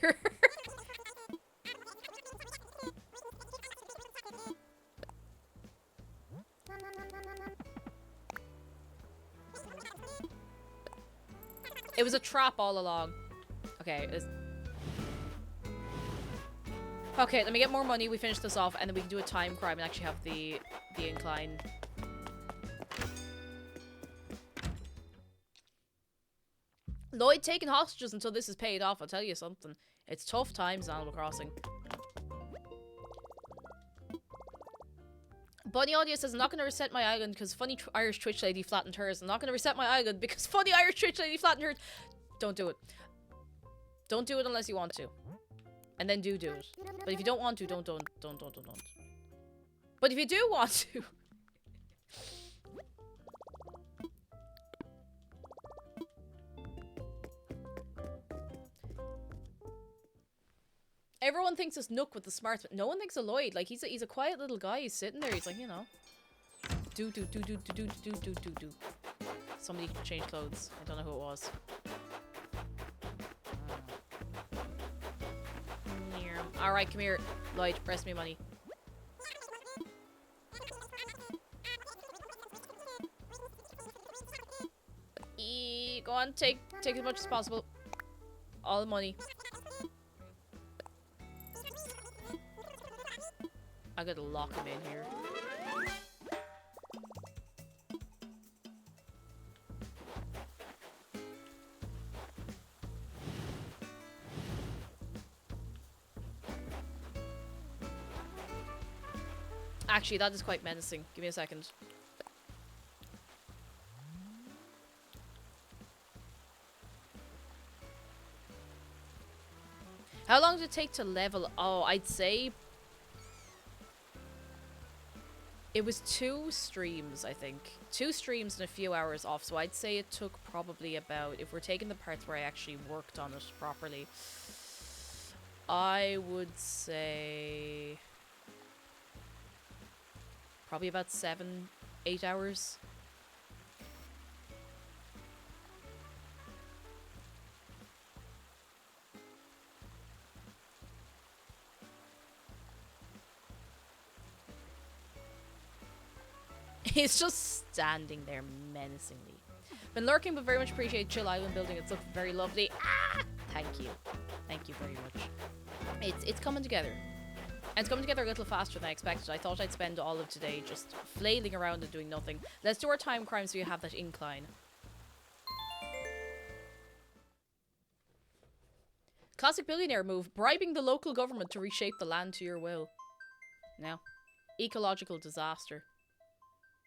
It was a trap all along. Okay, okay, let me get more money, we finish this off, and then we can do a time crime and actually have the incline. Lloyd taking hostages until this is paid off, I'll tell you something. It's tough times in Animal Crossing. Bunny Audio says, I'm not going to reset my island because funny Irish Twitch lady flattened hers. I'm not going to reset my island because funny Irish Twitch lady flattened hers. Don't do it. Don't do it unless you want to. And then do it. But if you don't want to, don't. But if you do want to... Everyone thinks it's Nook with the smarts, but no one thinks of Lloyd. Like, he's a quiet little guy. He's sitting there. He's like, you know. Do. Somebody changed clothes. I don't know who it was. Alright, come here. Lloyd, press me money. Go on, take as much as possible. All the money. I gotta lock him in here. Actually, that is quite menacing. Give me a second. How long did it take to level? Oh, I'd say... It was 2 streams, I think. 2 streams and a few hours off, so I'd say it took probably about... If we're taking the parts where I actually worked on it properly, I would say... Probably about 7-8 hours. He's just standing there menacingly. Been lurking, but very much appreciate Chill Island building. It's looked very lovely. Ah! Thank you. Thank you very much. It's coming together. And it's coming together a little faster than I expected. I thought I'd spend all of today just flailing around and doing nothing. Let's do our time crime so you have that incline. Classic billionaire move. Bribing the local government to reshape the land to your will. Now, ecological disaster.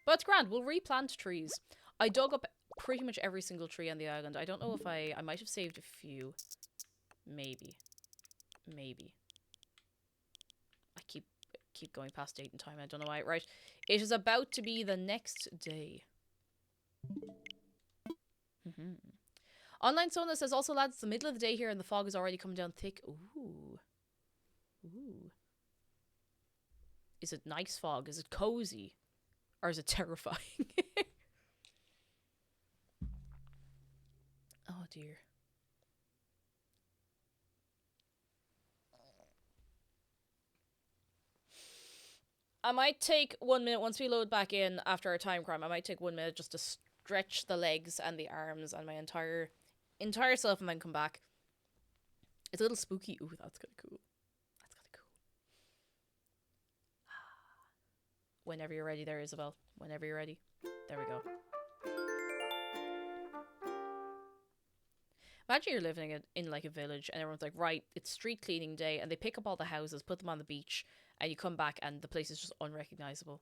But it's grand. We'll replant trees. I dug up pretty much every single tree on the island. I don't know if I might have saved a few. Maybe. I keep going past date and time. I don't know why. Right. It is about to be the next day. Online Sona says, also lads, it's the middle of the day here and the fog is already coming down thick. Ooh. Is it nice fog? Is it cozy? Or is it terrifying? Oh dear. I might take 1 minute once we load back in after our time crime. I might take 1 minute just to stretch the legs and the arms and my entire self and then come back. It's a little spooky. Ooh, that's kind of cool. Whenever you're ready there, Isabel. Whenever you're ready. There we go. Imagine you're living in like a village and everyone's like, right, it's street cleaning day, and they pick up all the houses, put them on the beach, and you come back and the place is just unrecognizable.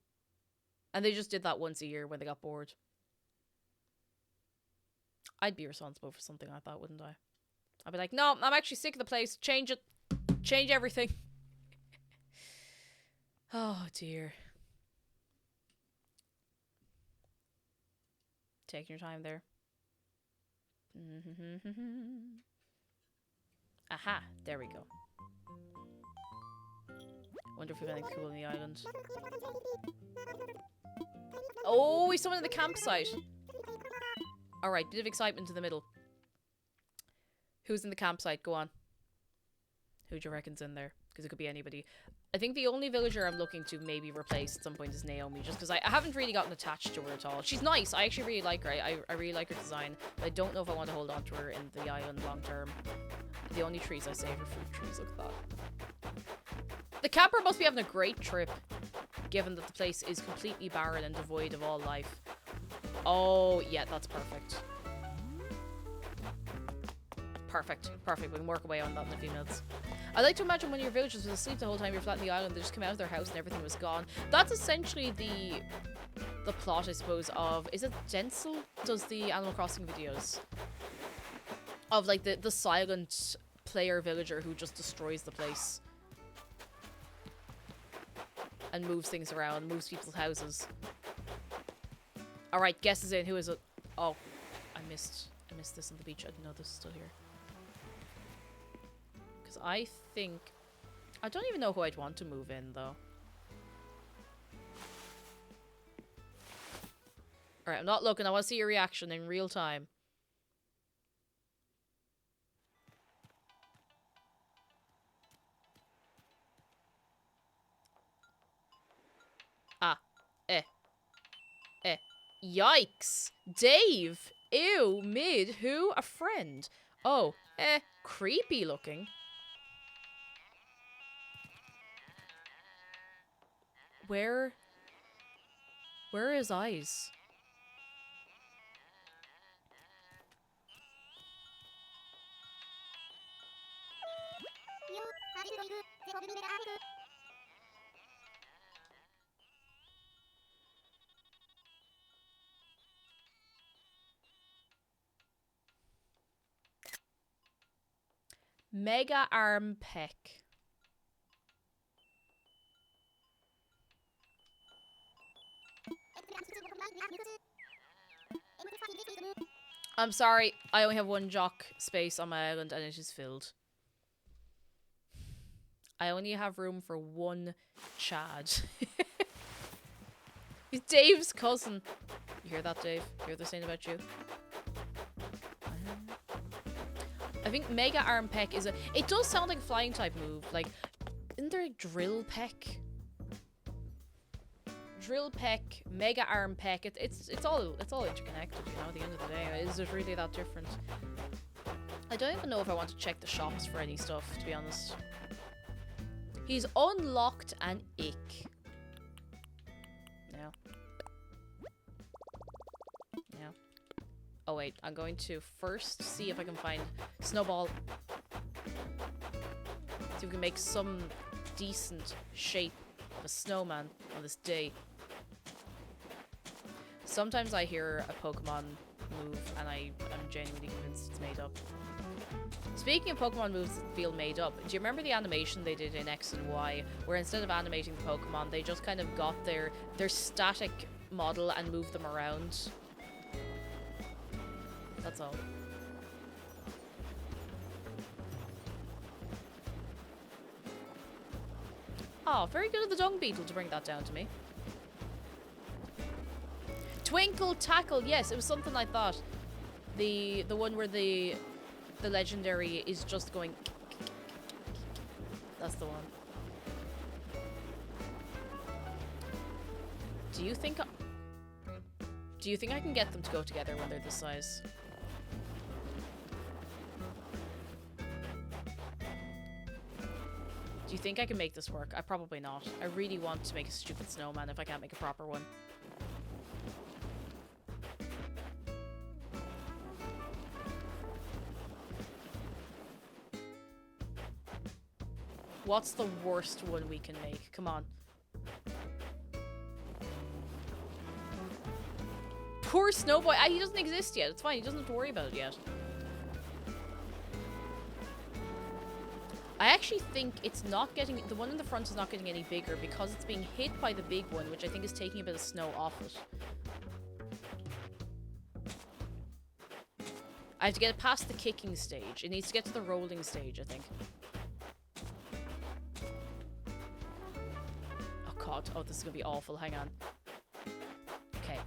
And they just did that once a year when they got bored. I'd be responsible for something like that, wouldn't I? I'd be like, no, I'm actually sick of the place. Change it. Change everything. Oh, dear. Taking your time there. Aha, there we go. Wonder if we have anything cool on the island. Oh, we summoned the campsite. Alright, bit of excitement in the middle. Who's in the campsite? Go on. Who do you reckon's in there? Because it could be anybody. I think the only villager I'm looking to maybe replace at some point is Naomi, just because I haven't really gotten attached to her at all. She's nice. I actually really like her. I really like her design. But I don't know if I want to hold on to her in the island long term. The only trees I save are fruit trees. Look at that. The camper must be having a great trip, given that the place is completely barren and devoid of all life. Oh, yeah, that's perfect. Perfect. Perfect. We can work away on that in a few minutes. I like to imagine when your villagers was asleep the whole time you're flat in the island, they just come out of their house and everything was gone. That's essentially the plot, I suppose, of... Is it Denzel does the Animal Crossing videos? Of, like, the silent player villager who just destroys the place. And moves things around, moves people's houses. Alright, guess is in. Who is it? Oh, I missed this on the beach. I didn't know this was still here. Because I think... I don't even know who I'd want to move in, though. Alright, I'm not looking. I want to see your reaction in real time. Ah. Yikes. Dave. Ew. Mid. Who? A friend. Oh. Creepy looking. Where are his eyes? Mega arm peck. I'm sorry, I only have one jock space on my island and it is filled. I only have room for one Chad. He's Dave's cousin. You hear that, Dave? You hear what they're saying about you? I think Mega Arm Peck is a... It does sound like a flying type move. Like, isn't there a Drill Peck? Drill Peck, Mega Arm Peck. It's all interconnected, you know, at the end of the day. Is it really that different? I don't even know if I want to check the shops for any stuff, to be honest. He's unlocked an ick. No. No. Oh wait, I'm going to first see if I can find Snowball. See if we can make some decent shape of a snowman on this day. Sometimes I hear a Pokemon move and I'm genuinely convinced it's made up. Speaking of Pokemon moves that feel made up, do you remember the animation they did in X and Y, where instead of animating the Pokemon, they just kind of got their static model and moved them around? That's all. Oh, very good of the Dung Beetle to bring that down to me. Twinkle Tackle, yes, it was something like that. The one where the legendary is just going. That's the one. Do you think I can get them to go together when they're this size? Do you think I can make this work? Probably not. I really want to make a stupid snowman if I can't make a proper one. What's the worst one we can make? Come on. Poor Snowboy. Ah, he doesn't exist yet. It's fine. He doesn't have to worry about it yet. I actually think it's not getting... The one in the front is not getting any bigger because it's being hit by the big one, which I think is taking a bit of snow off it. I have to get it past the kicking stage. It needs to get to the rolling stage, I think. Oh, God. Oh, this is going to be awful. Hang on. Okay.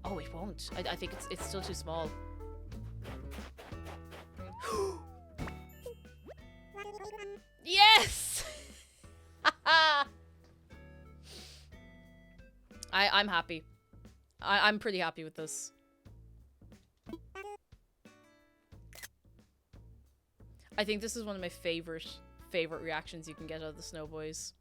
Oh, it won't. I think it's still too small. Yes! I'm happy. I'm pretty happy with this. I think this is one of my favorite reactions you can get out of the Snowboys.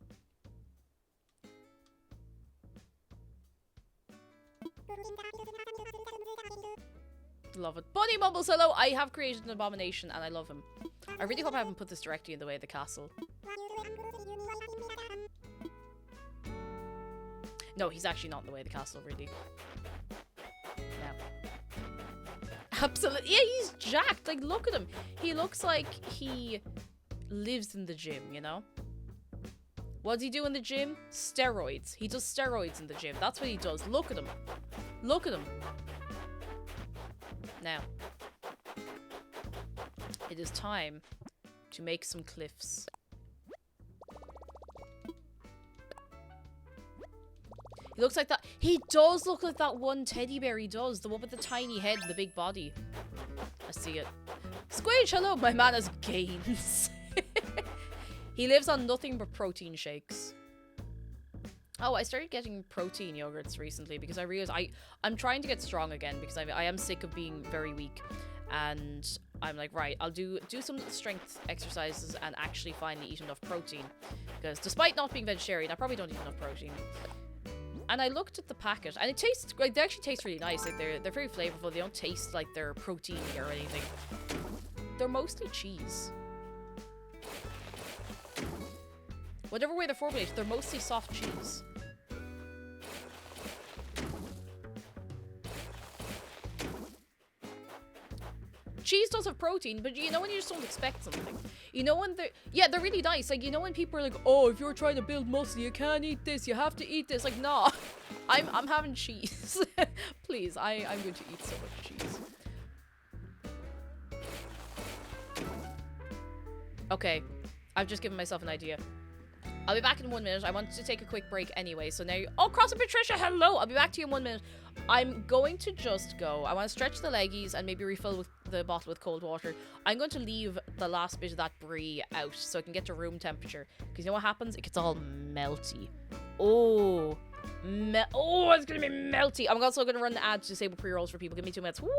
Love it. Bunny Mumbles, hello! I have created an abomination and I love him. I really hope I haven't put this directly in the way of the castle. No, he's actually not in the way of the castle, really. No. Absolutely. Yeah, he's jacked. Like, look at him. He looks like he lives in the gym, you know? What does he do in the gym? Steroids. He does steroids in the gym. That's what he does. Look at him. Look at him. Now, it is time to make some cliffs. He looks like that. He does look like that one teddy bear, he does. The one with the tiny head and the big body. I see it. Squidge, hello. My man has gains. He lives on nothing but protein shakes. Oh, I started getting protein yogurts recently because I realized I'm trying to get strong again because I am sick of being very weak. And I'm like, right, I'll do some strength exercises and actually finally eat enough protein. Because despite not being vegetarian, I probably don't eat enough protein. And I looked at the packet, and it tastes like they actually taste really nice. Like they're very flavorful. They don't taste like they're protein or anything. They're mostly cheese. Whatever way they're formulated, they're mostly soft cheese. Cheese does have protein, but you know when you just don't expect something. You know when they're really nice. Like, you know when people are like, oh, if you're trying to build muscle, you can't eat this, you have to eat this. Like, nah, I'm having cheese. Please, I'm going to eat so much cheese. Okay, I've just given myself an idea. I'll be back in 1 minute. I wanted to take a quick break anyway, so now oh, Cross and Patricia, hello! I'll be back to you in 1 minute. I'm going to just go. I want to stretch the leggies and maybe refill with the bottle with cold water. I'm going to leave the last bit of that brie out so I can get to room temperature. Because you know what happens? It gets all melty. Oh, it's going to be melty. I'm also going to run the ad to disable pre-rolls for people. Give me 2 minutes. Whoop!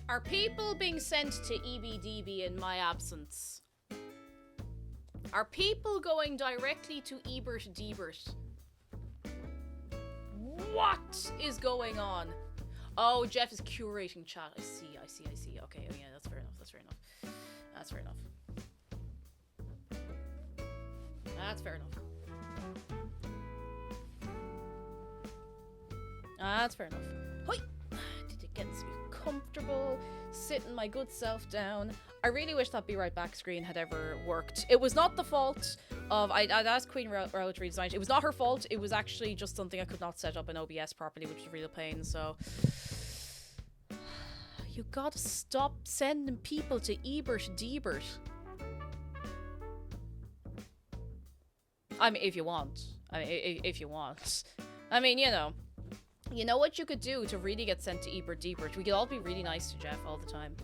Are people being sent to EBDB in my absence? Are people going directly to Ebert Debert? What is going on? Oh, Jeff is curating chat. I see. Okay, oh yeah, that's fair enough. That's fair enough. That's fair enough. That's fair enough. That's fair enough. Hoi! Did it get me comfortable? Sitting my good self down. I really wish that Be Right Back screen had ever worked. It was not the fault of... I'd asked Queen Raoul to redesign it. It was not her fault. It was actually just something I could not set up in OBS properly, which was a real pain, so... You gotta stop sending people to Ebert Debert. I mean, if you want. If you want. I mean, you know. You know what you could do to really get sent to Ebert Debert? We could all be really nice to Jeff all the time.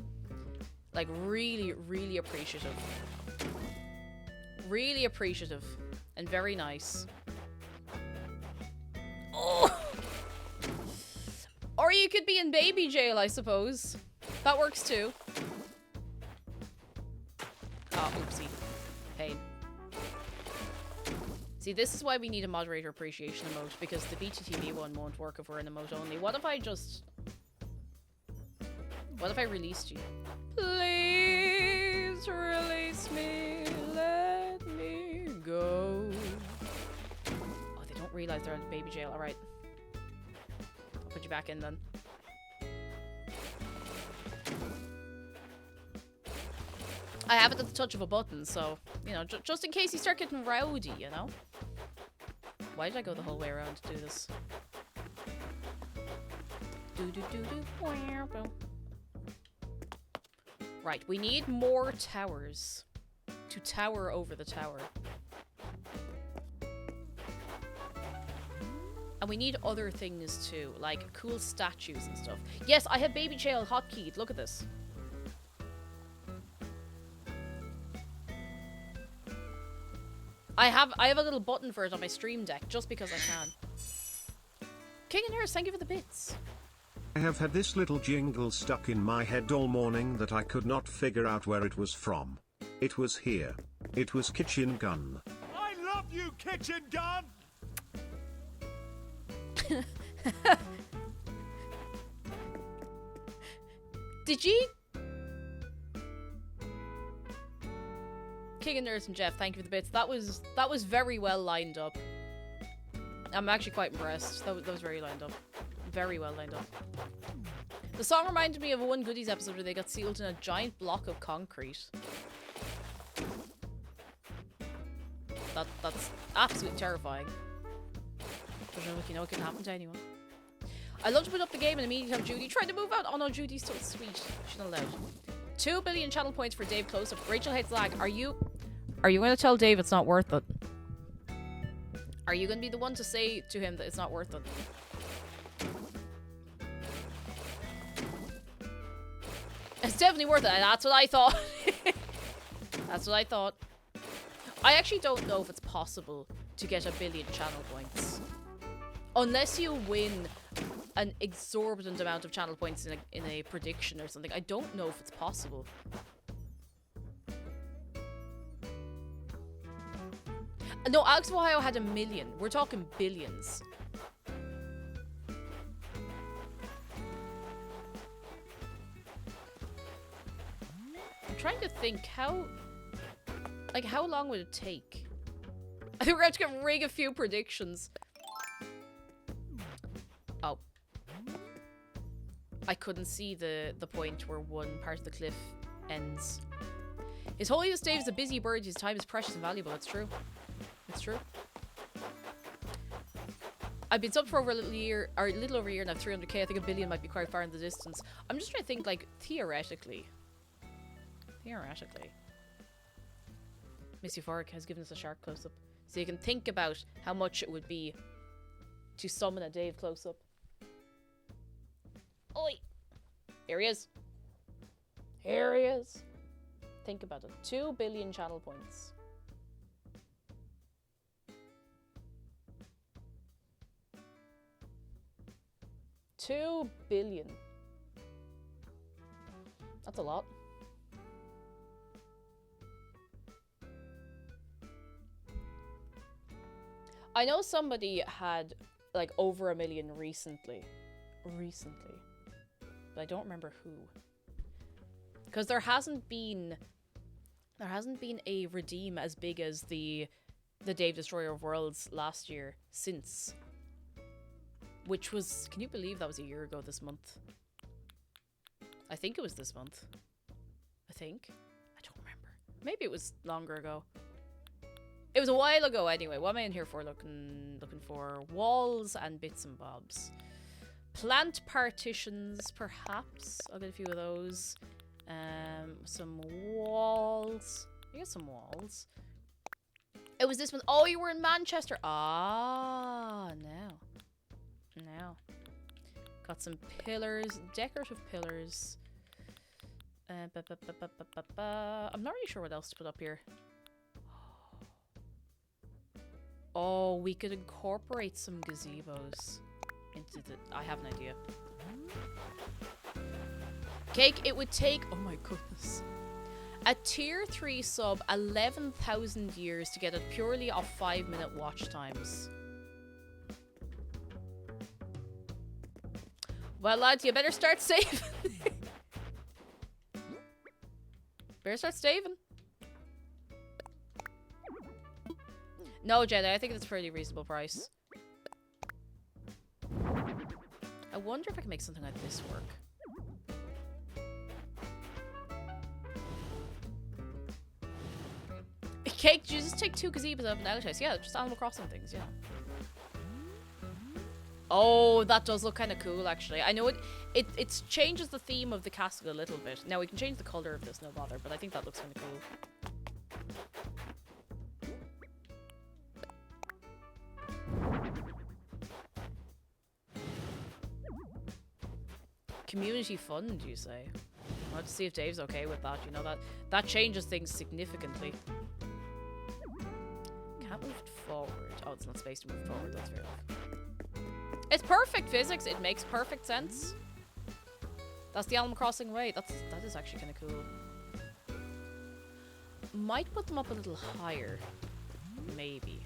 Like, really, really appreciative. Really appreciative. And very nice. Oh! Or you could be in baby jail, I suppose. That works too. Oh, oopsie. Pain. See, this is why we need a moderator appreciation emote, because the BTTV one won't work if we're in emote only. What if I just... What if I released you? Please release me, let me go. Oh, they don't realize they're in baby jail. Alright. I'll put you back in then. I have it at the touch of a button, so, you know, just in case you start getting rowdy, you know? Why did I go the whole way around to do this? Right, we need more towers to tower over the tower. And we need other things too, like cool statues and stuff. Yes, I have baby jail hotkeyed. Look at this. I have a little button for it on my stream deck just because I can. King and Nurse, thank you for the bits. I have had this little jingle stuck in my head all morning that I could not figure out where it was from. It was here. It was Kitchen Gun. I love you, Kitchen Gun! Did you? King and Nurse and Jeff, thank you for the bits. That was very well lined up. I'm actually quite impressed. That was very lined up. Very well lined up. The song reminded me of a One Goodies episode where they got sealed in a giant block of concrete. That's absolutely terrifying. But you know it can happen to anyone. I love to put up the game and immediately have Judy trying to move out. Oh no, Judy's still sweet. She's not allowed. 2 billion channel points for Dave Closeup. Rachel hates lag. Are you going to tell Dave it's not worth it? Are you going to be the one to say to him that it's not worth it? It's definitely worth it, and that's what I thought. That's what I thought. I actually don't know if it's possible to get 1 billion channel points. Unless you win an exorbitant amount of channel points in a prediction or something. I don't know if it's possible. No, Alex of Ohio had 1 million. We're talking billions. I'm trying to think how long would it take? I think we're going to have to rig a few predictions. Oh. I couldn't see the point where one part of the cliff ends. His Holiness Dave is a busy bird. His time is precious and valuable. It's true. It's true. I've been subbed for over a little over a year and I have 300k. I think 1 billion might be quite far in the distance. I'm just trying to think, like, theoretically. Miss Euphoric has given us a shark close-up. So you can think about how much it would be to summon a Dave close-up. Oi! Here he is. Here he is. Think about it. 2 billion channel points. $2 billion. That's a lot. I know somebody had like over 1 million recently. But I don't remember who. Because there hasn't been a redeem as big as the Dave Destroyer of Worlds last year since. Which was, can you believe that was a year ago this month? I think it was this month. I don't remember. Maybe it was longer ago. It was a while ago anyway. What am I in here for? Looking for walls and bits and bobs. Plant partitions, perhaps. I'll get a few of those. Some walls. I guess some walls. It was this one. Oh, you were in Manchester. Ah, now. Got some pillars, decorative pillars. I'm not really sure what else to put up here. Oh, we could incorporate some gazebos into the... I have an idea. Cake, it would take... Oh my goodness. A tier 3 sub, 11,000 years to get it purely off 5-minute watch times. Well, lads, you better start saving. Better start saving. No, Jedi, I think it's a pretty reasonable price. I wonder if I can make something like this work. Cake, do you just take 2 gazebos out of an outhouse? Yeah, just Animal Crossing things, yeah. Oh, that does look kind of cool, actually. I know it changes the theme of the castle a little bit. Now, we can change the color of this, no bother, but I think that looks kind of cool. Community fund, you say? I'll have to see if Dave's okay with that. You know, that changes things significantly. Can't move it forward. Oh, it's not space to move forward. That's fair enough. It's perfect physics. It makes perfect sense. That's the Animal Crossing way. That is actually kind of cool. Might put them up a little higher. Maybe.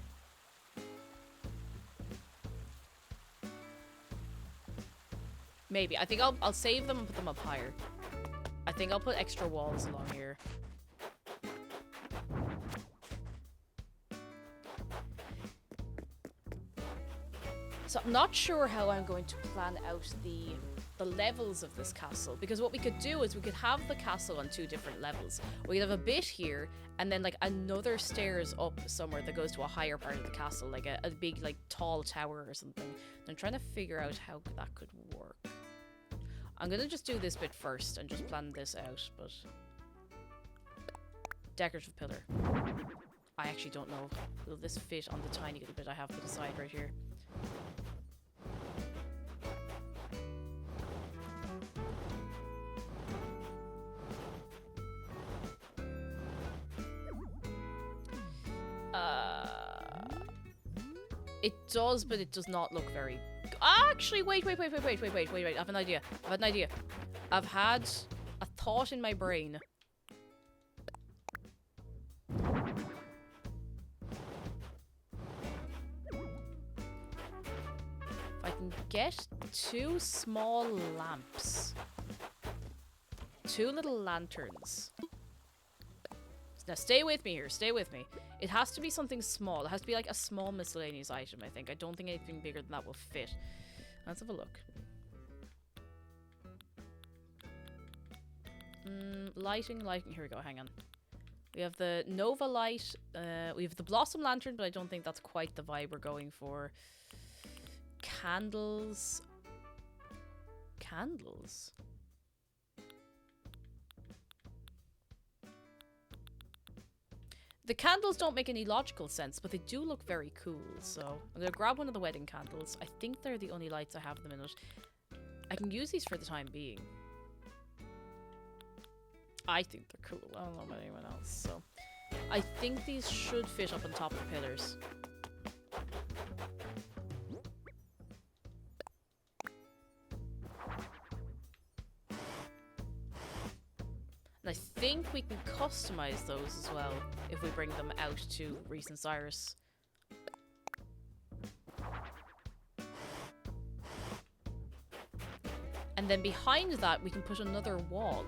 Maybe. I think I'll save them and put them up higher. I think I'll put extra walls along here. So I'm not sure how I'm going to plan out the levels of this castle, because what we could do is we could have the castle on 2 different levels. We could have a bit here and then like another stairs up somewhere that goes to a higher part of the castle, like a big like tall tower or something. And I'm trying to figure out how that could work. I'm gonna just do this bit first and just plan this out, but... Decorative pillar. I actually don't know. Will this fit on the tiny little bit I have put aside right here? It does, but it does not look very... Actually, wait. I have an idea. I've had a thought in my brain. If I can get 2 small lamps. 2 little lanterns. Now, stay with me here. Stay with me. It has to be something small. It has to be like a small miscellaneous item, I think. I don't think anything bigger than that will fit. Let's have a look. Lighting. Here we go. Hang on. We have the Nova light. We have the Blossom lantern, but I don't think that's quite the vibe we're going for. Candles. Candles? The candles don't make any logical sense, but they do look very cool, so I'm going to grab one of the wedding candles. I think they're the only lights I have at the minute. I can use these for the time being. I think they're cool. I don't know about anyone else, so... I think these should fit up on top of the pillars. I think we can customize those as well if we bring them out to Reese and Cyrus. And then behind that, we can put another wall.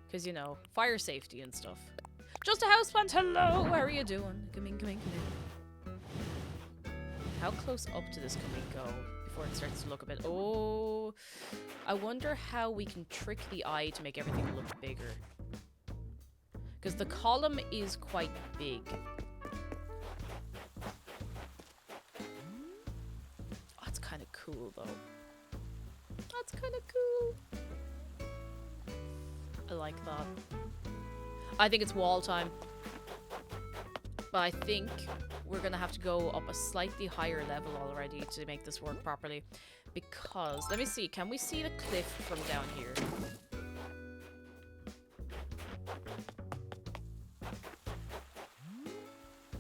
Because, you know, fire safety and stuff. Just a houseplant, hello! How are you doing? Come in, come in, come in. How close up to this can we go before it starts to look a bit... Oh, I wonder how we can trick the eye to make everything look bigger. Because the column is quite big. Oh, it's kind of cool, though. That's kind of cool. I like that. I think it's wall time. But I think we're going to have to go up a slightly higher level already to make this work properly. Because, let me see, can we see the cliff from down here?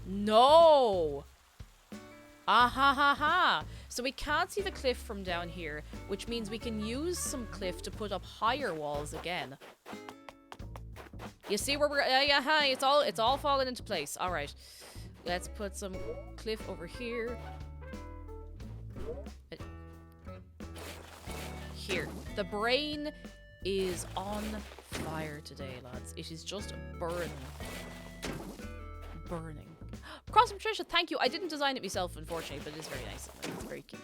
No! Ah ha ha ha! So we can't see the cliff from down here, which means we can use some cliff to put up higher walls again. You see where we're... yeah, it's all falling into place. All right. Let's put some cliff over here. Here. The brain is on fire today, lads. It is just burning. Burning. Cross from Patricia, thank you. I didn't design it myself, unfortunately, but it is very nice. It's very cute.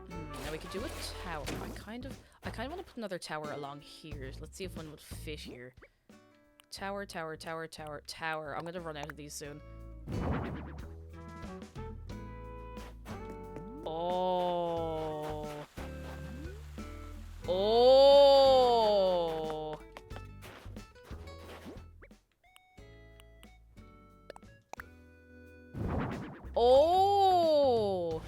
Now we could do a tower. I kind of want to put another tower along here. Let's see if one would fit here. Tower, tower, tower, tower, tower. I'm gonna run out of these soon. Oh. Oh. Oh.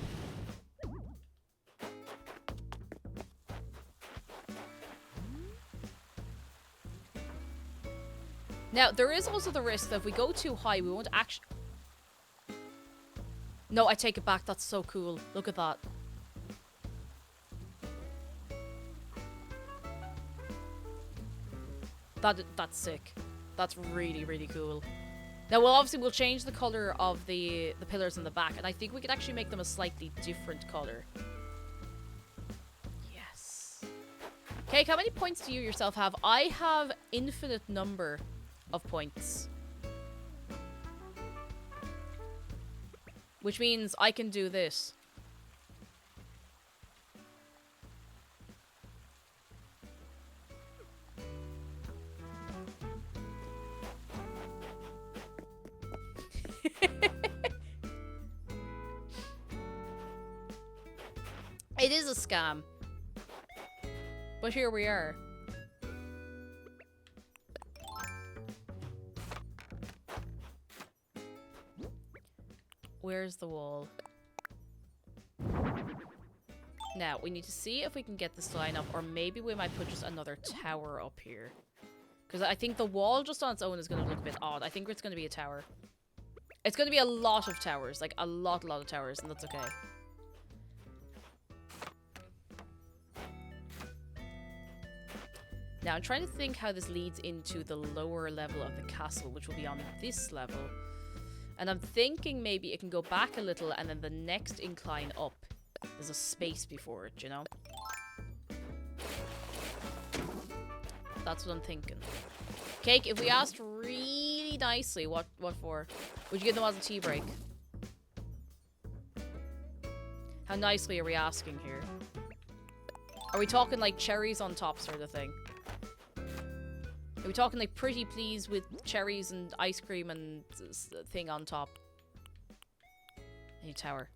Now, there is also the risk that if we go too high, we won't actually... No, I take it back. That's so cool. Look at that. That's sick. That's really, really cool. Now, we'll change the color of the pillars in the back, and I think we could actually make them a slightly different color. Yes. Okay, how many points do you yourself have? I have infinite number of points. Which means I can do this. It is a scam. But here we are. Where's the wall? Now, we need to see if we can get this to line up, or maybe we might put just another tower up here. Because I think the wall just on its own is going to look a bit odd. I think it's going to be a tower. It's going to be a lot of towers. Like, a lot of towers, and that's okay. Now, I'm trying to think how this leads into the lower level of the castle, which will be on this level. And I'm thinking maybe it can go back a little, and then the next incline up, there's a space before it, you know? That's what I'm thinking. Cake, if we asked really nicely, what for? Would you give them as a tea break? How nicely are we asking here? Are we talking like cherries on top sort of thing? Are we talking like pretty please with cherries and ice cream and thing on top? Any tower.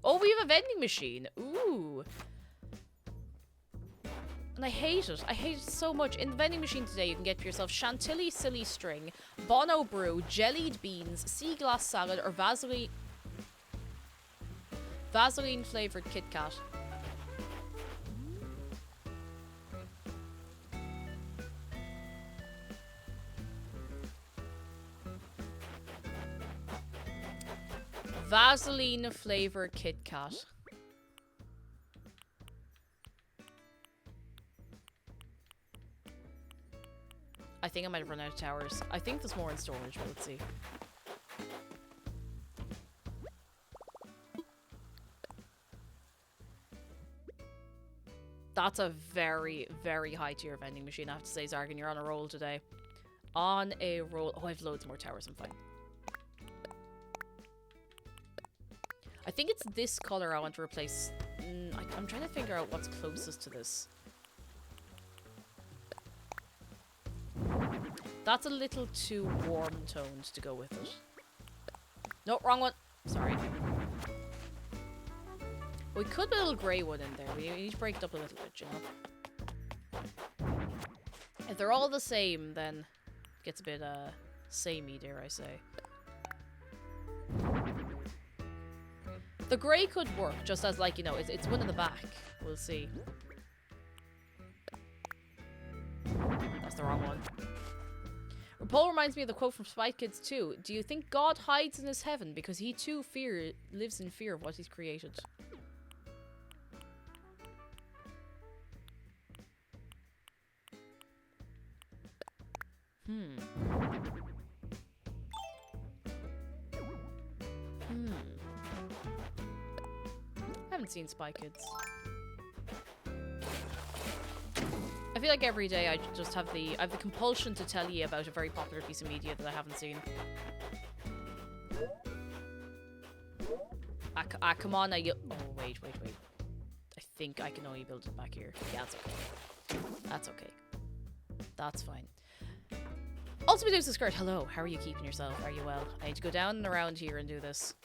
Oh, we have a vending machine. Ooh. And I hate it. I hate it so much. In the vending machine today, you can get for yourself Chantilly Silly String, Bono Brew, jellied beans, sea glass salad, or Vaseline flavored Kit Kat. Vaseline flavored Kit Kat. I think I might have run out of towers. I think there's more in storage, but let's see. That's a very, very high tier vending machine, I have to say, Zargan. You're on a roll today. On a roll. Oh, I have loads more towers. I'm fine. I think it's this color I want to replace. I'm trying to figure out what's closest to this. That's a little too warm toned to go with it. No, wrong one. Sorry. We could put a little grey one in there. We need to break it up a little bit, you know? If they're all the same, then it gets a bit, samey, dare I say. The grey could work, just as, like, you know, it's one in the back. We'll see. That's the wrong one. Paul reminds me of the quote from Spy Kids 2. Do you think God hides in his heaven because he too lives in fear of what he's created? I haven't seen Spy Kids. I feel like every day I just have the compulsion to tell you about a very popular piece of media that I haven't seen. Come on, oh, wait. I think I can only build it back here. Yeah, that's okay. That's okay. That's fine. Also, Medusa Skirt, hello. How are you keeping yourself? Are you well? I need to go down and around here and do this.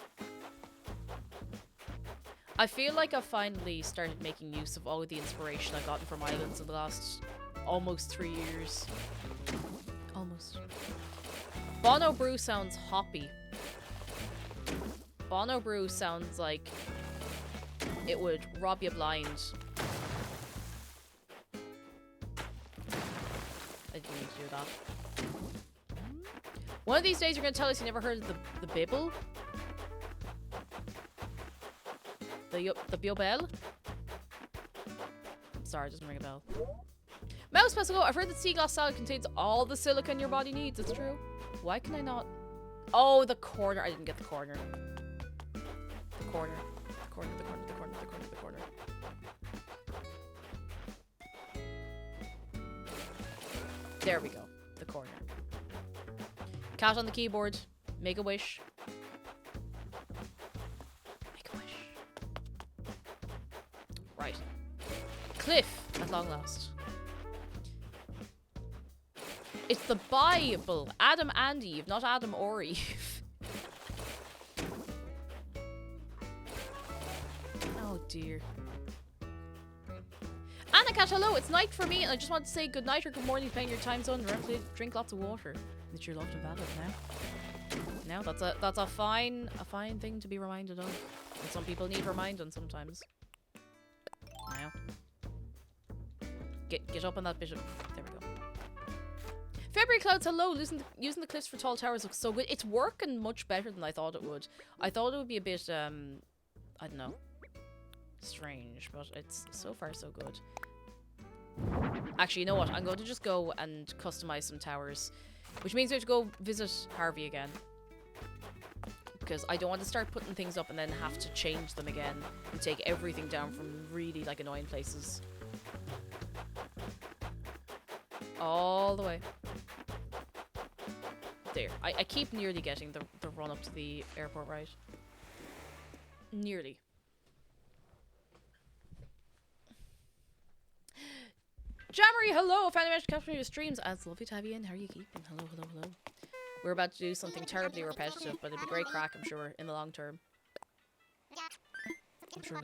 I feel like I've finally started making use of all of the inspiration I've gotten from islands in the last almost 3 years. Almost. Bono Brew sounds hoppy. Bono Brew sounds like it would rob you blind. I didn't need to do that. One of these days you're going to tell us you never heard of the Bibble? The Biobel? Sorry, it doesn't ring a bell. Mouse Pesico, I've heard that sea glass salad contains all the silicon your body needs. It's true. Why can I not? Oh, the corner. I didn't get the corner. The corner. The corner, the corner, the corner, the corner, the corner. There we go. The corner. Cat on the keyboard. Make a wish. Make a wish. Right. Cliff, at long last. It's the Bible. Adam and Eve, not Adam or Eve. Oh dear. Anna Cat, hello. It's night for me, and I just want to say good night or good morning, depending on your time zone. Remember to drink lots of water. It's your loved and valid now. No, that's a fine thing to be reminded of. And some people need reminding sometimes. Now. Get up on that bit of... There we go. February Clouds, hello. Using the cliffs for tall towers looks so good. It's working much better than I thought it would. I thought it would be a bit, I don't know, strange, but it's so far so good. Actually, you know what? I'm going to just go and customize some towers, which means we have to go visit Harvey again. Because I don't want to start putting things up and then have to change them again and take everything down from really, like, annoying places. All the way. There. I keep nearly getting the run up to the airport right. Nearly. Jammery, hello! Finally managed to capture your streams. It's lovely to have you in. How are you keeping? Hello, hello, hello. We're about to do something terribly repetitive, but it'll be great crack, I'm sure, in the long term. I'm sure.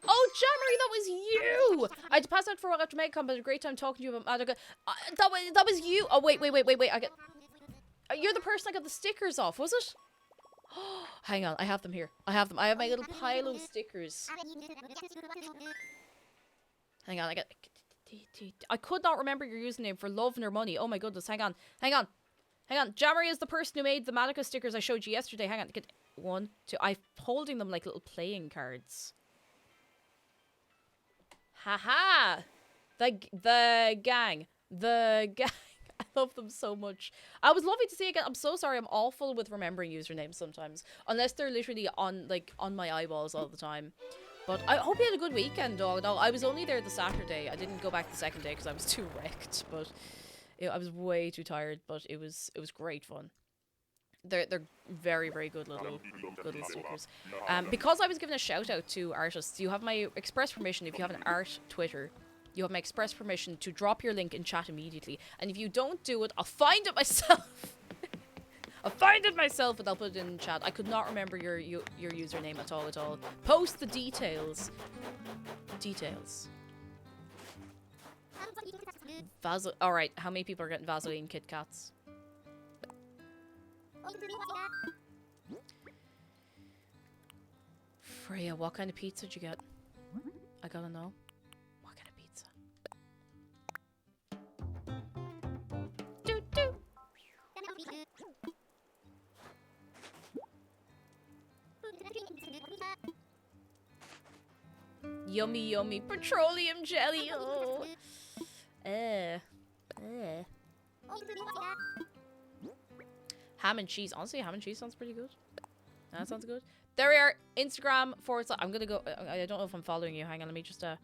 Oh, Jammery, that was you! I had to pass out for a while after MegCon, but a great time talking to you about Madoka. That was you! Oh, wait. You're the person I got the stickers off, was it? Hang on, I have them here. I have them. I have my little pile of stickers. Hang on, I could not remember your username for love nor money. Oh my goodness, hang on. Jammery is the person who made the Malika stickers I showed you yesterday. Hang on, get 1, 2. I'm holding them like little playing cards. Haha! The gang. I love them so much. I was lovely to see again. I'm so sorry. I'm awful with remembering usernames sometimes, unless they're literally on my eyeballs all the time. But I hope you had a good weekend, dog. No, I was only there the Saturday. I didn't go back the second day because I was too wrecked. But I was way too tired. But it was great fun. They're very, very good little stickers. Because I was given a shout out to artists, you have my express permission. If you have an art Twitter, you have my express permission to drop your link in chat immediately. And if you don't do it, I'll find it myself. I'll find it myself and I'll put it in chat. I could not remember your username at all. Post the details. Alright, how many people are getting Vaseline Kit Kats? Freya, what kind of pizza did you get? I gotta know. What kind of pizza? Yummy, yummy petroleum jelly. Oh. Ham and cheese. Honestly, ham and cheese sounds pretty good. That sounds good. There we are. Instagram / I'm gonna go. I don't know if I'm following you. Hang on. Let me just. A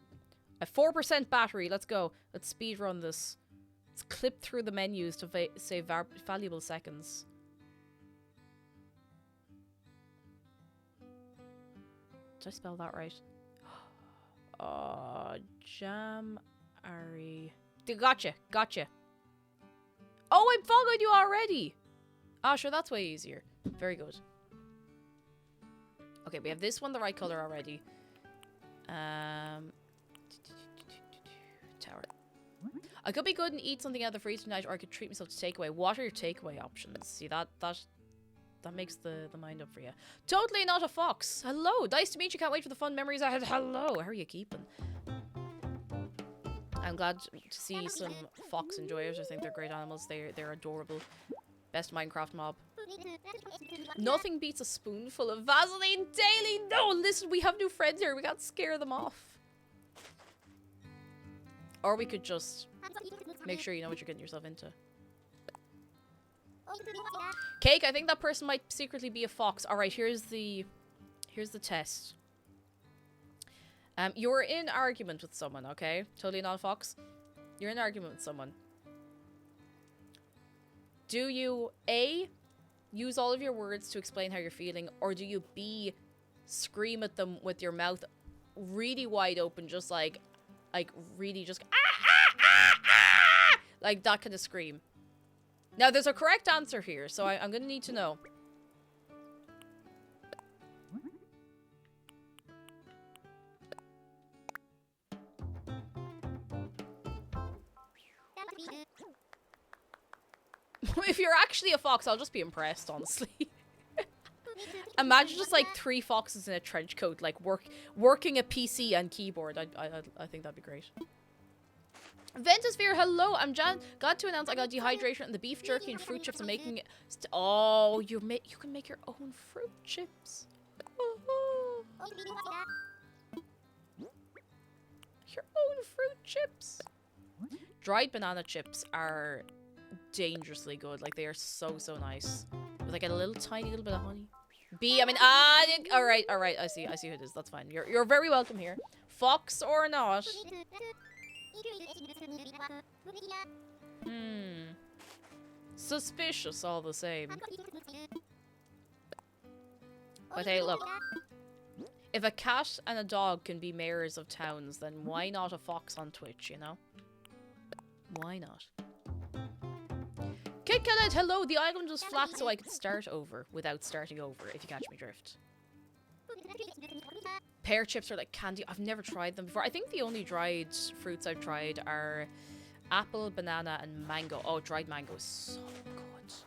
4% battery. Let's go. Let's speed run this. Let's clip through the menus to save valuable seconds. Did I spell that right? Jam Ari. Gotcha. Oh, I'm following you already. Oh, sure, that's way easier. Very good. Okay, we have this one the right color already. Tower. I could be good and eat something out of the freezer tonight, or I could treat myself to takeaway. What are your takeaway options? See, that makes the mind up for you. Totally not a fox. Hello, nice to meet you. Can't wait for the fun memories I had. Hello, how are you keeping? I'm glad to see some fox enjoyers. I think they're great animals. They're adorable. Best Minecraft mob. Nothing beats a spoonful of Vaseline daily. No, listen, we have new friends here. We gotta scare them off. Or we could just make sure you know what you're getting yourself into. Cake, I think that person might secretly be a fox. Alright, here's the test. You're in argument with someone, okay? Totally not a fox. You're in argument with someone. Do you A, use all of your words to explain how you're feeling, or do you B, scream at them with your mouth really wide open, just like really just like that kind of scream? Now, there's a correct answer here, so I'm gonna need to know. If you're actually a fox, I'll just be impressed, honestly. Imagine just like 3 foxes in a trench coat, like working a PC and keyboard. I think that'd be great. Ventisphere, hello. I'm glad to announce I got dehydration and the beef jerky and fruit chips. I'm making it. Oh, you can make your own fruit chips. Oh. Your own fruit chips. Dried banana chips are dangerously good. Like, they are so nice. With like a little tiny little bit of honey. B, I mean, all right. I see who it is. That's fine. You're very welcome here. Fox or not? Suspicious all the same. But hey, look. If a cat and a dog can be mayors of towns, then why not a fox on Twitch, you know? Why not? Kid Khaled, hello! The island was flat so I could start over without starting over, if you catch me drift. Pear chips are like candy. I've never tried them before. I think the only dried fruits I've tried are apple, banana, and mango. Oh, dried mango is so good.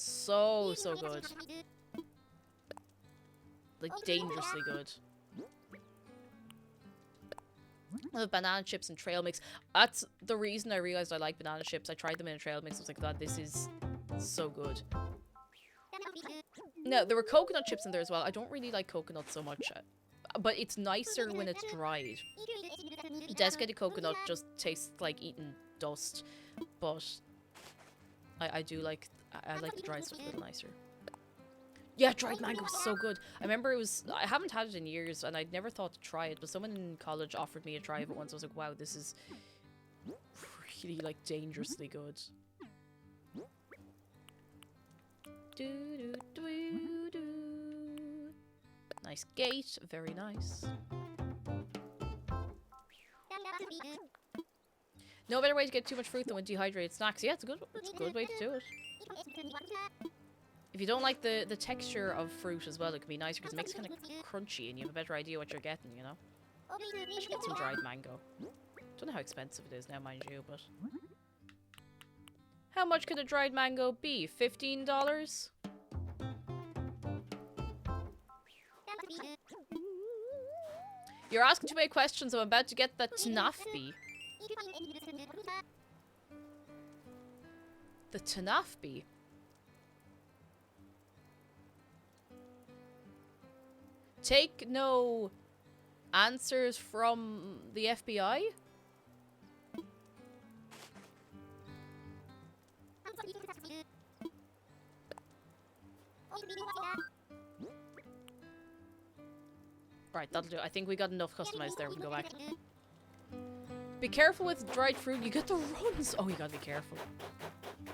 So good. Like, dangerously good. I love banana chips and trail mix. That's the reason I realized I like banana chips. I tried them in a trail mix. I was like, God, this is so good. No, there were coconut chips in there as well. I don't really like coconut so much. But it's nicer when it's dried. Desiccated coconut just tastes like eating dust. But I do like... I like the dried stuff a little nicer. Yeah, dried mango is so good. I remember it was... I haven't had it in years, and I'd never thought to try it, but someone in college offered me a try of it once. I was like, wow, this is really, like, dangerously good. Nice gate. Very nice. No better way to get too much fruit than with dehydrated snacks. Yeah, it's a good way to do it. If you don't like the texture of fruit as well, it can be nicer because it makes it kind of crunchy and you have a better idea what you're getting, you know? I should get some dried mango. Don't know how expensive it is now, mind you, but... How much could a dried mango be? $15? You're asking too many questions. I'm about to get the Tanafbi. The Tanafbi? Take no answers from the FBI? Right, that'll do. I think we got enough customized there. We can go back. Be careful with dried fruit. You get the runs. Oh, you gotta be careful.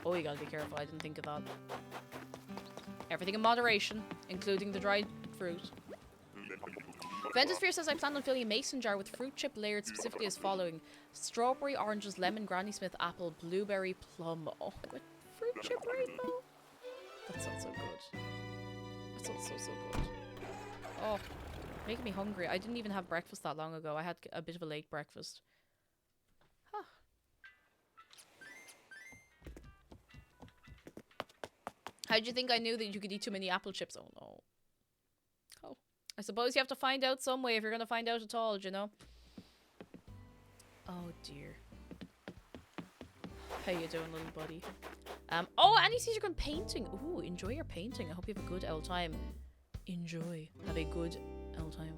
Oh, you gotta be careful. I didn't think of that. Everything in moderation, including the dried fruit. Ventisphere says I plan on filling a mason jar with fruit chip layered specifically as following: strawberry, oranges, lemon, Granny Smith, apple, blueberry, plum. Oh, with fruit chip rainbow. That sounds so good. That sounds so good. Oh, making me hungry. I didn't even have breakfast that long ago. I had a bit of a late breakfast. Huh. How did you think I knew that you could eat too many apple chips? Oh no. Oh. I suppose you have to find out some way if you're going to find out at all, you know? Oh dear. How you doing, little buddy? Oh, Annie sees you're going painting. Ooh, enjoy your painting. I hope you have a good L time. Enjoy. Have a good L time.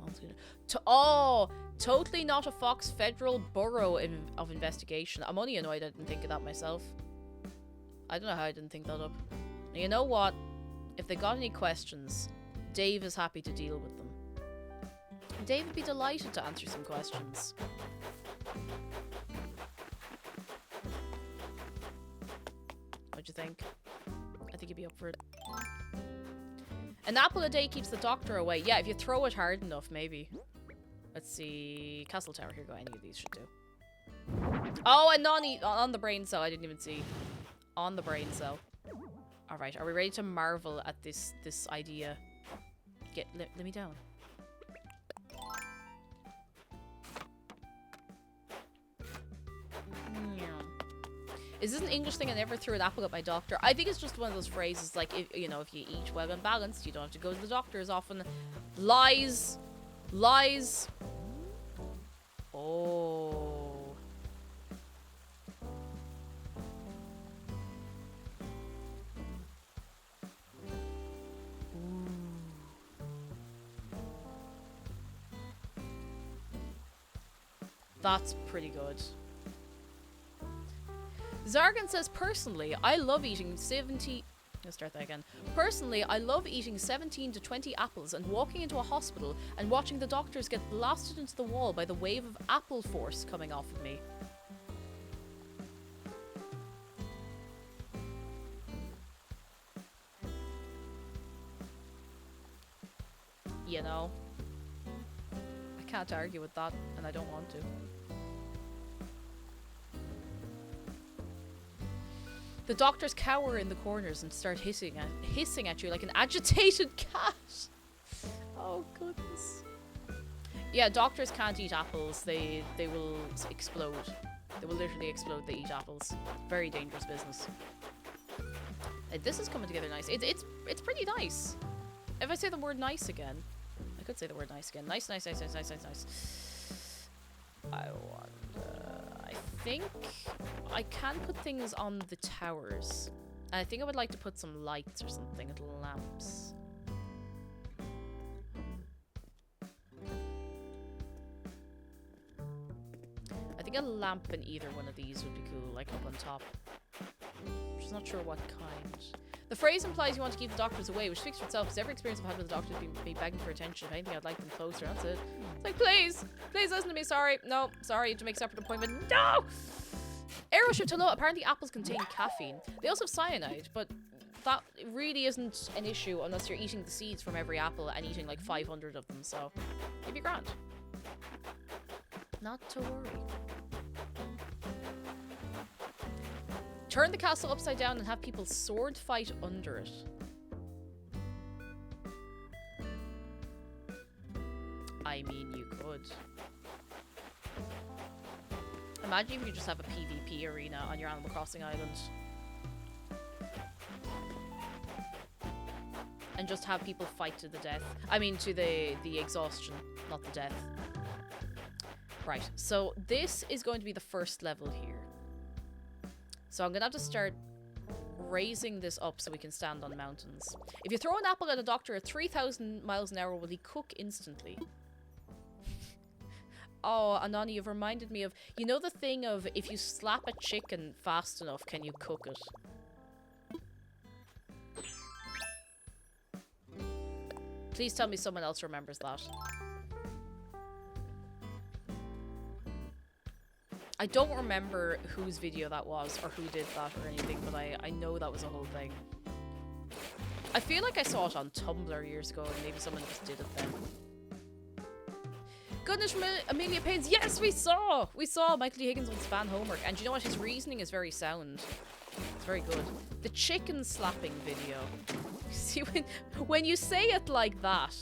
Oh, totally not a Fox Federal Bureau of Investigation. I'm only annoyed I didn't think of that myself. I don't know how I didn't think that up. Now, you know what? If they got any questions, Dave is happy to deal with them. Dave would be delighted to answer some questions. What'd you think? I think you'd be up for it. An apple a day keeps the doctor away. Yeah, if you throw it hard enough, maybe. Let's see. Castle Tower. Here you go. Any of these should do. Oh, and on the brain cell. I didn't even see. On the brain cell. Alright, are we ready to marvel at this idea? Let me down. Is this an English thing? I never threw an apple at my doctor. I think it's just one of those phrases like, if you eat well and balanced, you don't have to go to the doctor as often. Lies. Lies. Oh. That's pretty good. Zargan says, personally, I love eating 70... Let's start that again. Personally, I love eating 17 to 20 apples and walking into a hospital and watching the doctors get blasted into the wall by the wave of apple force coming off of me. You know, I can't argue with that, and I don't want to. The doctors cower in the corners and start hissing at you like an agitated cat. Oh goodness. Yeah, doctors can't eat apples. They will explode. They will literally explode. They eat apples. Very dangerous business. This is coming together nice. It's pretty nice. If I say the word nice again. I could say the word nice again. Nice, nice, nice, nice, nice, nice, nice. I think I can put things on the towers. And I think I would like to put some lights or something, little lamps. I think a lamp in either one of these would be cool, like up on top. Just not sure what kind. The phrase implies you want to keep the doctors away, which speaks for itself, because every experience I've had with the doctors be begging for attention. If anything, I'd like them closer. That's it. It's like, please, please listen to me. Sorry. No, sorry, you have to make a separate appointment. No! Aeroship to know, apparently apples contain caffeine. They also have cyanide, but that really isn't an issue unless you're eating the seeds from every apple and eating like 500 of them, so you'd be grand. Not to worry. Turn the castle upside down and have people sword fight under it. I mean, you could. Imagine if you just have a PvP arena on your Animal Crossing island. And just have people fight to the death. I mean, to the exhaustion, not the death. Right, so this is going to be the first level here. So I'm going to have to start raising this up so we can stand on mountains. If you throw an apple at a doctor at 3,000 miles an hour, will he cook instantly? Oh, Anani, you've reminded me of... You know the thing of if you slap a chicken fast enough, can you cook it? Please tell me someone else remembers that. I don't remember whose video that was or who did that or anything, but I know that was a whole thing. I feel like I saw it on Tumblr years ago and maybe someone just did it then. Goodness from Amelia Payne's. Yes, we saw Michael D. Higgins with fan homework. And you know what? His reasoning is very sound. It's very good. The chicken slapping video. See, when you say it like that.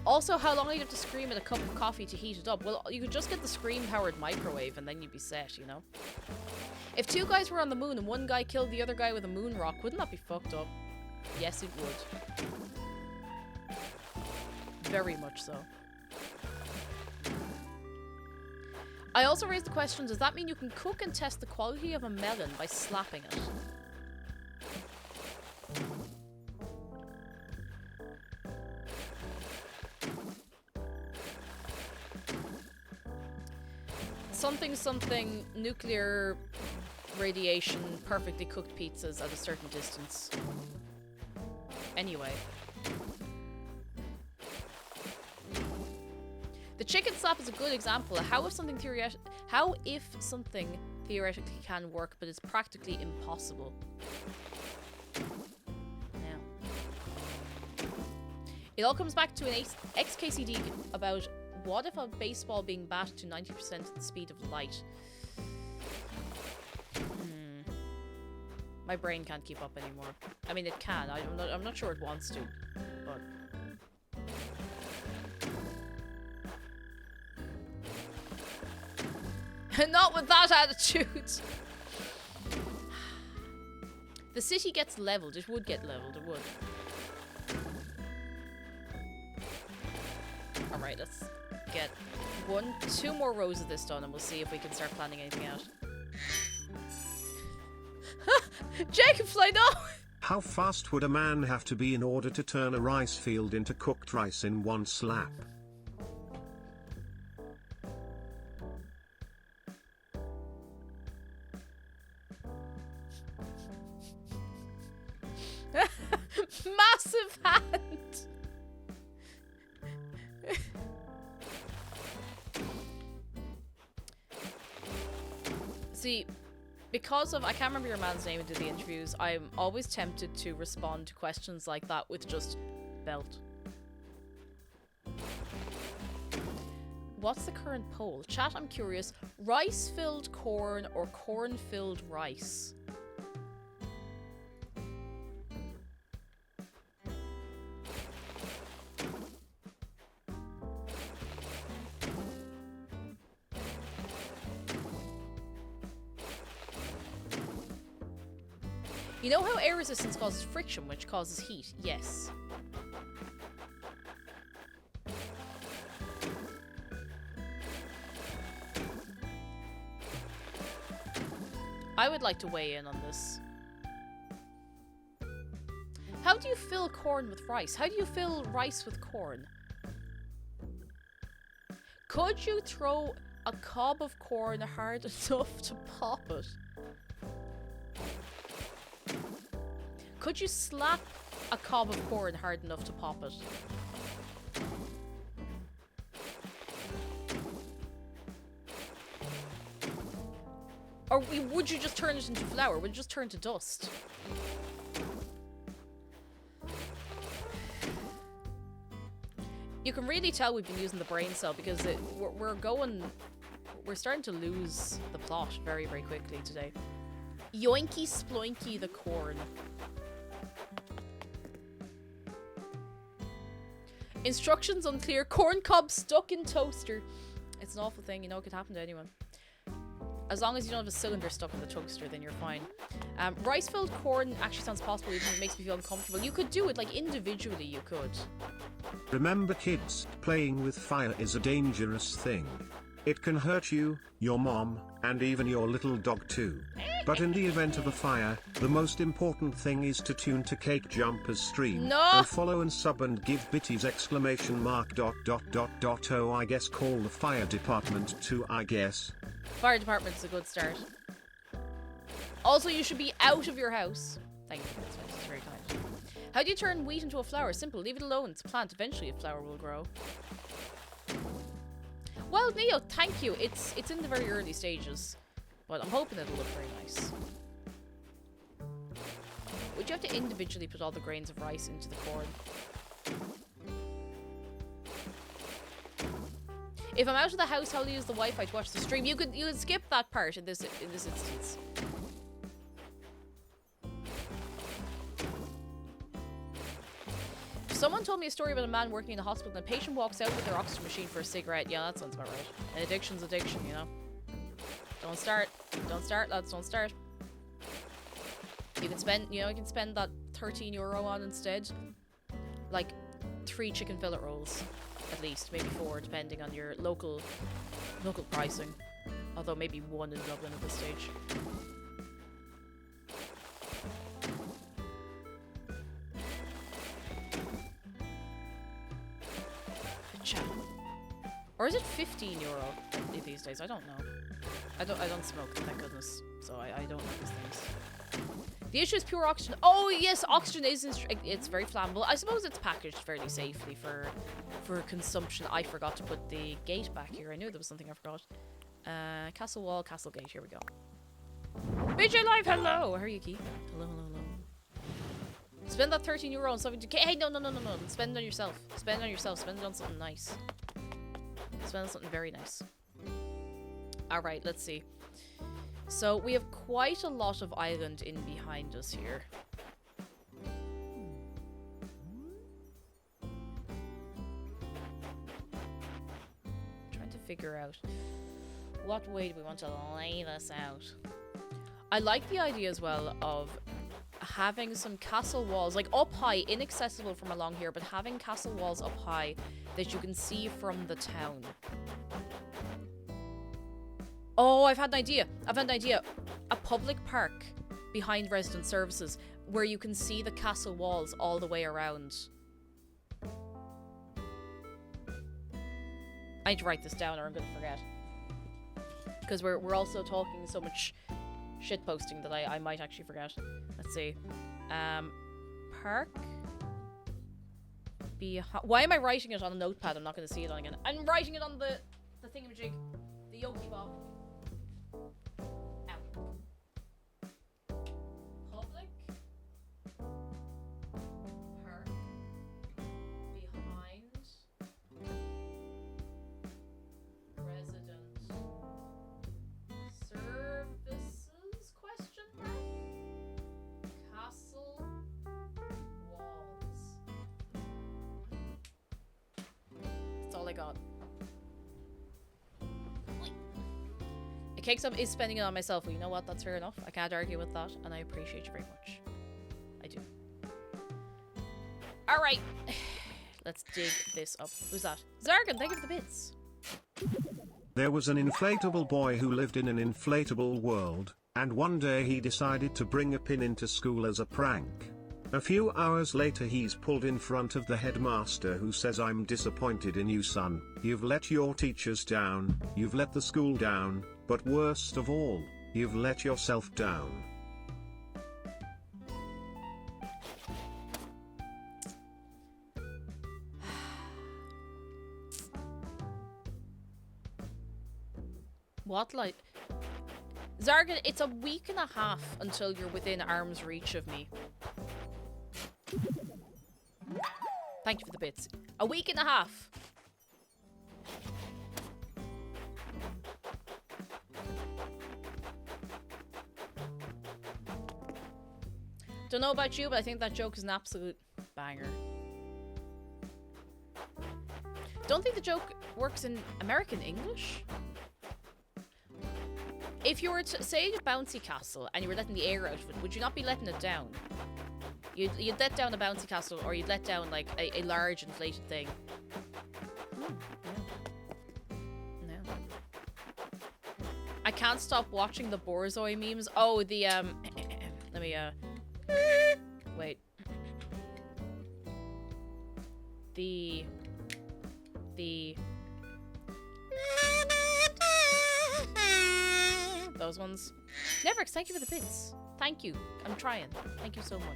Also, how long do you have to scream at a cup of coffee to heat it up? Well, you could just get the scream-powered microwave and then you'd be set, you know? If two guys were on the moon and one guy killed the other guy with a moon rock, wouldn't that be fucked up? Yes, it would. Very much so. I also raised the question, does that mean you can cook and test the quality of a melon by slapping it? Something, nuclear radiation, perfectly cooked pizzas at a certain distance. Anyway. The chicken slap is a good example of how if something theoretically can work, but it's practically impossible. Now. It all comes back to an XKCD about what if a baseball being batted to 90% at the speed of light? My brain can't keep up anymore. I mean, it can. I'm not sure it wants to, but... Not with that attitude! The city gets leveled. It would get leveled. It would. Alright, let's get 2 more rows of this done and we'll see if we can start planning anything out. Jacobfly, no! How fast would a man have to be in order to turn a rice field into cooked rice in one slap? Massive hand! See, because of, I can't remember your man's name who did the interviews, I'm always tempted to respond to questions like that with just belt. What's the current poll? Chat, I'm curious. Rice-filled corn or corn-filled rice? You know how air resistance causes friction, which causes heat? Yes. I would like to weigh in on this. How do you fill corn with rice? How do you fill rice with corn? Could you throw a cob of corn hard enough to pop it? Could you slap a cob of corn hard enough to pop it? Or would you just turn it into flour? Would it just turn to dust? You can really tell we've been using the brain cell because we're starting to lose the plot very, very quickly today. Yoinky sploinky the corn. Instructions unclear. Corn cob stuck in toaster. It's an awful thing, you know, it could happen to anyone. As long as you don't have a cylinder stuck in the toaster, then you're fine. Rice-filled corn actually sounds possible, even if it makes me feel uncomfortable. You could do it, like, individually, you could. Remember kids, playing with fire is a dangerous thing. It can hurt you, your mom, and even your little dog too. But in the event of a fire, the most important thing is to tune to Cake Jumper's stream. No! And follow and sub and give bitties ! Oh, I guess call the fire department too, I guess. Fire department's a good start. Also, you should be out of your house. Thank you, that's very kind. How do you turn wheat into a flour? Simple, leave it alone. It's a plant. Eventually a flour will grow. Well, Neo, thank you. It's in the very early stages. But I'm hoping it'll look very nice. Would you have to individually put all the grains of rice into the corn? If I'm out of the house, I'll use the Wi-Fi to watch the stream. You could skip that part in this instance. Someone told me a story about a man working in a hospital and a patient walks out with their oxygen machine for a cigarette. Yeah, that sounds about right. An addiction's addiction, you know. Don't start. Don't start, lads, don't start. You can spend, you can spend that €13 on instead. Like 3 chicken fillet rolls. At least, maybe 4, depending on your local pricing. Although maybe 1 in Dublin at this stage. Or is it €15 these days? I don't know. I don't smoke, thank goodness. So I don't know these things. The issue is pure oxygen. Oh yes, oxygen it's very flammable. I suppose it's packaged fairly safely for consumption. I forgot to put the gate back here. I knew there was something I forgot. Castle wall, castle gate. Here we go. BJ Live, hello. How are you, Keith? Hello. Spend that €13 on something to. Hey, no. Spend it on yourself. Spend it on yourself. Spend it on something nice. Spend it on something very nice. All right, let's see. So we have quite a lot of island in behind us here. Trying to figure out what way do we want to lay this out. I like the idea as well of having some castle walls, like up high, inaccessible from along here, but having castle walls up high that you can see from the town. Oh, I've had an idea. A public park behind resident services where you can see the castle walls all the way around. I need to write this down or I'm going to forget. Because we're also talking so much shit posting that I might actually forget. Let's see. Park. Why am I writing it on a notepad? I'm not going to see it on again. I'm writing it on the thingamajig. The Yoki Bob. Public park behind resident services ? Castle walls. That's all I got. Cake Sub is spending it on myself. Well, you know what? That's fair enough. I can't argue with that, and I appreciate you very much. I do. Alright. Let's dig this up. Who's that? Zargan, thank you for the bits. There was an inflatable boy who lived in an inflatable world. and one day he decided to bring a pin into school as a prank. A few hours later he's pulled in front of the headmaster, who says, "I'm disappointed in you, son. You've let your teachers down, you've let the school down, but worst of all, you've let yourself down." What, like... Zargan, it's a week and a half until you're within arm's reach of me. Thank you for the bits. A week and a half! Don't know about you, but I think that joke is an absolute banger. Don't think the joke works in American English? If you were to say a bouncy castle and you were letting the air out of it, would you not be letting it down? You'd let down a bouncy castle, or you'd let down like a large inflated thing. No. I can't stop watching the Borzoi memes. Oh, the let me wait. The those ones. Neverx, thank you for the bits. Thank you. I'm trying. Thank you so much.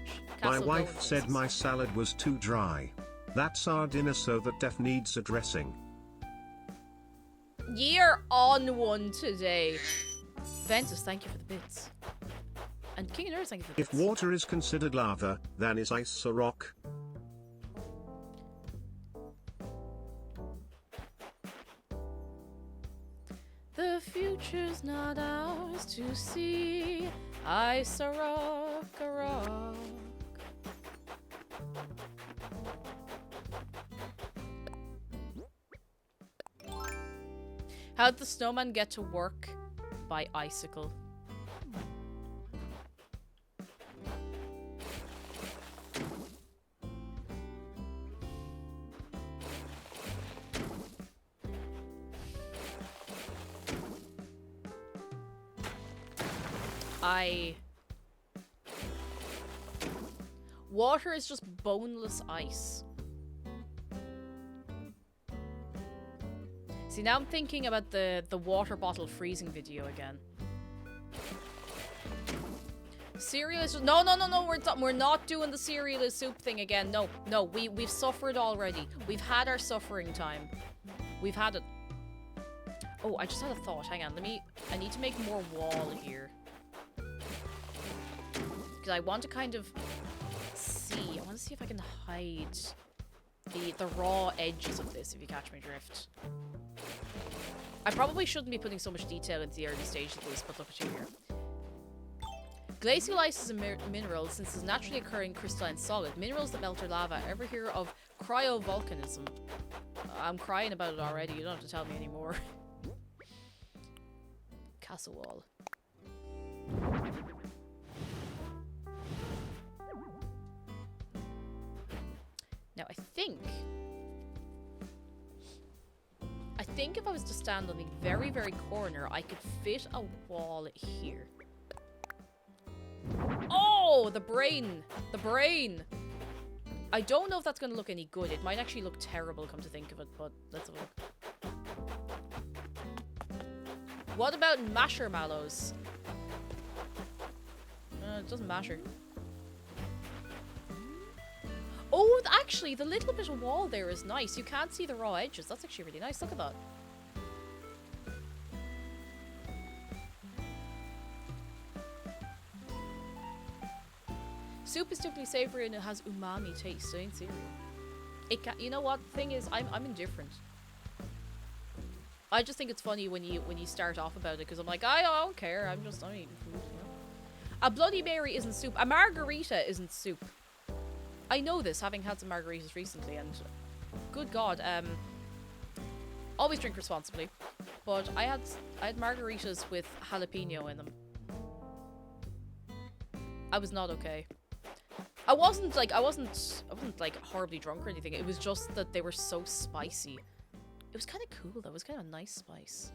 My Castle wife Gold said faces. my salad was too dry. That's our dinner, so that def needs a dressing. You're on one today. Ventus, thank you for the bits. And King of Nerds, thank you for the If bits. water is considered lava, then is ice a rock? The future's not ours to see. Ice a rock, a rock. How'd the snowman get to work? By icicle. Water is just boneless ice. See, now I'm thinking about the water bottle freezing video again. Cereal is just... No, we're not doing the cereal is soup thing again. No, we've suffered already. We've had our suffering time. We've had it. Oh, I just had a thought. Hang on, I need to make more wall here. Because I want to kind of see. I want to see if I can hide the raw edges of this, if you catch my drift. I probably shouldn't be putting so much detail into the early stage of this, but look at you here. Glacial ice is a mineral since it's naturally occurring crystalline solid. Minerals that melt or lava. Ever hear of cryovolcanism? I'm crying about it already. You don't have to tell me anymore. Castle wall. Now I think if I was to stand on the very, very corner, I could fit a wall here. Oh, the brain! The brain! I don't know if that's going to look any good. It might actually look terrible, come to think of it, but let's have a look. What about masher mallows? It doesn't matter. Oh, actually, the little bit of wall there is nice. You can't see the raw edges. That's actually really nice. Look at that. Soup is typically savory and it has umami taste. It ain't cereal. It can, you know what? The thing is, I'm indifferent. I just think it's funny when you start off about it, because I'm like, I don't care. I'm eating food. You know? A Bloody Mary isn't soup. A margarita isn't soup. I know this, having had some margaritas recently, and good God, always drink responsibly. But I had margaritas with jalapeno in them. I was not okay. I wasn't like horribly drunk or anything. It was just that they were so spicy. It was kind of cool though. It was kind of a nice spice.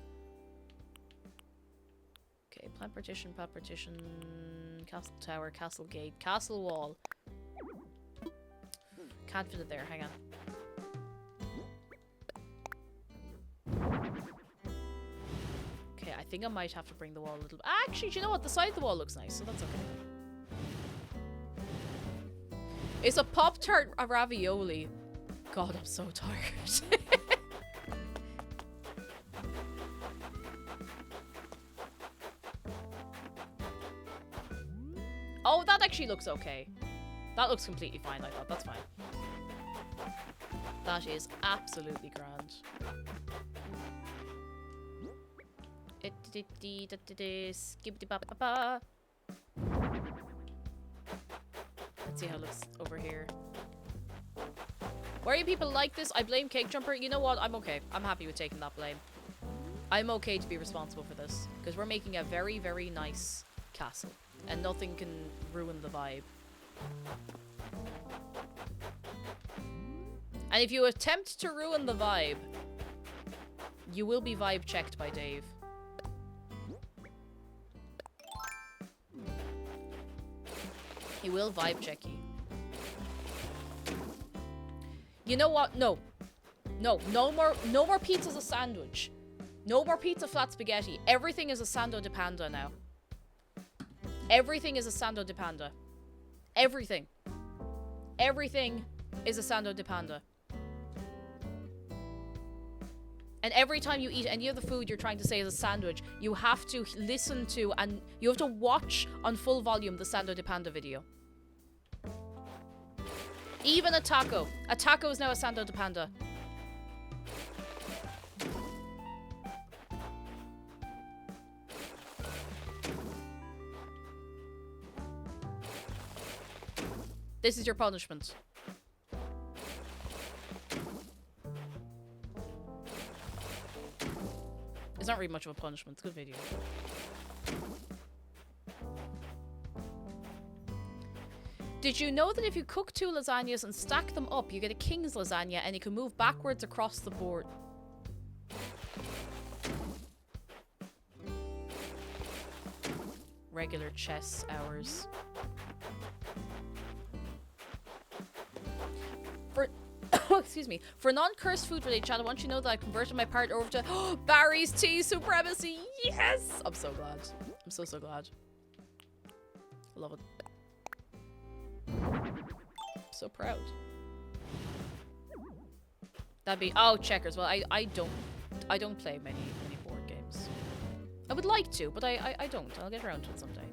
Okay, plant partition, castle tower, castle gate, castle wall. Can't fit it there, hang on. Okay, I think I might have to bring the wall a little... Actually, do you know what? The side of the wall looks nice, so that's okay. It's a Pop-Tart ravioli. God, I'm so tired. Oh, that actually looks okay. That looks completely fine like that. That's fine. That is absolutely grand. Skip-de-bop-ba-ba. Let's see how it looks over here. Why are you people like this? I blame Cake Jumper. You know what? I'm okay. I'm happy with taking that blame. I'm okay to be responsible for this. Because we're making a very, very nice castle. And nothing can ruin the vibe. And if you attempt to ruin the vibe, you will be vibe checked by Dave. He will vibe check you. You know what? No. No more pizza as a sandwich. No more pizza flat spaghetti. Everything is a sando di panda now. Everything is a sando di panda. Everything. Everything is a sando di panda. And every time you eat any of the food you're trying to say is a sandwich, you have to listen to and you have to watch on full volume the sando di panda video. Even a taco. A taco is now a sando di panda. This is your punishment. It's not really much of a punishment. It's a good video. Did you know that if you cook 2 lasagnas and stack them up, you get a king's lasagna and you can move backwards across the board? Regular chess hours. Excuse me. For non-cursed food related chat, I want you to know that I converted my part over to Barry's Tea Supremacy. Yes! I'm so glad. I'm so glad. I love it. So proud. That'd be checkers. Well, I don't play many board games. I would like to, but I don't. I'll get around to it someday.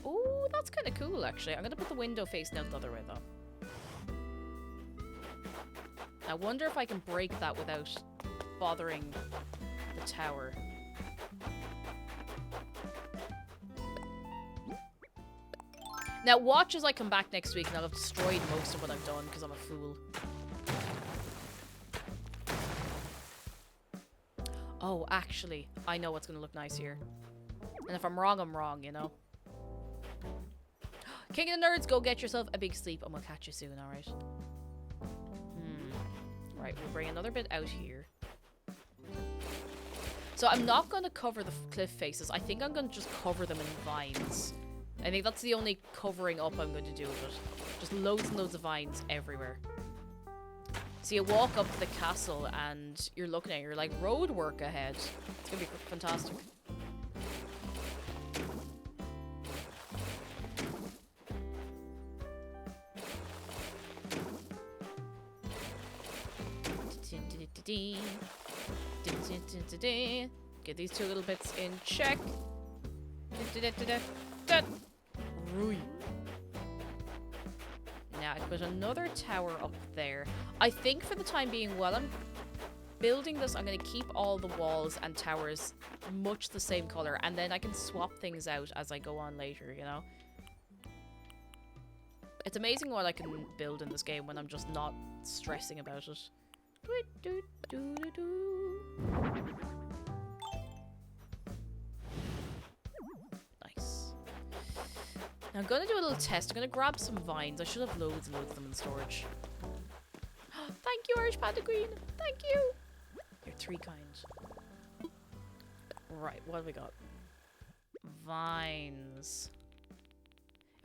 Oh, that's kind of cool actually. I'm gonna put the window facing out the other way though. I wonder if I can break that without bothering the tower. Now watch as I come back next week and I'll have destroyed most of what I've done because I'm a fool. Oh, actually, I know what's going to look nice here. And if I'm wrong, you know. King of the Nerds, go get yourself a big sleep and we'll catch you soon, alright? Right, we'll bring another bit out here. So I'm not going to cover the cliff faces. I think I'm going to just cover them in vines. I think that's the only covering up I'm going to do with it. Just loads and loads of vines everywhere. So you walk up to the castle and you're looking at it, you're like, road work ahead. It's going to be fantastic. Get these 2 little bits in check. Now I put another tower up there. I think for the time being, while I'm building this, I'm going to keep all the walls and towers much the same color, and then I can swap things out as I go on later, you know? It's amazing what I can build in this game when I'm just not stressing about it. Nice. Now I'm gonna do a little test. I'm gonna grab some vines. I should have loads and loads of them in storage. Thank you, Irish Panda Queen. Thank you. You're 3 kind. Right, what have we got? vines.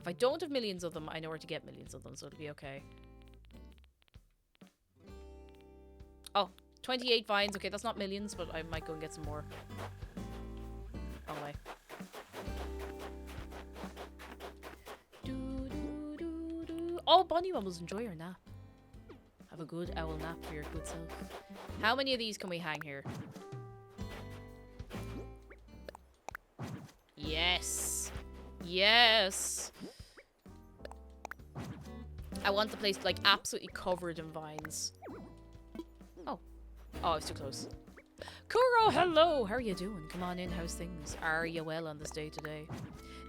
If I don't have millions of them, I know where to get millions of them, so it'll be okay. Oh, 28 vines. Okay, that's not millions, but I might go and get some more. Wrong way. Oh, Bonnie Mumbles, enjoy your nap. Have a good owl nap for your good self. How many of these can we hang here? Yes. Yes. I want the place like absolutely covered in vines. Oh. Oh, I was too close. Kuro, hello! How are you doing? Come on in, how's things? Are you well on this day today?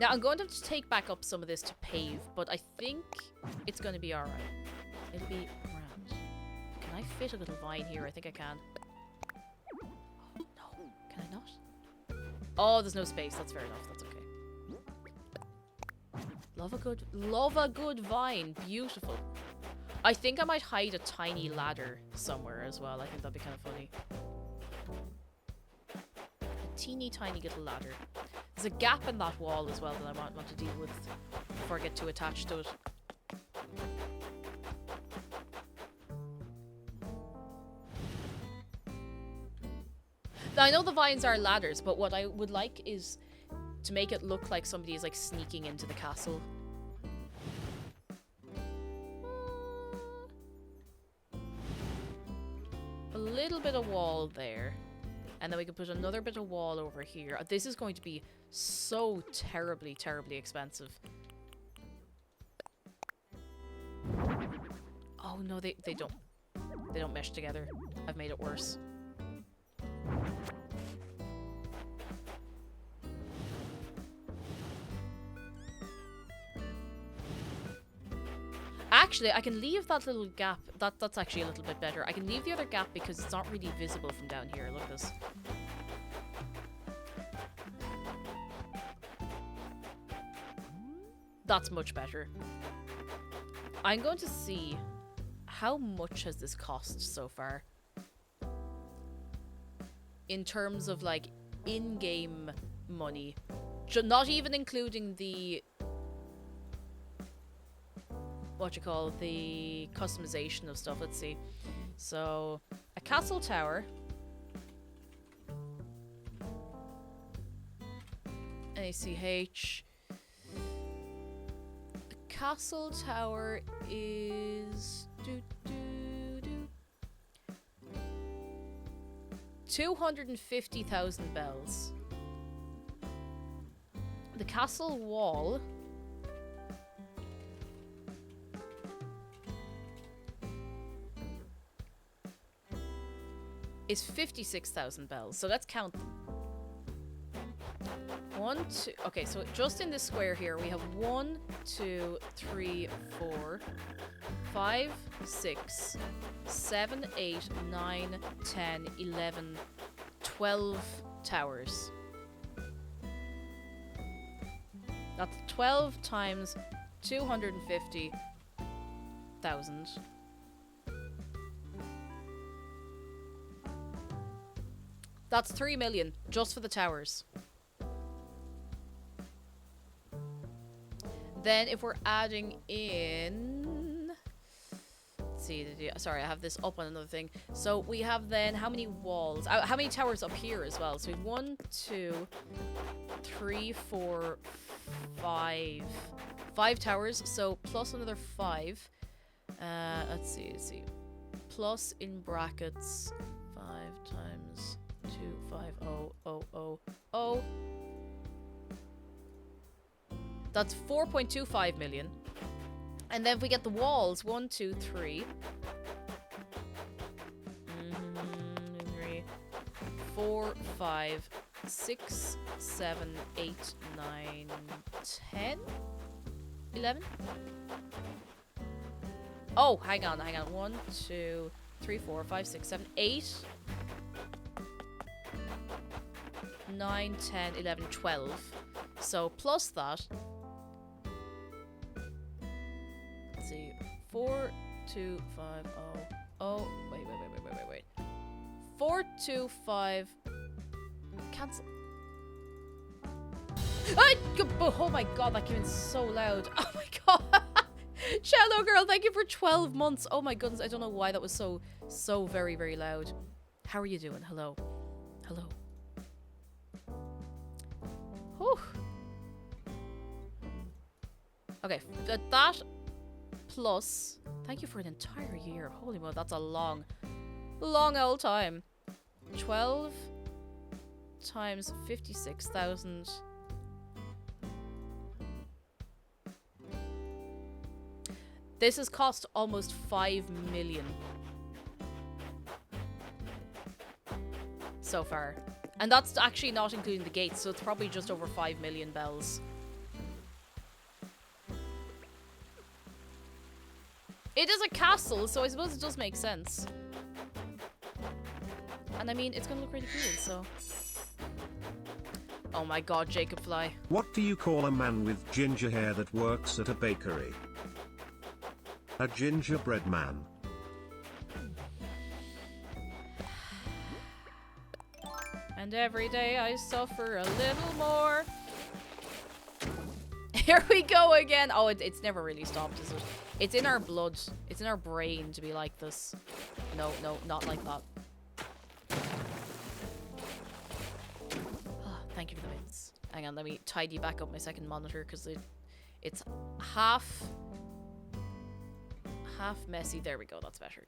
Now, I'm going to have to take back up some of this to pave, but I think it's going to be alright. It'll be around. Can I fit a little vine here? I think I can. Oh, no. Can I not? Oh, there's no space. That's fair enough. That's okay. Love a good vine. Beautiful. I think I might hide a tiny ladder somewhere as well. I think that'd be kind of funny. A teeny tiny little ladder. There's a gap in that wall as well that I might want to deal with before I get too attached to it. Now, I know the vines are ladders, but what I would like is to make it look like somebody is like sneaking into the castle. A little bit of wall there. And then we can put another bit of wall over here. This is going to be so terribly, terribly expensive. Oh no, they don't. They don't mesh together. I've made it worse. Actually, I can leave that little gap. That's actually a little bit better. I can leave the other gap because it's not really visible from down here. Look at this. That's much better. I'm going to see how much has this cost so far. In terms of like in-game money. Not even including the the customization of stuff. Let's see. So, a castle tower. ACH. The castle tower is 250,000 bells. The castle wall is 56,000 bells. So let's count them. 1, 2. Okay, so just in this square here, we have 1, 2, 3, 4, 5, 6, 7, 8, 9, 10, 11, 12 towers. That's 12 times 250,000. That's 3 million just for the towers. Then if we're adding in... Let's see, sorry, I have this up on another thing. So we have then how many walls? How many towers up here as well? So we have 1, 2, 3, 4, 5. 5 towers, so plus another 5. Let's see. Plus in brackets 5 times 2, 5, 0, 0, 0, 0. That's 4.25 million. And then if we get the walls, 1, 2, 3. 4, 5, 6, 7, 8, 9, 10, 11. Oh, hang on. 1, 2, 3, 4, 5, 6, 7, 8, 9, 10, 11, 12. So plus that. Let's see. 4, 2, 5, 0. Wait. 4, 2, 5. Cancel. Oh my god, that came in so loud. Oh my god. Cello girl, thank you for 12 months. Oh my goodness, I don't know why that was so very, very loud. How are you doing? Hello. Hello. Whew. Okay, that plus... Thank you for an entire year. Holy moly, that's a long old time. 12 times 56,000. This has cost almost 5 million so far. And that's actually not including the gates, so it's probably just over 5 million bells. It is a castle, so I suppose it does make sense. And I mean, it's gonna look really cool, so... Oh my god, Jacob Fly. What do you call a man with ginger hair that works at a bakery? A gingerbread man. And every day I suffer a little more. Here we go again. Oh, it's never really stopped, is it? It's in our blood. It's in our brain to be like this. No, not like that. Oh, thank you for the bits. Hang on, let me tidy back up my second monitor because it's half messy. There we go. That's better.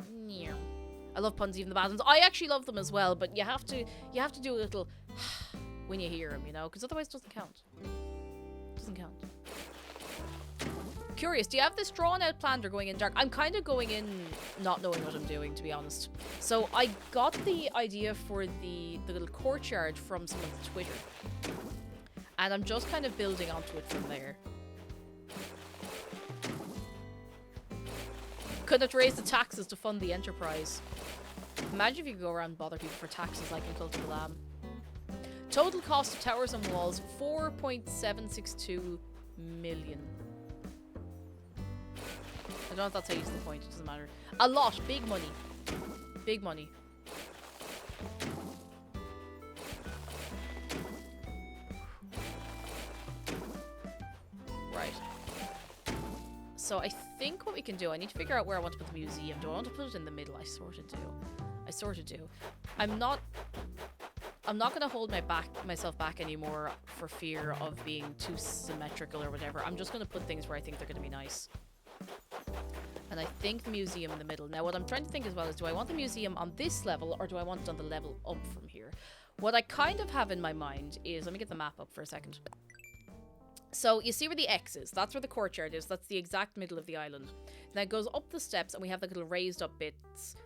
I love puns, even the bad ones. I actually love them as well, but you have to do a little when you hear them, you know, because otherwise it doesn't count. Doesn't count. Curious, do you have this drawn out planned or going in dark? I'm kind of going in not knowing what I'm doing, to be honest. So I got the idea for the little courtyard from someone's Twitter, and I'm just kind of building onto it from there. Couldn't raise the taxes to fund the enterprise. Imagine if you could go around and bother people for taxes like in Cult of the Lamb. Total cost of towers and walls, 4.762 million. I don't know if that's how you use the point, it doesn't matter. A lot, big money. Big money. Right. So I think what we can do, I need to figure out where I want to put the museum. Do I want to put it in the middle? I sort of do. I'm not going to hold myself back anymore for fear of being too symmetrical or whatever. I'm just going to put things where I think they're going to be nice. And I think the museum in the middle. Now what I'm trying to think as well is, do I want the museum on this level or do I want it on the level up from here? What I kind of have in my mind is, let me get the map up for a second. So you see where the X is? That's where the courtyard is. That's the exact middle of the island. Now it goes up the steps and we have the little raised up bits.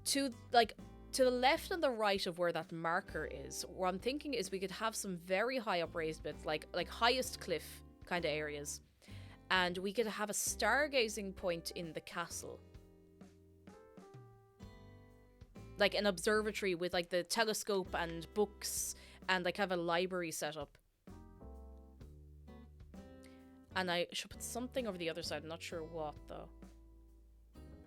To the left and the right of where that marker is, what I'm thinking is we could have some very high up raised bits, like highest cliff kind of areas. And we could have a stargazing point in the castle. Like an observatory with like the telescope and books and like have a library set up. And I should put something over the other side. I'm not sure what though.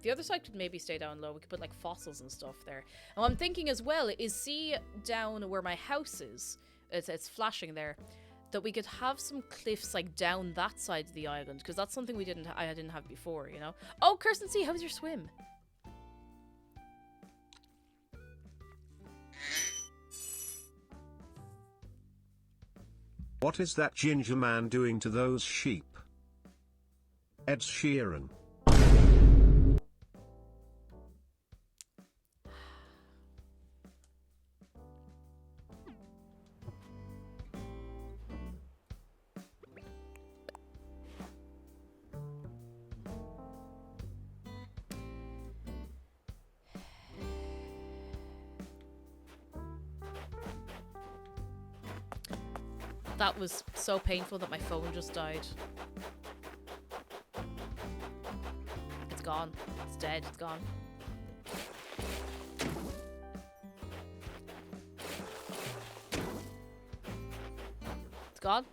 The other side could maybe stay down low. We could put like fossils and stuff there. And what I'm thinking as well is, see down where my house is. It's flashing there. That we could have some cliffs like down that side of the island, because that's something I didn't have before, you know. Oh, Kirsten C, how was your swim? What is that ginger man doing to those sheep? Ed Sheeran. That was so painful that my phone just died. It's gone. It's dead. It's gone. It's gone.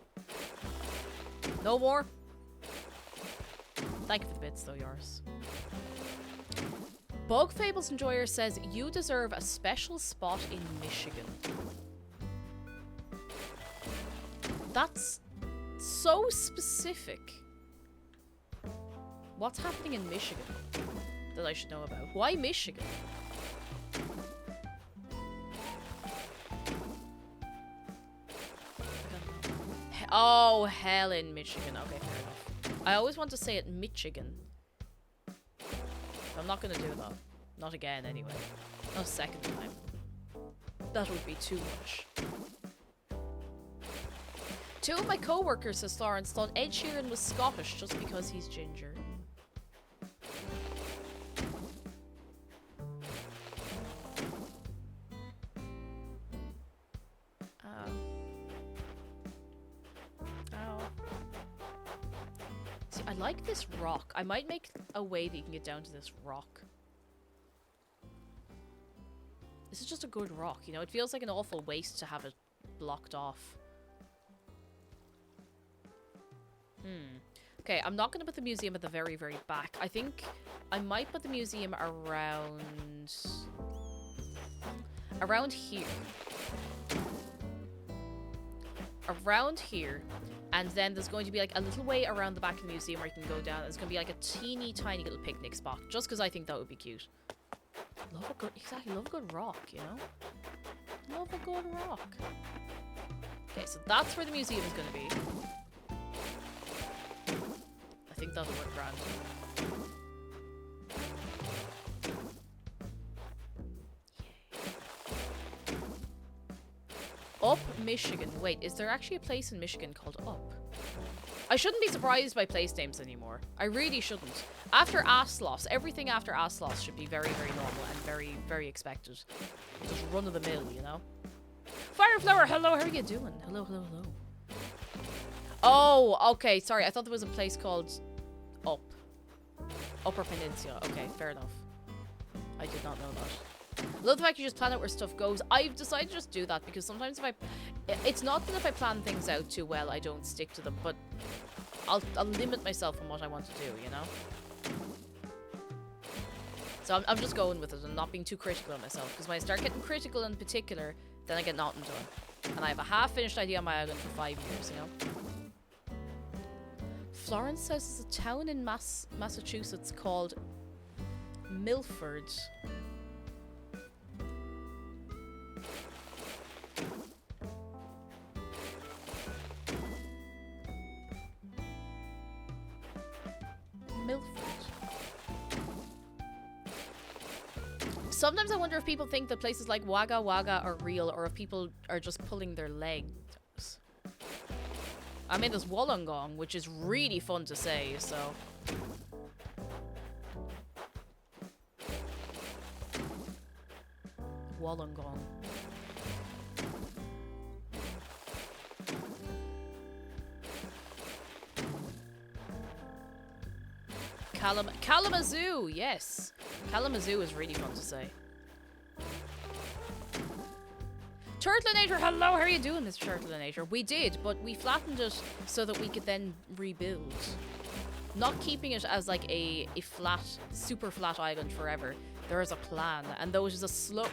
No more. Thank you for the bits, though, yours. Bug Fables Enjoyer says, you deserve a special spot in Michigan. That's so specific. What's happening in Michigan that I should know about? Why Michigan? Oh, hell in Michigan. Okay, fair enough. I always want to say it Michigan. I'm not gonna do that. Not again, anyway. Not a second time. That would be too much. Two of my co-workers, says Florence, thought Ed Sheeran was Scottish just because he's ginger. See, I like this rock. I might make a way that you can get down to this rock. This is just a good rock, you know? It feels like an awful waste to have it blocked off. Okay, I'm not going to put the museum at the very, very back. I think I might put the museum around here. Around here. And then there's going to be like a little way around the back of the museum where you can go down. There's going to be like a teeny tiny little picnic spot. Just because I think that would be cute. Love a good, exactly, love a good rock, you know? Love a good rock. Okay, so that's where the museum is going to be. I think that'll work grand. Up Michigan. Wait, is there actually a place in Michigan called Up? I shouldn't be surprised by place names anymore. I really shouldn't. After Aslos, everything after Aslos should be very, very normal and very, very expected. Just run of the mill, you know? Fireflower, hello, how are you doing? Hello, hello, hello. Oh, okay, sorry. I thought there was a place called Up. Upper Peninsula. Okay, fair enough. I did not know that. I love the fact you just plan out where stuff goes. I've decided to just do that because sometimes if it's not that if I plan things out too well, I don't stick to them, but I'll limit myself on what I want to do, you know? So I'm just going with it and not being too critical of myself, because when I start getting critical in particular, then I get nothing done. And I have a half-finished idea on my island for 5 years, you know? Florence says there's a town in Massachusetts called Milford. Milford. Sometimes I wonder if people think that places like Wagga Wagga are real, or if people are just pulling their legs. I mean, there's Wollongong, which is really fun to say, so... Wollongong. Kalamazoo, yes. Kalamazoo is really fun to say. Turtlinator, hello, how are you doing, Mr. Turtlinator? We did, but we flattened it so that we could then rebuild. Not keeping it as like a flat, super flat island forever. There is a plan, and though it is a slower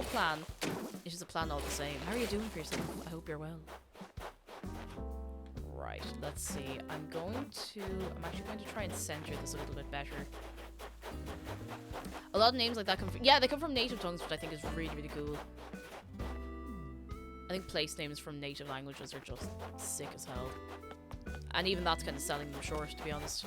plan, it is a plan all the same. How are you doing for yourself? I hope you're well. Right, let's see. I'm actually going to try and center this a little bit better. A lot of names like that come from, yeah, they come from native tongues, which I think is really, really cool. I think place names from native languages are just sick as hell. And even that's kind of selling them short, to be honest.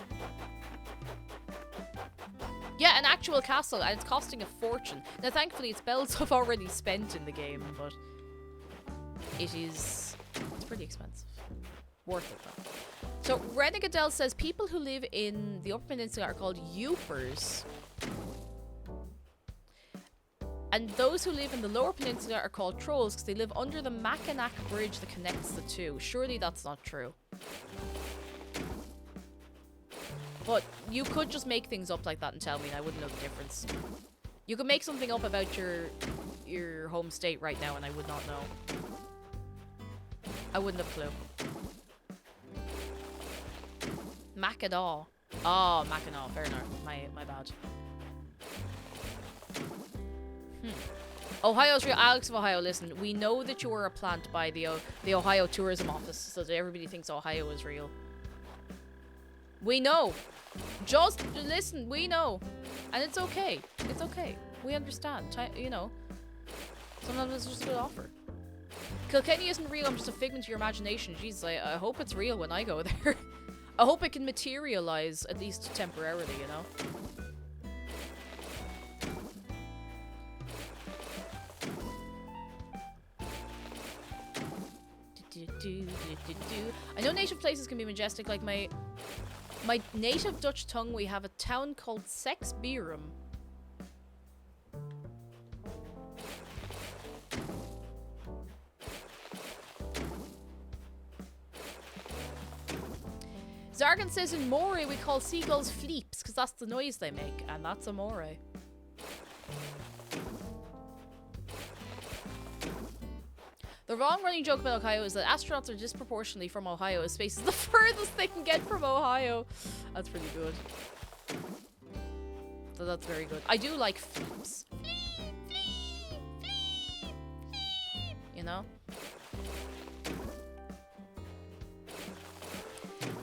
Yeah, an actual castle, and it's costing a fortune. Now, thankfully, its bells have already spent in the game, but it's pretty expensive. Worth it, though. So, Renegadel says people who live in the Upper Peninsula are called Yoopers. And those who live in the Lower Peninsula are called Trolls because they live under the Mackinac Bridge that connects the two. Surely that's not true. But you could just make things up like that and tell me and I wouldn't know the difference. You could make something up about your home state right now and I would not know. I wouldn't have a clue. Mackinac. Oh, Mackinac. Fair enough. My bad. Ohio's real. Alex of Ohio, listen, we know that you were a plant by the Ohio Tourism Office, so that everybody thinks Ohio is real. We know. Just listen, we know. And it's okay. It's okay. We understand. You know. Sometimes it's just a good offer. Kilkenny isn't real, I'm just a figment of your imagination. Jeez, I hope it's real when I go there. I hope it can materialize, at least temporarily, you know? I know native places can be majestic, like my native Dutch tongue. We have a town called Sexbierum. Zargan says in Moray we call seagulls fleeps because that's the noise they make, and that's a Moray. The wrong running joke about Ohio is that astronauts are disproportionately from Ohio, as space is the furthest they can get from Ohio. That's pretty good. So that's very good. I do like fleeps. You know?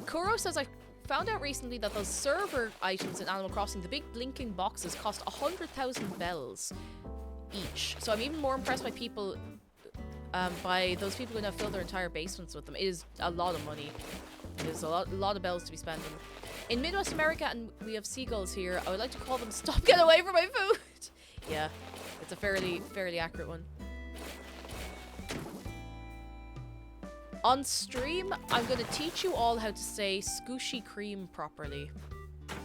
Kuro says, I found out recently that those server items in Animal Crossing, the big blinking boxes, cost 100,000 bells each. So I'm even more impressed by people, by those people who now fill their entire basements with them. It is a lot of money. It is a lot of bells to be spending. In Midwest America, and we have seagulls here, I would like to call them "Stop, get away from my food." Yeah, it's a fairly accurate one. On stream, I'm going to teach you all how to say scooshy cream properly. I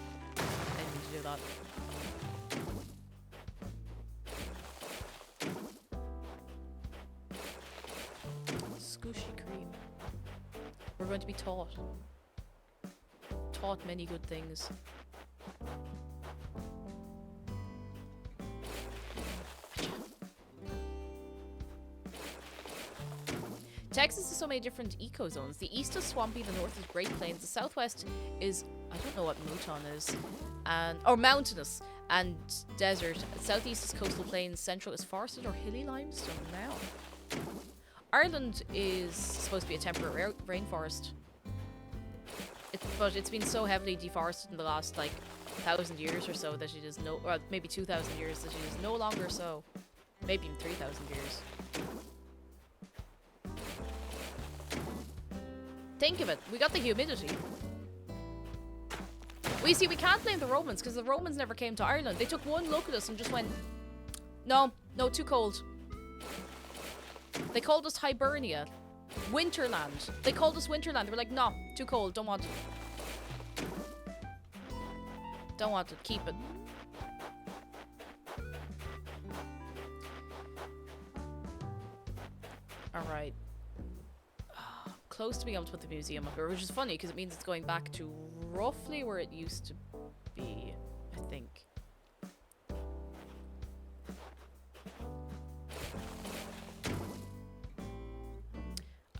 need to do that. Scooshy cream. We're going to be taught many good things. Texas has so many different eco zones. The east is swampy, the north is Great Plains, the southwest is, I don't know what mouton is, or mountainous and desert. Southeast is coastal plains, central is forested or hilly limestone. Now, Ireland is supposed to be a temperate rainforest, but it's been so heavily deforested in the last like 1,000 years or so that it is or maybe 2,000 years that it is no longer so. Maybe even 3,000 years. Think of it, we got the humidity. We can't blame the Romans because the Romans never came to Ireland. They took one look at us and just went, no, too cold. They called us Hibernia. Winterland. They called us Winterland. They were like, no, too cold, don't want it. Don't want it, keep it. Alright. Close to being able to put the museum up here, which is funny because it means it's going back to roughly where it used to be, I think.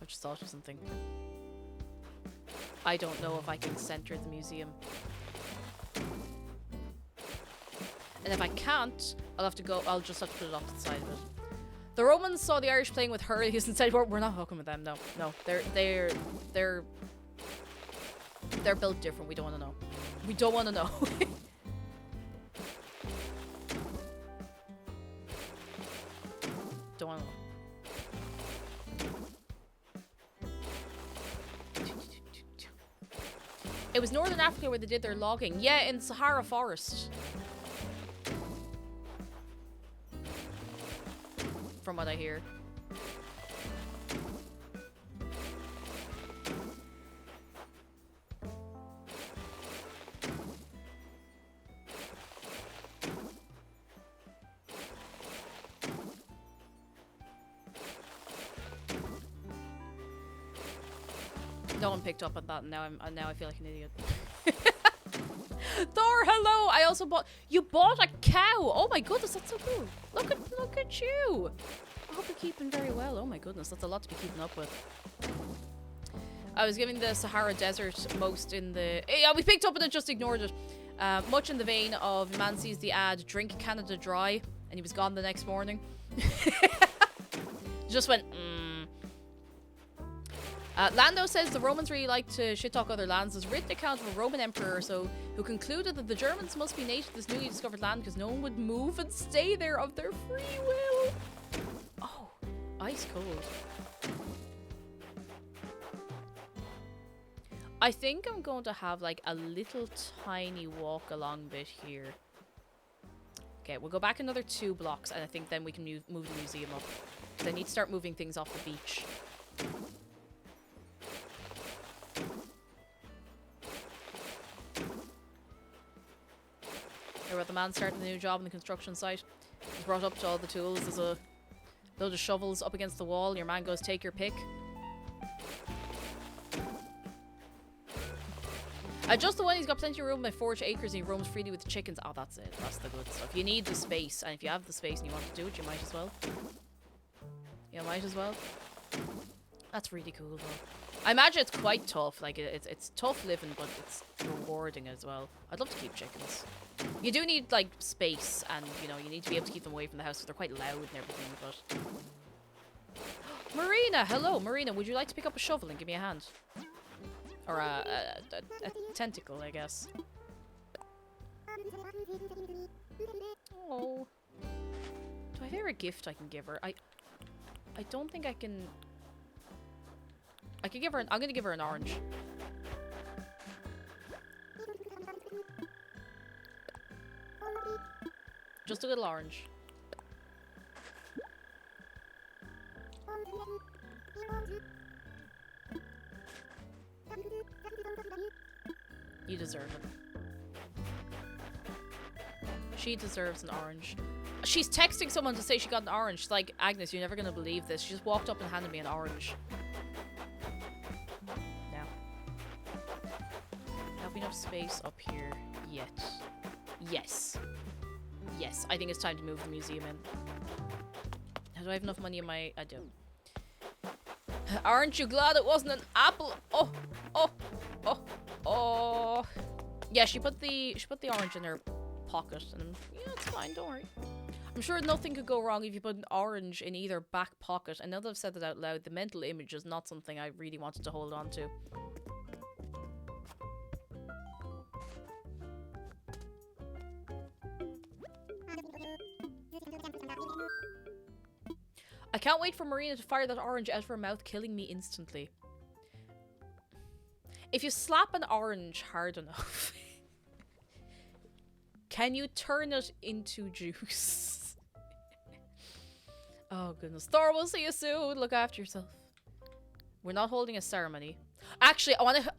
I've just thought of something. I don't know if I can center the museum. And if I can't, I'll just have to put it off to the side of it. The Romans saw the Irish playing with hurleys and said, "We're not fucking with them. No, they're built different. We don't want to know. We don't want to know." Don't want to know. It was Northern Africa where they did their logging. Yeah, in Sahara Forest. From what I hear. No one picked up on that, and now I feel like an idiot. Thor, hello! I also you bought a cow! Oh my goodness, that's so cool! Look at you! I hope you're keeping very well. Oh my goodness, that's a lot to be keeping up with. I was giving the Sahara Desert most in the... Yeah, we picked up on it, just ignored it. Much in the vein of, man sees the ad, drink Canada dry. and he was gone the next morning. Just went, Lando says the Romans really like to shit-talk other lands. There's a written account of a Roman emperor who concluded that the Germans must be native to this newly discovered land because no one would move and stay there of their free will. Oh, ice cold. I think I'm going to have like a little tiny walk along bit here. Okay, we'll go back another 2 blocks and I think then we can move the museum up. Because I need to start moving things off the beach. Here about the man starting a new job on the construction site. He's brought up to all the tools. There's a load of shovels up against the wall. Your man goes, take your pick. Just the one, he's got plenty of room by 4 acres and he roams freely with the chickens. Oh, that's it. That's the good stuff. You need the space, and if you have the space and you want to do it, you might as well. You might as well. That's really cool, though. I imagine it's quite tough. Like, it's tough living, but it's rewarding as well. I'd love to keep chickens. You do need, like, space, and, you know, you need to be able to keep them away from the house because they're quite loud and everything, but... Marina! Hello, Marina. Would you like to pick up a shovel and give me a hand? Or a tentacle, I guess. Oh. Do I have a gift I can give her? I don't think I can... I can give her I'm gonna give her an orange. Just a little orange. You deserve it. She deserves an orange. She's texting someone to say she got an orange. She's like, Agnes, you're never gonna believe this. She just walked up and handed me an orange. Now. Have we enough space up here yet? Yes. Yes, I think it's time to move the museum in. Do I have enough money in my... I do. Aren't you glad it wasn't an apple? Oh, oh, oh, oh. Yeah, she put the orange in her pocket, and yeah, it's fine. Don't worry. I'm sure nothing could go wrong if you put an orange in either back pocket. And now that I've said that out loud, the mental image is not something I really wanted to hold on to. I can't wait for Marina to fire that orange out of her mouth, killing me instantly. If you slap an orange hard enough, can you turn it into juice? Oh goodness. Thor, we'll see you soon. Look after yourself. We're not holding a ceremony. Actually,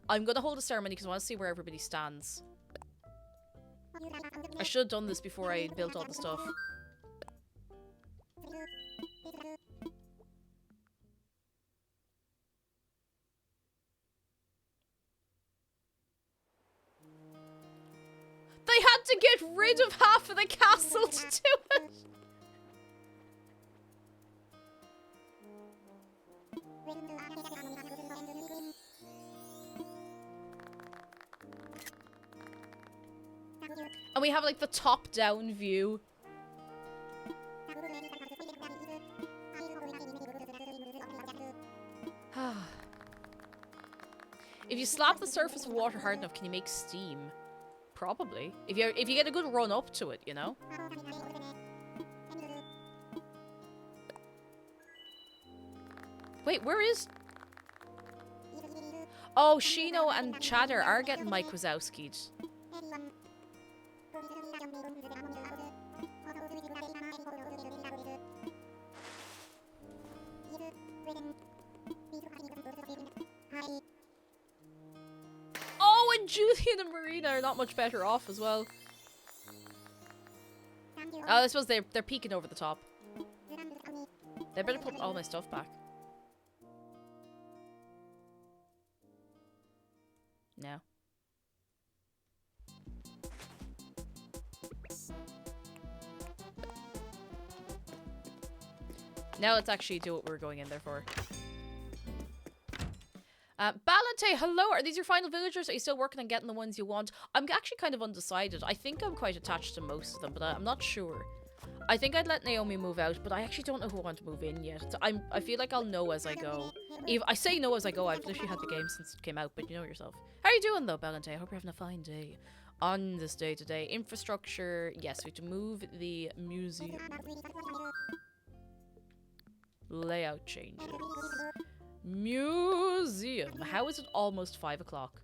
I'm gonna hold a ceremony because I want to see where everybody stands. I should have done this before I built all the stuff. They had to get rid of half of the castle to do it. And we have like the top-down view. If you slap the surface of water hard enough, can you make steam? Probably. If you get a good run up to it, you know? Wait, where is... Oh, Shino and Chatter are getting Mike Wazowski'd. Oh, and Julian and Marina are not much better off as well. Oh, I suppose they're peeking over the top. They better put all my stuff back. No. Now let's actually do what we're going in there for. Balante, hello! Are these your final villagers? Are you still working on getting the ones you want? I'm actually kind of undecided. I think I'm quite attached to most of them, but I'm not sure. I think I'd let Naomi move out, but I actually don't know who I want to move in yet. So I feel like I'll know as I go. If I say no as I go, I've literally had the game since it came out, but you know yourself. How are you doing though, Balante? I hope you're having a fine day. On this day today, infrastructure. Yes, we have to move the museum. Layout changes. Museum. How is it almost 5 o'clock?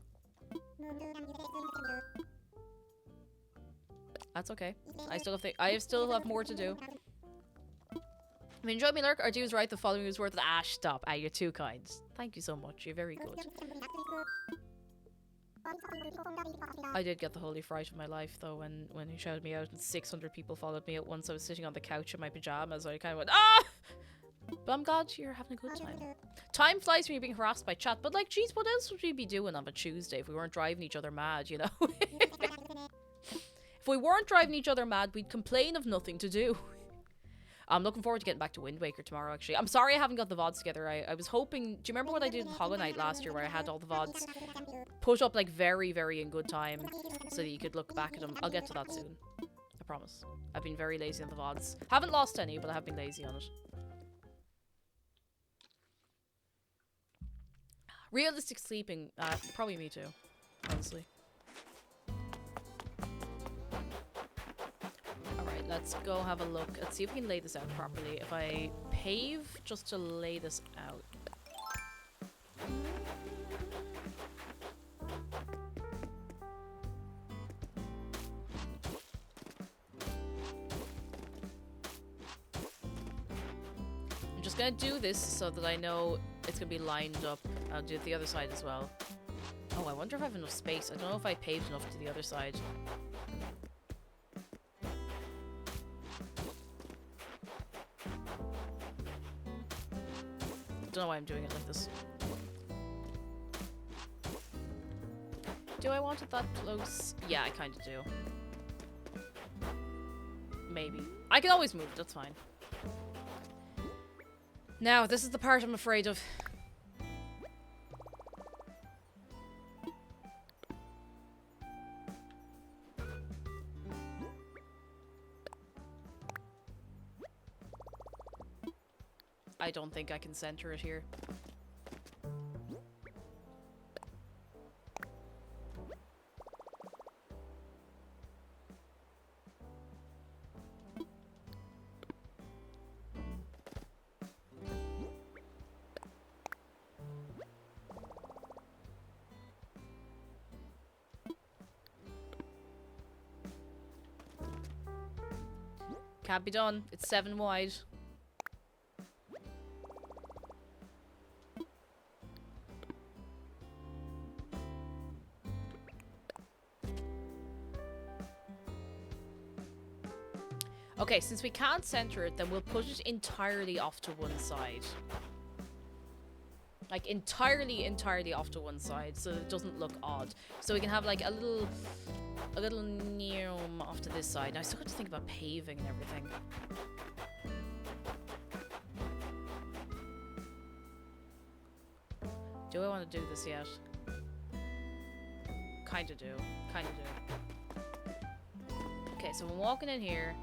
That's okay. I still have more to do. If you enjoyed me, lurk, RG was right. The following is worth. Ah, stop. Ah, you're too kind. Thank you so much. You're very good. I did get the holy fright of my life though when he shouted me out and 600 people followed me at once. I was sitting on the couch in my pajamas. I kind of went ah. But I'm glad you're having a good time. Time flies when you're being harassed by chat. But like, geez, what else would we be doing on a Tuesday if we weren't driving each other mad? You know. If we weren't driving each other mad, we'd complain of nothing to do. I'm looking forward to getting back to Wind Waker tomorrow, actually. I'm sorry I haven't got the VODs together. I was hoping... Do you remember what I did with Hollow Knight last year where I had all the VODs put up, like, very, very in good time so that you could look back at them? I'll get to that soon. I promise. I've been very lazy on the VODs. Haven't lost any, but I have been lazy on it. Realistic sleeping. Probably me too, honestly. Alright, let's go have a look. Let's see if we can lay this out properly. If I pave just to lay this out. I'm just gonna do this so that I know it's gonna be lined up. I'll do it the other side as well. Oh, I wonder if I have enough space. I don't know if I paved enough to the other side. I don't know why I'm doing it like this. Do I want it that close? Yeah, I kind of do. Maybe. I can always move it, that's fine. Now, this is the part I'm afraid of. I don't think I can center it here. Can't be done. It's 7 wide. Okay, since we can't center it, then we'll put it entirely off to one side. Like, entirely off to one side, so it doesn't look odd. So we can have, like, a little neom off to this side. Now, I still have to think about paving and everything. Do I want to do this yet? Kinda do. Okay, so I'm walking in here.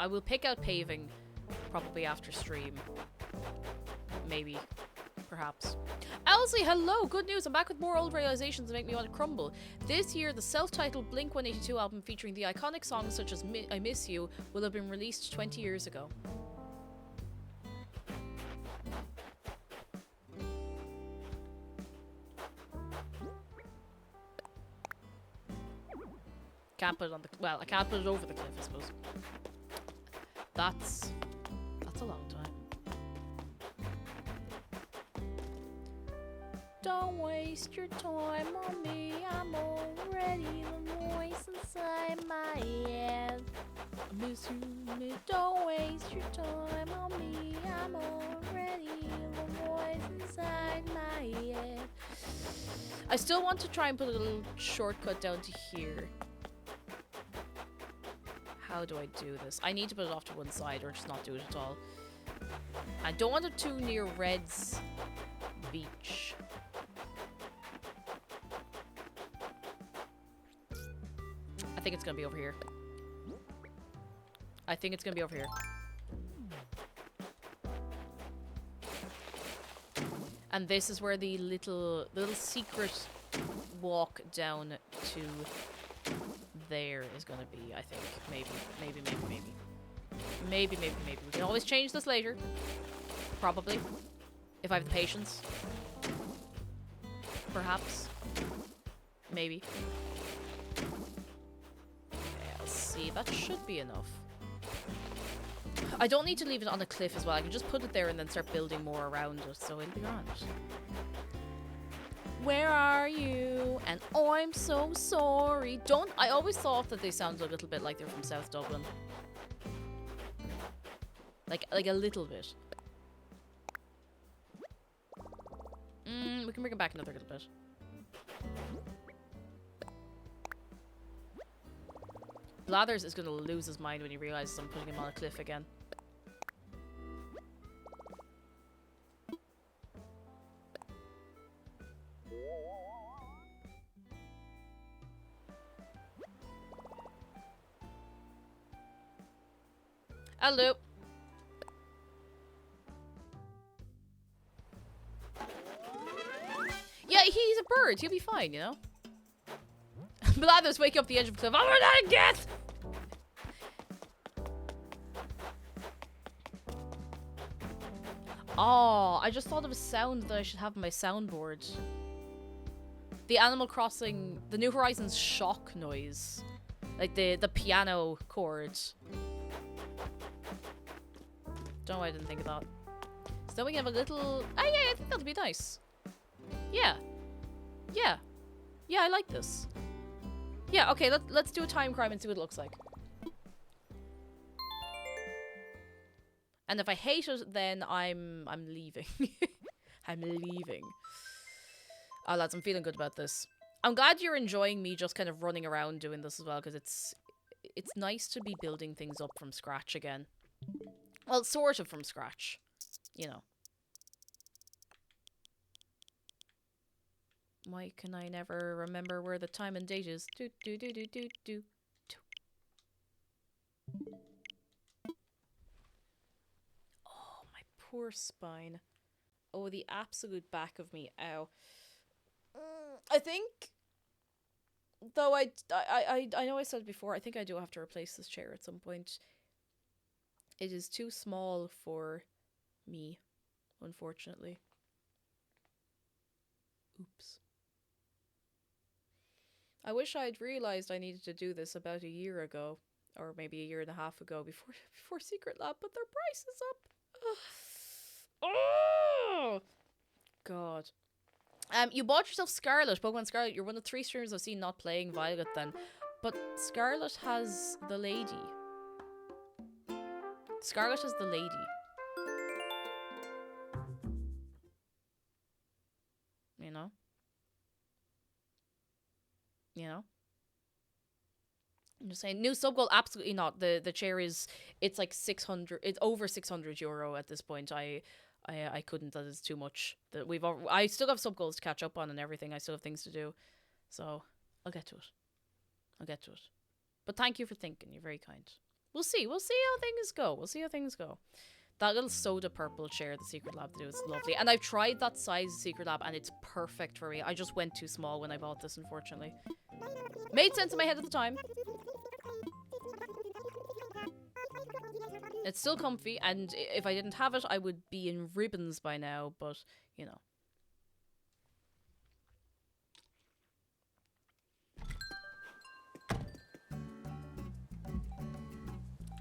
I will pick out paving probably after stream. Maybe. Perhaps. Elsie, hello! Good news! I'm back with more old realizations that make me want to crumble. This year, the self-titled Blink-182 album featuring the iconic songs such as I Miss You will have been released 20 years ago. Can't put it on the... Well, I can't put it over the cliff, I suppose. That's a long time. Don't waste your time on me. I'm already the voice inside my head. I miss you. Don't waste your time on me. I'm already the voice inside my head. I still want to try and put a little shortcut down to here. How do I do this? I need to put it off to one side or just not do it at all. I don't want it too near reds beach. I think it's gonna be over here. I think it's gonna be over here. And this is where the little secret walk down to there is gonna be, I think. Maybe. We can always change this later. Probably. If I have the patience. Perhaps. Maybe. Okay, let's see. That should be enough. I don't need to leave it on a cliff as well. I can just put it there and then start building more around it, so it'll be grand. Where are you? And oh, I'm so sorry. Don't. I always thought that they sounded a little bit like they're from South Dublin. Like a little bit. We can bring it back another little bit. Blathers is gonna lose his mind when he realizes I'm putting him on a cliff again. Hello. Yeah, he's a bird. He'll be fine, you know? Blathers waking up the edge of the cliff. Oh, where did I get? Oh, I just thought of a sound that I should have on my soundboard. The Animal Crossing, the New Horizons shock noise. Like the piano chord. Don't know why I didn't think of that. So then we can have a little... Oh yeah, I think that'll be nice. Yeah. Yeah. Yeah, I like this. Yeah, okay, let's do a time crime and see what it looks like. And if I hate it, then I'm leaving. I'm leaving. Oh, lads, I'm feeling good about this. I'm glad you're enjoying me just kind of running around doing this as well, because it's nice to be building things up from scratch again. Well, sort of from scratch, you know. Why can I never remember where the time and date is? Do do do do do do. Oh, my poor spine. Oh, the absolute back of me. Ow. I think, though I know I said it before, I think I do have to replace this chair at some point. It is too small for me, unfortunately. Oops. I wish I'd realized I needed to do this about a year ago, or maybe a year and a half ago before Secret Lab put their prices up. Oh, God. You bought yourself Scarlet, Pokemon Scarlet. You're one of 3 streamers I've seen not playing Violet then. But Scarlet has the lady. Scarlet has the lady. You know? You know? I'm just saying, new sub goal, absolutely not. The chair is, it's like 600, it's over 600 euro at this point. I couldn't, that is too much. That I still have sub goals to catch up on and everything. I still have things to do. So, I'll get to it. I'll get to it. But thank you for thinking, you're very kind. We'll see how things go. We'll see how things go. That little soda purple chair the Secret Lab to do is lovely. And I've tried that size Secret Lab and it's perfect for me. I just went too small when I bought this, unfortunately. Made sense in my head at the time. It's still comfy, and if I didn't have it, I would be in ribbons by now, but, you know.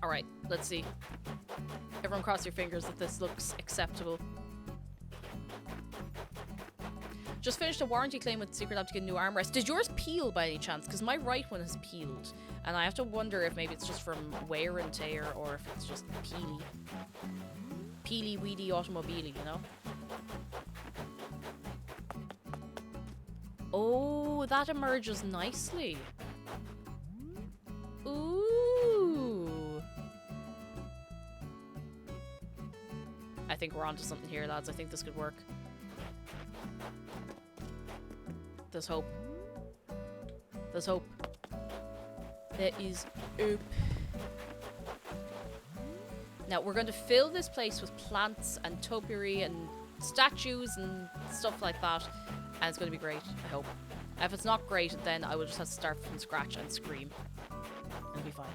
Alright, let's see. Everyone cross your fingers that this looks acceptable. Just finished a warranty claim with Secret Lab to get a new armrest. Did yours peel by any chance? Because my right one has peeled. And I have to wonder if maybe it's just from wear and tear or if it's just peely. Peely, weedy automobile, you know? Oh, that emerges nicely. Ooh. I think we're onto something here, lads. I think this could work. There's hope. There's hope. There is hope. Now, we're going to fill this place with plants and topiary and statues and stuff like that. And it's going to be great, I hope. If it's not great, then I will just have to start from scratch and scream. It'll be fine.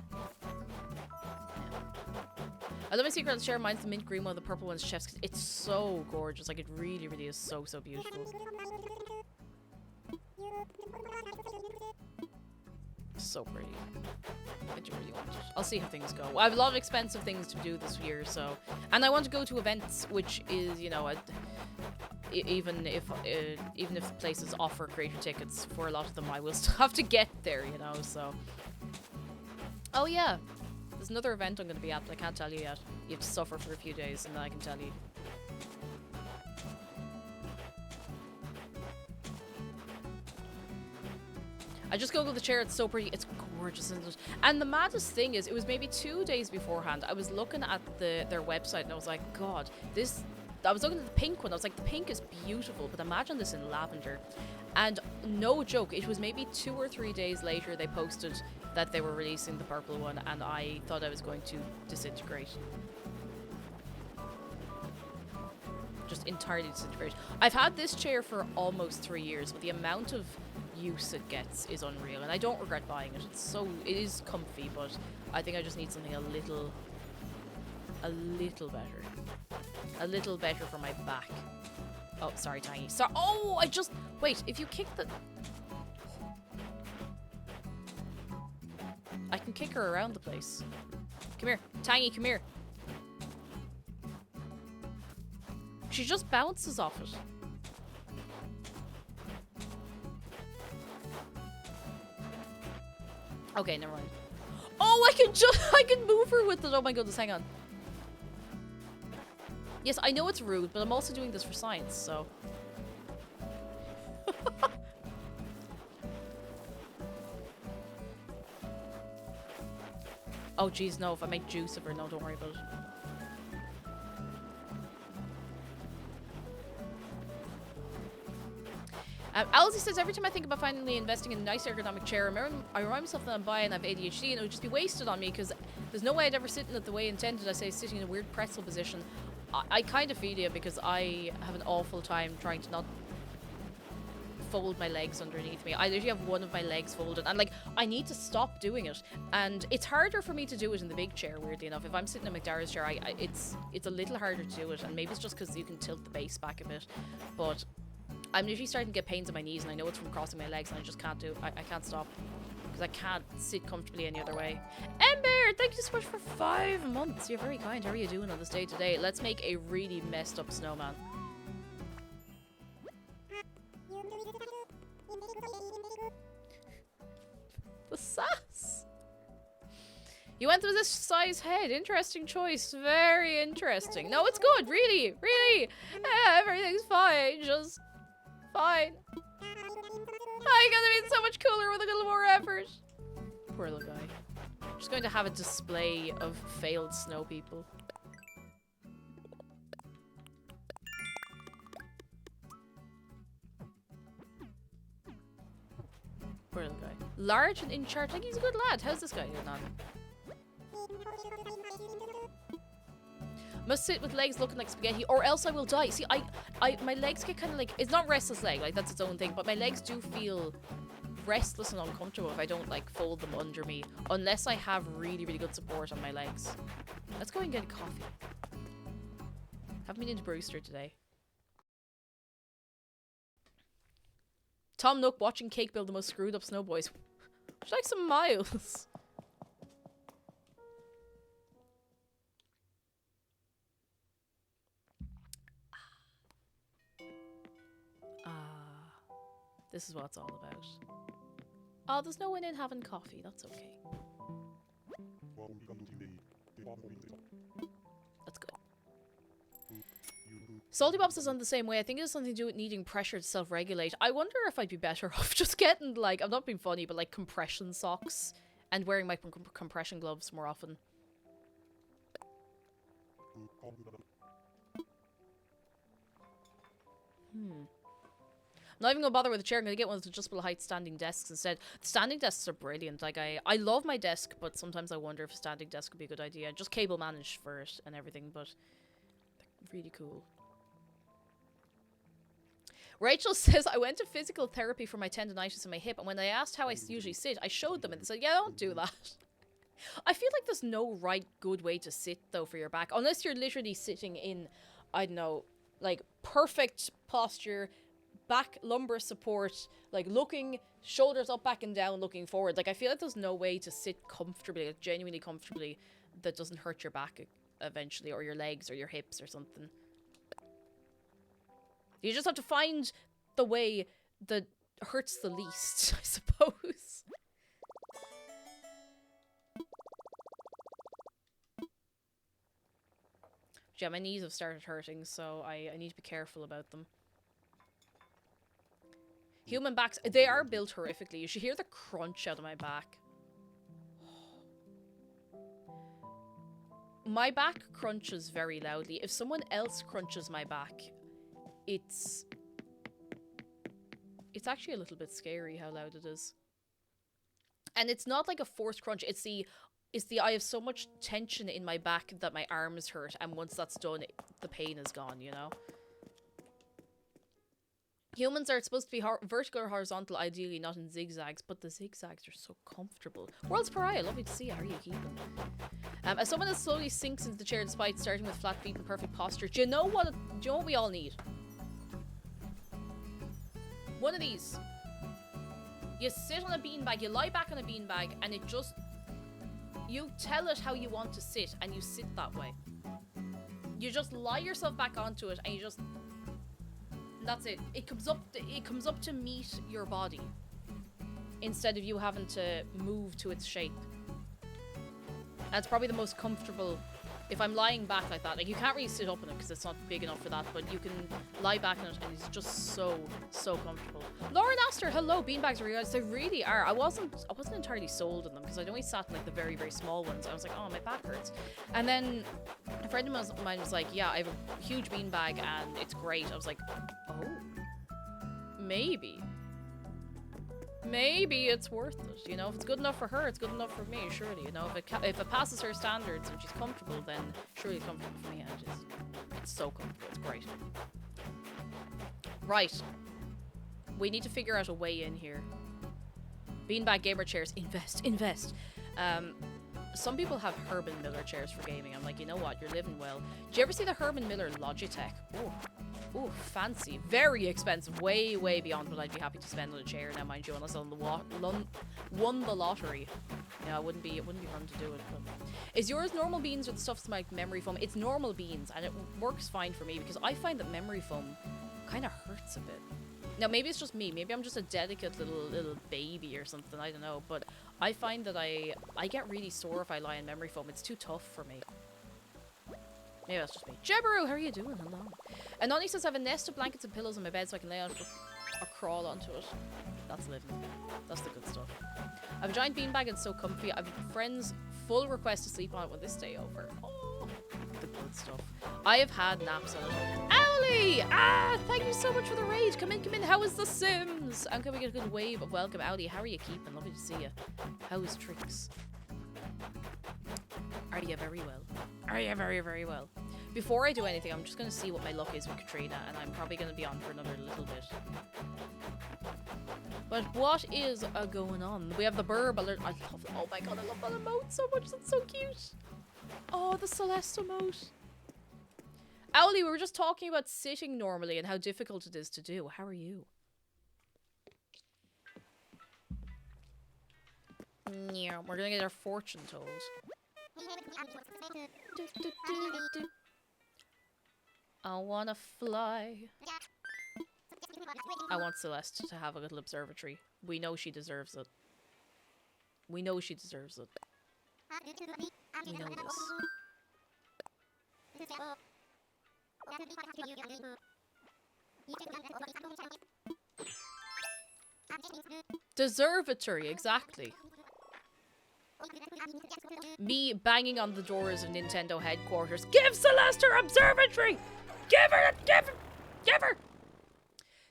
I love my secret share. Mine's the mint green one, the purple one's chef's. It's so gorgeous. Like, it really, really is so, so beautiful. So pretty. I do really want it. I'll see how things go. I have a lot of expensive things to do this year, so... And I want to go to events, which is, you know, even if the places offer creator tickets, for a lot of them I will still have to get there, you know, so... Oh yeah! There's another event I'm going to be at, but I can't tell you yet. You have to suffer for a few days, and then I can tell you. I just googled the chair. It's so pretty. It's gorgeous, isn't it? And the maddest thing is, it was maybe 2 days beforehand. I was looking at their website, and I was like, God, this... I was looking at the pink one. I was like, the pink is beautiful, but imagine this in lavender. And no joke, it was maybe 2 or 3 days later they posted that they were releasing the purple one, and I thought I was going to disintegrate. Just entirely disintegrate. I've had this chair for almost 3 years, but the amount of use it gets is unreal, and I don't regret buying it. It is comfy, but I think I just need something a little better. A little better for my back. Oh, sorry, Tiny. Sorry. Oh, wait, if you kick the... I can kick her around the place. Come here. Tiny, come here. She just bounces off it. Okay, never mind. Oh, I can move her with it. Oh my goodness, hang on. Yes, I know it's rude, but I'm also doing this for science, so... Oh, geez, no. If I make juice of her, no, don't worry about it. Alzy says, every time I think about finally investing in a nice ergonomic chair, I remind myself that I'm buying and I have ADHD and it would just be wasted on me because there's no way I'd ever sit in it the way intended. I say sitting in a weird pretzel position. I kind of feel you because I have an awful time trying to not fold my legs underneath me. I literally have one of my legs folded and like I need to stop doing it, and it's harder for me to do it in the big chair, weirdly enough. If I'm sitting in McDara's chair, it's a little harder to do it, and maybe it's just because you can tilt the base back a bit, but I'm literally starting to get pains in my knees, and I know it's from crossing my legs, and I just can't do it. I can't stop because I can't sit comfortably any other way. Ember, thank you so much for 5 months. You're very kind. How are you doing on this day today? Let's make a really messed up snowman. The sass. You went with this size head. Interesting choice. Very interesting. No, it's good. Really, really. Everything's fine. Just fine. I could have been so much cooler with a little more effort. Poor little guy. I'm just going to have a display of failed snow people. Poor little guy. Large and in charge. Like, he's a good lad. How's this guy getting on? Must sit with legs looking like spaghetti or else I will die. See, my legs get kind of like... It's not restless leg. Like, that's its own thing. But my legs do feel restless and uncomfortable if I don't, like, fold them under me. Unless I have really, really good support on my legs. Let's go and get a coffee. Haven't been into Brewster today. Tom Nook watching Cake build the most screwed up snow boys. Would you like some miles? This is what it's all about. Oh, there's no one in having coffee. That's okay. Let's go. Salty Bobs is on the same way. I think it has something to do with needing pressure to self-regulate. I wonder if I'd be better off just getting, like, I'm not being funny, but like compression socks and wearing my compression gloves more often. Not even gonna bother with a chair. I'm gonna get one of those adjustable height standing desks instead. The standing desks are brilliant. Like, I love my desk, but sometimes I wonder if a standing desk would be a good idea. Just cable manage for it and everything, but really cool. Rachel says, I went to physical therapy for my tendonitis in my hip, and when they asked how I usually sit, I showed them, and they said, yeah, don't do that. I feel like there's no right good way to sit, though, for your back. Unless you're literally sitting in, I don't know, like, perfect posture, back lumbar support, like, looking, shoulders up, back and down, looking forward. Like, I feel like there's no way to sit comfortably, like, genuinely comfortably, that doesn't hurt your back eventually, or your legs, or your hips, or something. You just have to find the way that hurts the least, I suppose. Yeah, my knees have started hurting, so I need to be careful about them. Human backs, they are built horrifically. You should hear the crunch out of my back. My back crunches very loudly. If someone else crunches my back, it's actually a little bit scary how loud it is. And it's not like a forced crunch. It's the I have so much tension in my back that my arms hurt, and once that's done, the pain is gone, you know? Humans are supposed to be vertical or horizontal, ideally, not in zigzags, but the zigzags are so comfortable. World's Pariah, lovely to see you. How are you keeping? As someone that slowly sinks into the chair despite starting with flat feet and perfect posture, do you know what we all need? One of these. You sit on a beanbag, you lie back on a beanbag, and it just... You tell it how you want to sit, and you sit that way. You just lie yourself back onto it, and you just... That's it. It comes up to meet your body, instead of you having to move to its shape. That's probably the most comfortable. If I'm lying back like that, like, you can't really sit up in it because it's not big enough for that, but you can lie back in it and it's just so comfortable. Lauren Astor, hello. Beanbags are real. They really are. I wasn't entirely sold on them because I'd only sat in like the very, very small ones. I was like, oh, my back hurts. And then a friend of mine was like, yeah, I have a huge beanbag and it's great. I was like, oh, maybe it's worth it, you know. If it's good enough for her, it's good enough for me, surely, you know. If it passes her standards and she's comfortable, then surely it's comfortable for me, and it's so comfortable, it's great. Right, we need to figure out a way in here. Beanbag gamer chairs, invest. Some people have Herman Miller chairs for gaming. I'm like, you know what, you're living well. Did you ever see the Herman Miller Logitech? Oh, fancy. Very expensive. Way, way beyond what I'd be happy to spend on a chair now, mind you, unless I won the lottery. Yeah, it wouldn't be fun to do it. But. Is yours normal beans or the stuff's like memory foam? It's normal beans, and it works fine for me because I find that memory foam kind of hurts a bit. Now, maybe it's just me. Maybe I'm just a delicate little baby or something. I don't know. But I find that I get really sore if I lie in memory foam. It's too tough for me. Maybe that's just me. Jebberu, how are you doing? Hello. And Nani says I have a nest of blankets and pillows on my bed so I can lay on it or crawl onto it. That's living. That's the good stuff. I have a giant beanbag and it's so comfy. I have friends' full request to sleep on it when this day over. Oh, the good stuff. I have had naps on it. Owlie! Thank you so much for the raid. Come in. How is The Sims? And can we get a good wave of welcome, Owlie? How are you keeping? Lovely to see you. How is Tricks? Are you very well? Are you very, very well? Before I do anything, I'm just going to see what my luck is with Katrina, and I'm probably going to be on for another little bit. But what is going on? We have the burb alert. I love it. Oh my god, I love that emote so much. That's so cute. Oh, the Celeste emote. Owlie, we were just talking about sitting normally and how difficult it is to do. How are you? Yeah, we're going to get our fortune told. I wanna fly. I want Celeste to have a little observatory. We know she deserves it. We know she deserves it. We know this. Deservatory, exactly. Me banging on the doors of Nintendo headquarters. Give Celeste her observatory! Give her!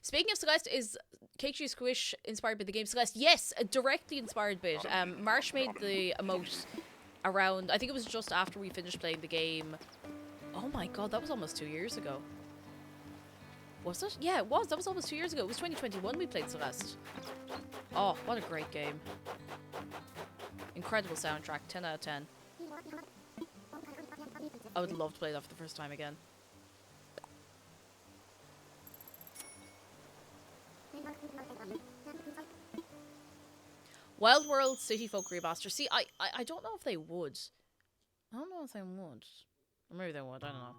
Speaking of Celeste, is Cake Cheese Squish inspired by the game Celeste? Yes, directly inspired by it. Marsh made the emote around, I think it was just after we finished playing the game. Oh my god, that was almost 2 years ago. Was it? Yeah, it was. That was almost 2 years ago. It was 2021 we played Celeste. Oh, what a great game. Incredible soundtrack. 10 out of 10. I would love to play that for the first time again. Wild World City Folk Remaster. See, I don't know if they would. I don't know if they would. Or maybe they would. I don't know.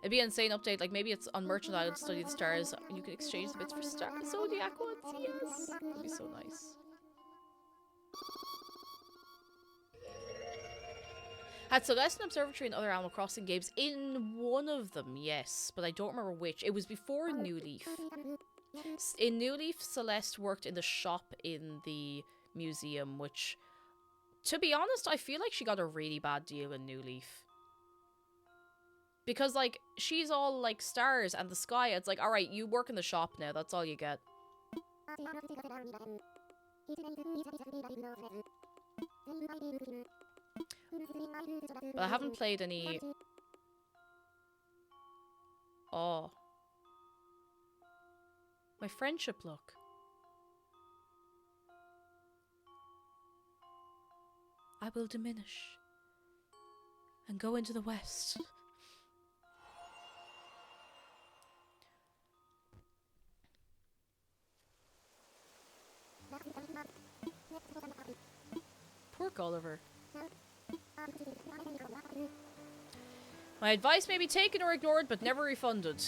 It'd be an insane update. Like, maybe it's on Merchant Island, Study the Stars. You can exchange the bits for Zodiac ones. Yes. That'd be so nice. Had Celeste and Observatory and other Animal Crossing games? In one of them, yes. But I don't remember which. It was before New Leaf. In New Leaf, Celeste worked in the shop in the museum, which, to be honest, I feel like she got a really bad deal in New Leaf. Because, like, she's all, like, stars and the sky. It's like, alright, you work in the shop now. That's all you get. But I haven't played any... Oh. My friendship look. I will diminish and go into the west. Poor Gulliver. My advice may be taken or ignored, but never refunded.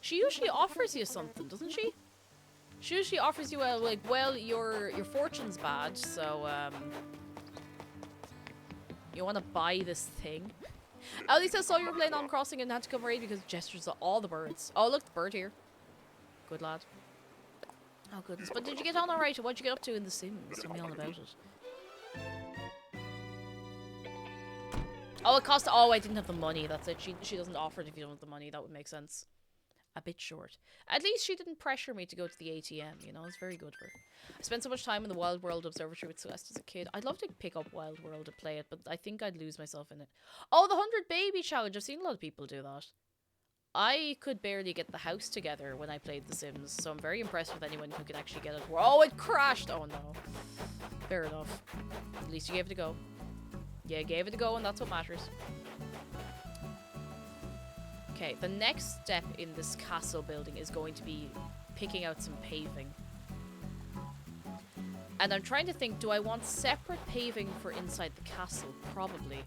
She usually offers you something, doesn't she? She usually offers you a, like, well, your fortune's bad, so, you want to buy this thing? At least I saw you were playing Animal Crossing and had to come raid because gestures of all the birds. Oh, look, the bird here. Good lad. Oh, goodness. But did you get on alright? What'd you get up to in The Sims? Tell me all about it. Oh, it cost... Oh, I didn't have the money. That's it. She doesn't offer it if you don't have the money. That would make sense. A bit short. At least she didn't pressure me to go to the ATM, you know? It's very good for her. I spent so much time in the Wild World Observatory with Celeste as a kid. I'd love to pick up Wild World and play it, but I think I'd lose myself in it. Oh, the 100 Baby Challenge. I've seen a lot of people do that. I could barely get the house together when I played The Sims, so I'm very impressed with anyone who could actually get it. Oh, it crashed! Oh, no. Fair enough. At least you gave it a go. Yeah, gave it a go, and that's what matters. Okay, the next step in this castle building is going to be picking out some paving. And I'm trying to think, do I want separate paving for inside the castle? Probably.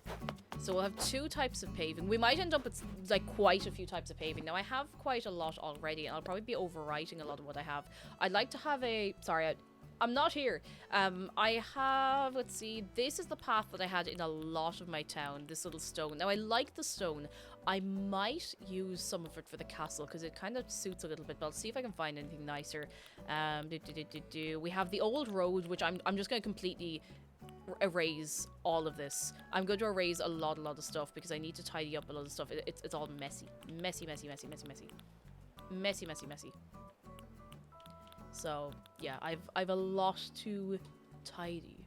So we'll have two types of paving. We might end up with, like, quite a few types of paving. Now, I have quite a lot already, and I'll probably be overwriting a lot of what I have. I'd like to have a... Sorry, I'm not here. I have... Let's see. This is the path that I had in a lot of my town. This little stone. Now, I like the stone. I might use some of it for the castle because it kind of suits a little bit, but I'll see if I can find anything nicer. We have the old road, which I'm just going to completely erase all of this. I'm going to erase a lot of stuff because I need to tidy up a lot of stuff. It's all messy. Messy. So, yeah, I've a lot to tidy.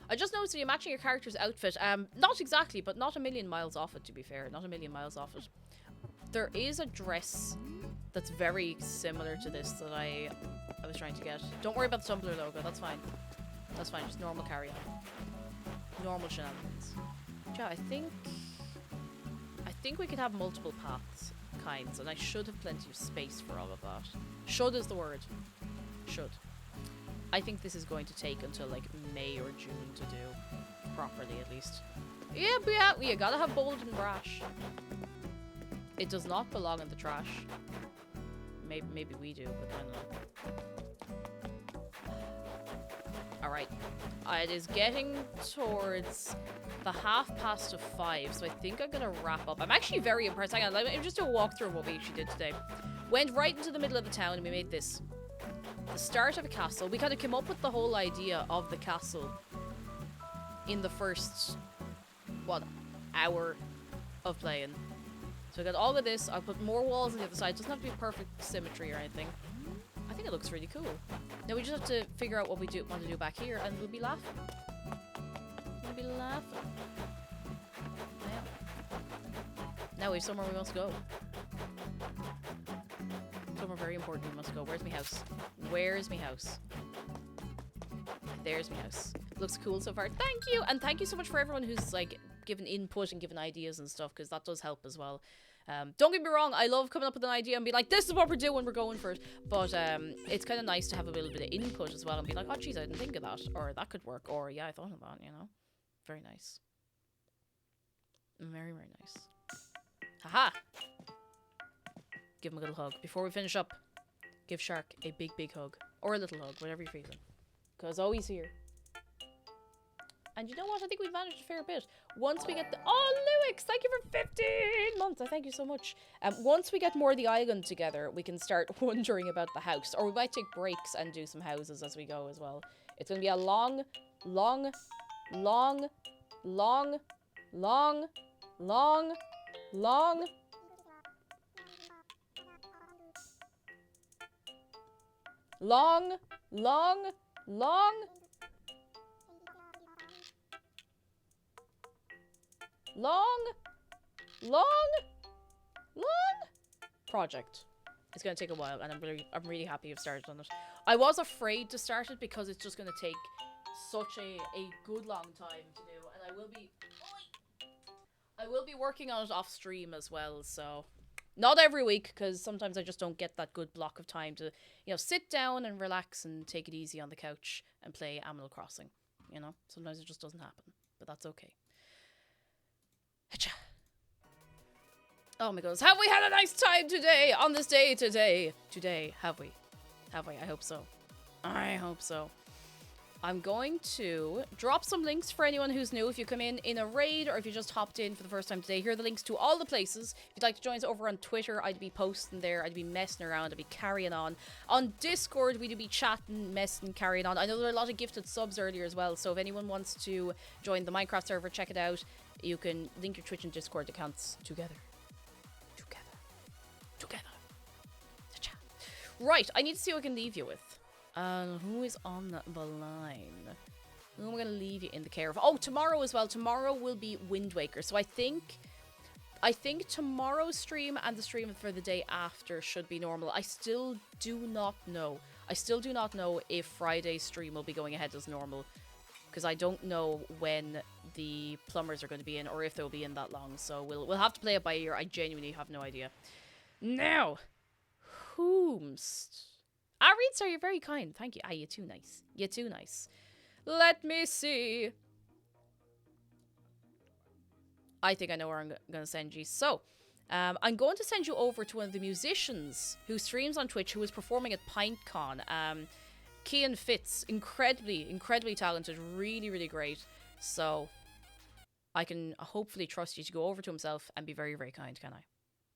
I just noticed that you're matching your character's outfit. Not exactly, but not a million miles off it, to be fair. Not a million miles off it. There is a dress that's very similar to this that I was trying to get. Don't worry about the Tumblr logo. That's fine. That's fine. Just normal carry-on. Normal shenanigans. Yeah, I think we could have multiple paths kinds, and I should have plenty of space for all of that. Should is the word. Should. I think this is going to take until, like, May or June to do. Properly, at least. Yeah, but yeah, you gotta have bold and brash. It does not belong in the trash. Maybe we do, but then not. Alright. It is getting towards the 5:30, so I think I'm gonna wrap up. I'm actually very impressed. Hang on, let me just do a walkthrough of what we actually did today. Went right into the middle of the town and we made this. the start of a castle. We kind of came up with the whole idea of the castle in the first, what, hour of playing. So I got all of this. I'll put more walls on the other side. It doesn't have to be perfect symmetry or anything. I think it looks really cool. Now we just have to figure out what we want to do back here, and we'll be laughing. We'll be laughing. Now we have somewhere we must go. Somewhere very important we must go. Where's my house? Where's my house? There's my house. Looks cool so far. Thank you! And thank you so much for everyone who's like given input and given ideas and stuff, because that does help as well. Don't get me wrong, I love coming up with an idea and be like, this is what we're doing, we're going for it. But it's kind of nice to have a little bit of input as well and be like, oh geez, I didn't think of that. Or that could work. Or yeah, I thought of that, you know. Very nice. Very, very nice. Haha! Give him a little hug. Before we finish up, give Shark a big, big hug. Or a little hug, whatever you're feeling. Because oh, he's here. And you know what? I think we've managed a fair bit. Once we get the... Oh, Luix! Thank you for 15 months! I thank you so much. Once we get more of the island together, we can start wondering about the house. Or we might take breaks and do some houses as we go as well. It's going to be a long, long, long, long, long, long, long... Long, long, long... long project. It's gonna take a while, and I'm really happy I've started on it. I was afraid to start it because it's just gonna take such a good long time to do, and I will be working on it off stream as well. So not every week, because sometimes I just don't get that good block of time to, you know, sit down and relax and take it easy on the couch and play Animal Crossing. You know, sometimes it just doesn't happen, but that's okay. Oh my goodness, have we had a nice time today, on this day today? Today, have we? Have we? I hope so. I hope so. I'm going to drop some links for anyone who's new. If you come in a raid, or if you just hopped in for the first time today, here are the links to all the places. If you'd like to join us over on Twitter, I'd be posting there, I'd be messing around, I'd be carrying on. On Discord, we'd be chatting, messing, carrying on. I know there are a lot of gifted subs earlier as well, so if anyone wants to join the Minecraft server, check it out. You can link your Twitch and Discord accounts together. Right, I need to see who I can leave you with. Who is on the line? Who am I going to leave you in the care of? Oh, tomorrow as well. Tomorrow will be Wind Waker. So I think tomorrow's stream and the stream for the day after should be normal. I still do not know. I still do not know if Friday's stream will be going ahead as normal, because I don't know when the plumbers are going to be in, or if they'll be in that long. So we'll have to play it by ear. I genuinely have no idea. Now, whomst? Reed, sir, you're very kind. Thank you. You're too nice. You're too nice. Let me see. I think I know where I'm going to send you. So, I'm going to send you over to one of the musicians who streams on Twitch, who is performing at PintCon. Cian Fitz, incredibly talented, really, really great. So, I can hopefully trust you to go over to himself and be very, very kind, can I?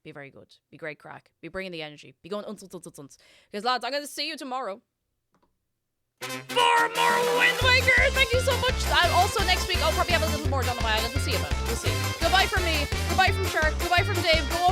Be very good. Be great crack. Be bringing the energy. Be going unts. Because, lads, I'm going to see you tomorrow for more Wind Waker. Thank you so much. Also, next week, I'll probably have a little more done on my island. We'll see about it. We'll see. Goodbye from me. Goodbye from Shark. Goodbye from Dave. Go